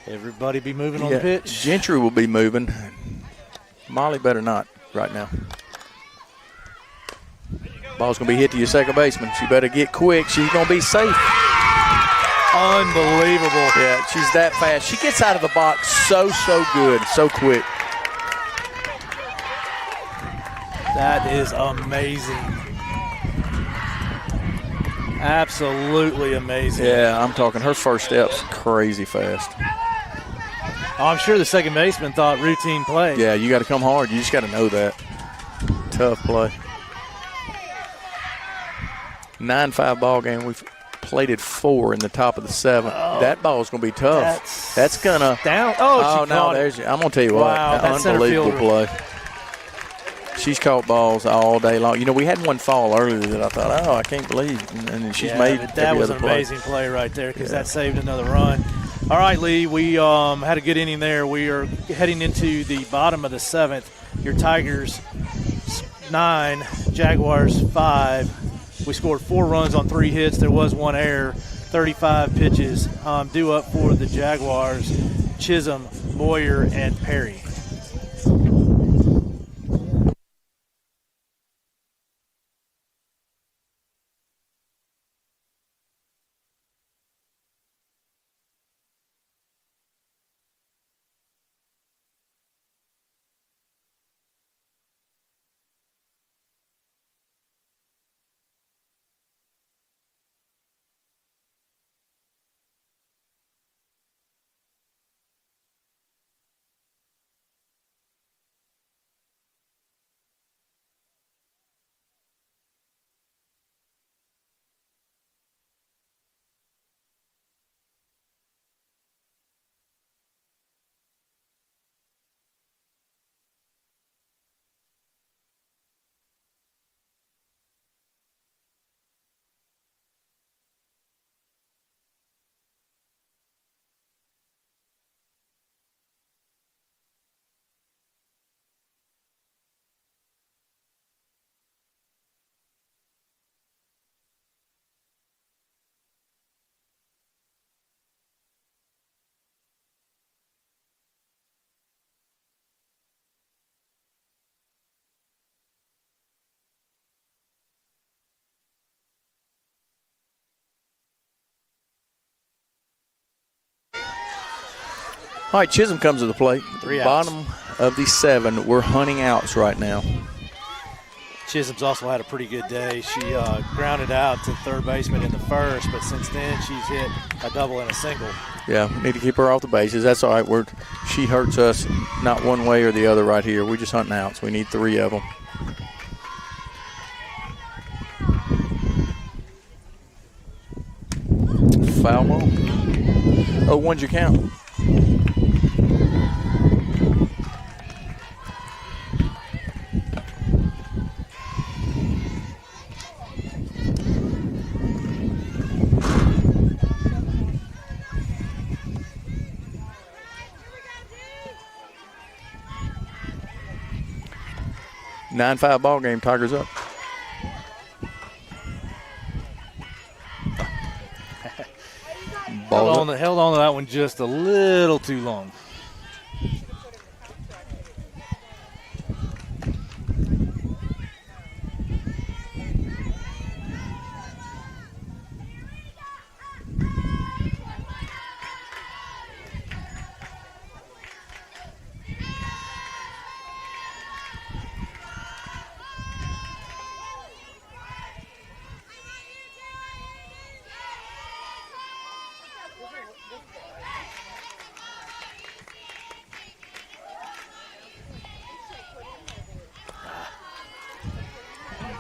Everybody be moving on the pitch. Gentry will be moving. Molly better not right now. Ball's going to be hit to your second baseman. She better get quick. She's going to be safe. Unbelievable. Yeah, she's that fast. She gets out of the box so good, so quick. That is amazing. Absolutely amazing. Yeah, I'm talking her first step's crazy fast. Oh, I'm sure the second baseman thought routine play. Yeah, you got to come hard. You just got to know that. Tough play. 9-5 ball game. We've plated 4 in the top of the 7th. Oh, that ball's going to be tough. That's going to. Down. Oh, no, there's. I'm going to tell you what. Wow, that's unbelievable play. She's caught balls all day long. You know, we had one fall earlier that I thought, I can't believe. And she's made that was an amazing play right there because that saved another run. All right, Lee, we had a good inning there. We are heading into the bottom of the 7th. Your Tigers 9, Jaguars 5. We scored 4 runs on 3 hits. There was 1 error. 35 pitches due up for the Jaguars. Chisholm, Boyer, and Perry. All right, Chisholm comes to the plate. 3 outs. Bottom of the 7. We're hunting outs right now. Chisholm's also had a pretty good day. She grounded out to third baseman in the first, but since then she's hit a double and a single. Yeah, we need to keep her off the bases. That's all right. She hurts us not one way or the other right here. We're just hunting outs. We need 3 of them. Foul ball. 0-1's your count. Nine 5 ball game. Tigers up. Held on to that one just a little too long.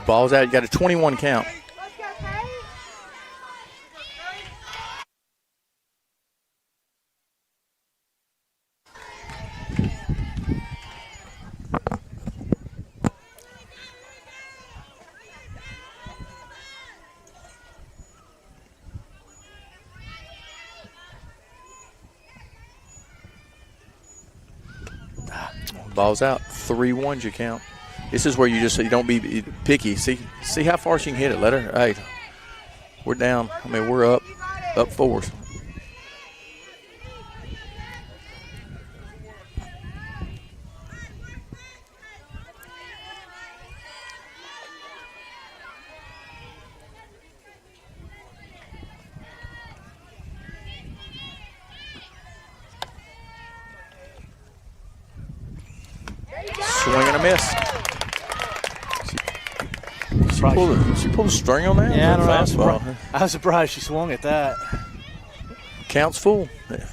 Ball's out. You got a 21 count. Let's go, Kate. Ball's out. 3-1's your count. This is where you don't be picky. See how far she can hit it. Let her. Hey, we're down. I mean, we're up 4s. Swing and a miss. She pulled a string on that? Yeah, I don't know. I was surprised she swung at that. Counts full. Yeah.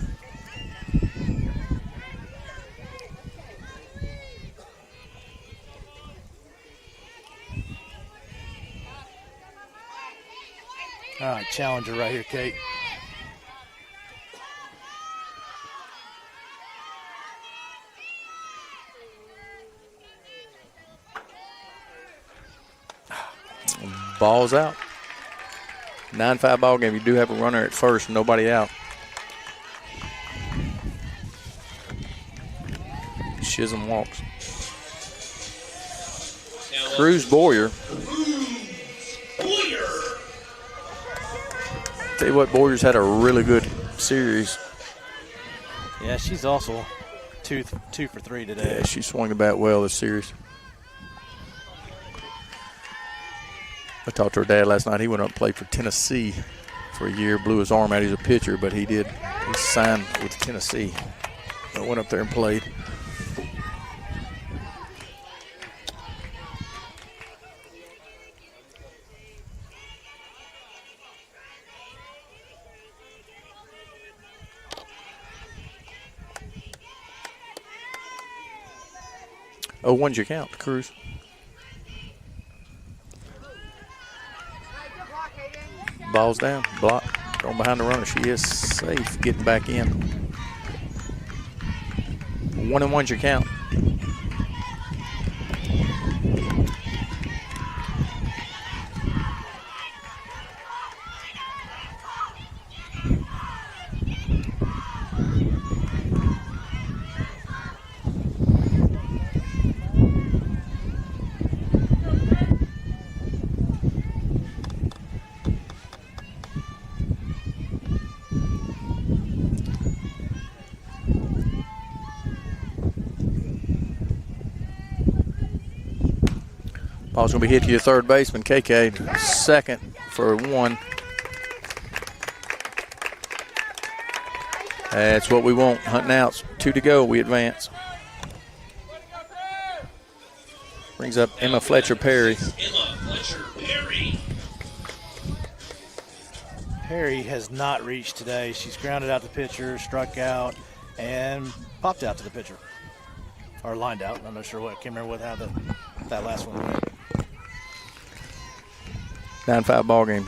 All right, challenger right here, Kate. Ball's out. 9-5 ball game. You do have a runner at first, nobody out. Chisholm walks. Cruz Boyer. Tell you what, Boyer's had a really good series. Yeah, she's also 2 for 3 today. Yeah, she swung the bat well this series. I talked to her dad last night. He went up and played for Tennessee for a year, blew his arm out. He's a pitcher, but he signed with Tennessee. I went up there and played. Oh, one's your count, Cruz. Ball's down, block, going behind the runner. She is safe getting back in. 1-1's your count. Ball's going to be hit to your third baseman, KK. Second for 1. That's what we want. Hunting outs. 2 to go. We advance. Brings up Emma Fletcher-Perry. Perry has not reached today. She's grounded out the pitcher, struck out, and popped out to the pitcher. Or lined out. I'm not sure what. Can't remember how that last one went. 9-5 ball game.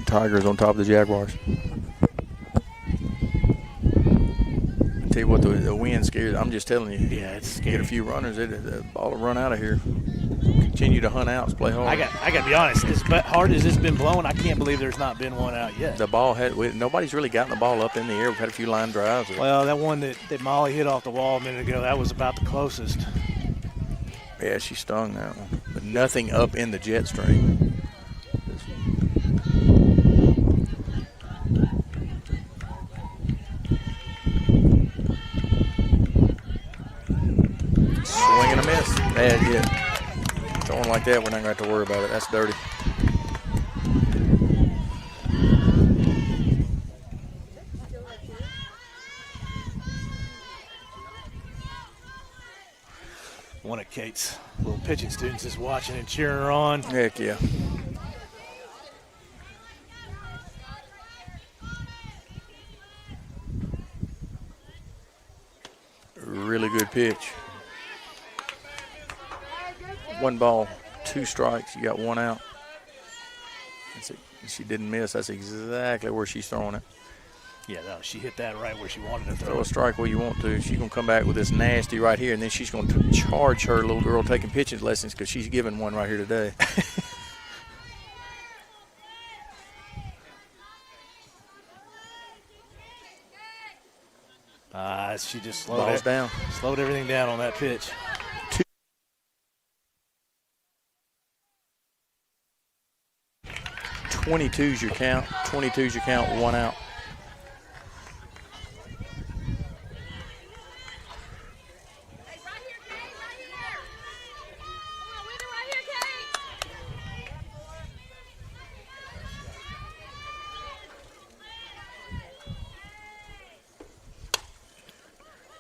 Tigers on top of the Jaguars. I tell you what, the wind scares. I'm just telling you. Yeah, it's scary. Get a few runners, the ball will run out of here. Continue to hunt outs, play hard. I got to be honest. As hard as it's been blowing, I can't believe there's not been one out yet. The ball nobody's really gotten the ball up in the air. We've had a few line drives. Well, that one that Molly hit off the wall a minute ago, that was about the closest. Yeah, she stung that one. But nothing up in the jet stream. Swing and a miss. Bad hit. Throwing like that, we're not going to have to worry about it. That's dirty. One of Kate's little pitching students is watching and cheering her on. Heck yeah. Really good pitch. 1 ball, 2 strikes. You got 1 out. She didn't miss. That's exactly where she's throwing it. Yeah, no, she hit that right where she wanted to throw a strike where you want to. She's going to come back with this nasty right here, and then she's going to charge her little girl taking pitching lessons because she's giving one right here today. she just Balls down. slowed everything down on that pitch. 22's your count. 22's your count. 1 out.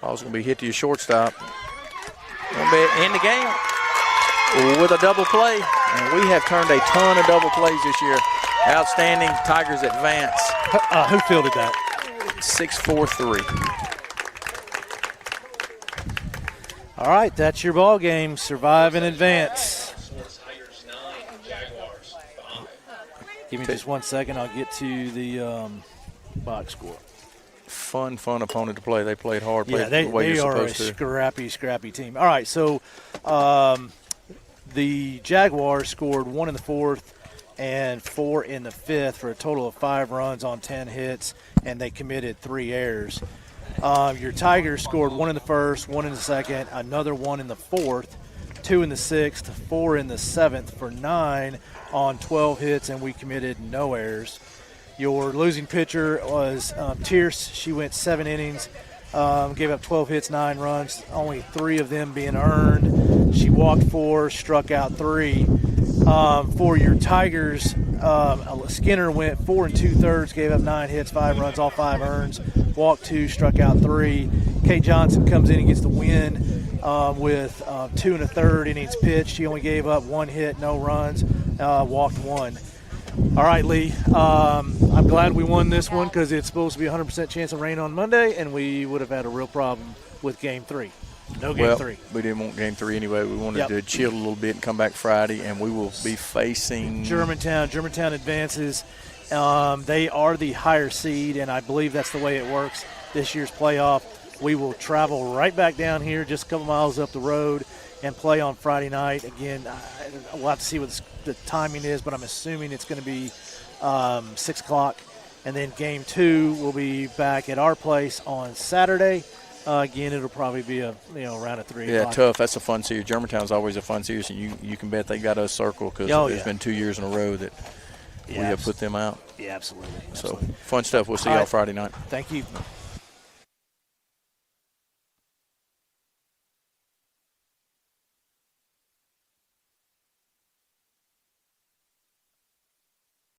Ball's going to be hit to your shortstop. Going to be in the game with a double play. And we have turned a ton of double plays this year. Outstanding. Tigers advance. Who fielded that? 6-4-3. All right, that's your ball game. Survive and advance. Tigers 9, Jaguars 5. Give me just 1 second. I'll get to the box score. Fun opponent to play. They played hard. Played Yeah, the way they you're are a supposed to. scrappy team. All right, so the Jaguars scored 1 in the 4th and 4 in the 5th for a total of 5 runs on 10 hits, and they committed 3 errors. Your Tigers scored 1 in the 1st, 1 in the 2nd, another 1 in the 4th, 2 in the 6th, 4 in the 7th for 9 on 12 hits, and we committed no errors. Your losing pitcher was Tierce. She went 7 innings, gave up 12 hits, 9 runs, only 3 of them being earned. She walked 4, struck out 3. For your Tigers, Skinner went 4 2/3, gave up 9 hits, 5 runs, all 5 earns, walked 2, struck out 3. Kate Johnson comes in and gets the win with 2 1/3 innings pitched. She only gave up 1 hit, no runs, walked 1. All right, Lee. I'm glad we won this one because it's supposed to be a 100% chance of rain on Monday, and we would have had a real problem with Game 3. No Game 3. We didn't want Game 3 anyway. We wanted to chill a little bit and come back Friday, and we will be facing Germantown. Germantown advances. They are the higher seed, and I believe that's the way it works this year's playoff. We will travel right back down here just a couple miles up the road and play on Friday night. Again, we'll have to see what the timing is, but I'm assuming it's going to be 6 o'clock. And then Game 2 will be back at our place on Saturday. Again, it'll probably be around at 3 o'clock. Yeah, tough. That's a fun series. Germantown's always a fun series, and you can bet they got us circled because there's been 2 years in a row that we have put them out. Yeah, absolutely. So, fun stuff. We'll see y'all Friday night. Thank you.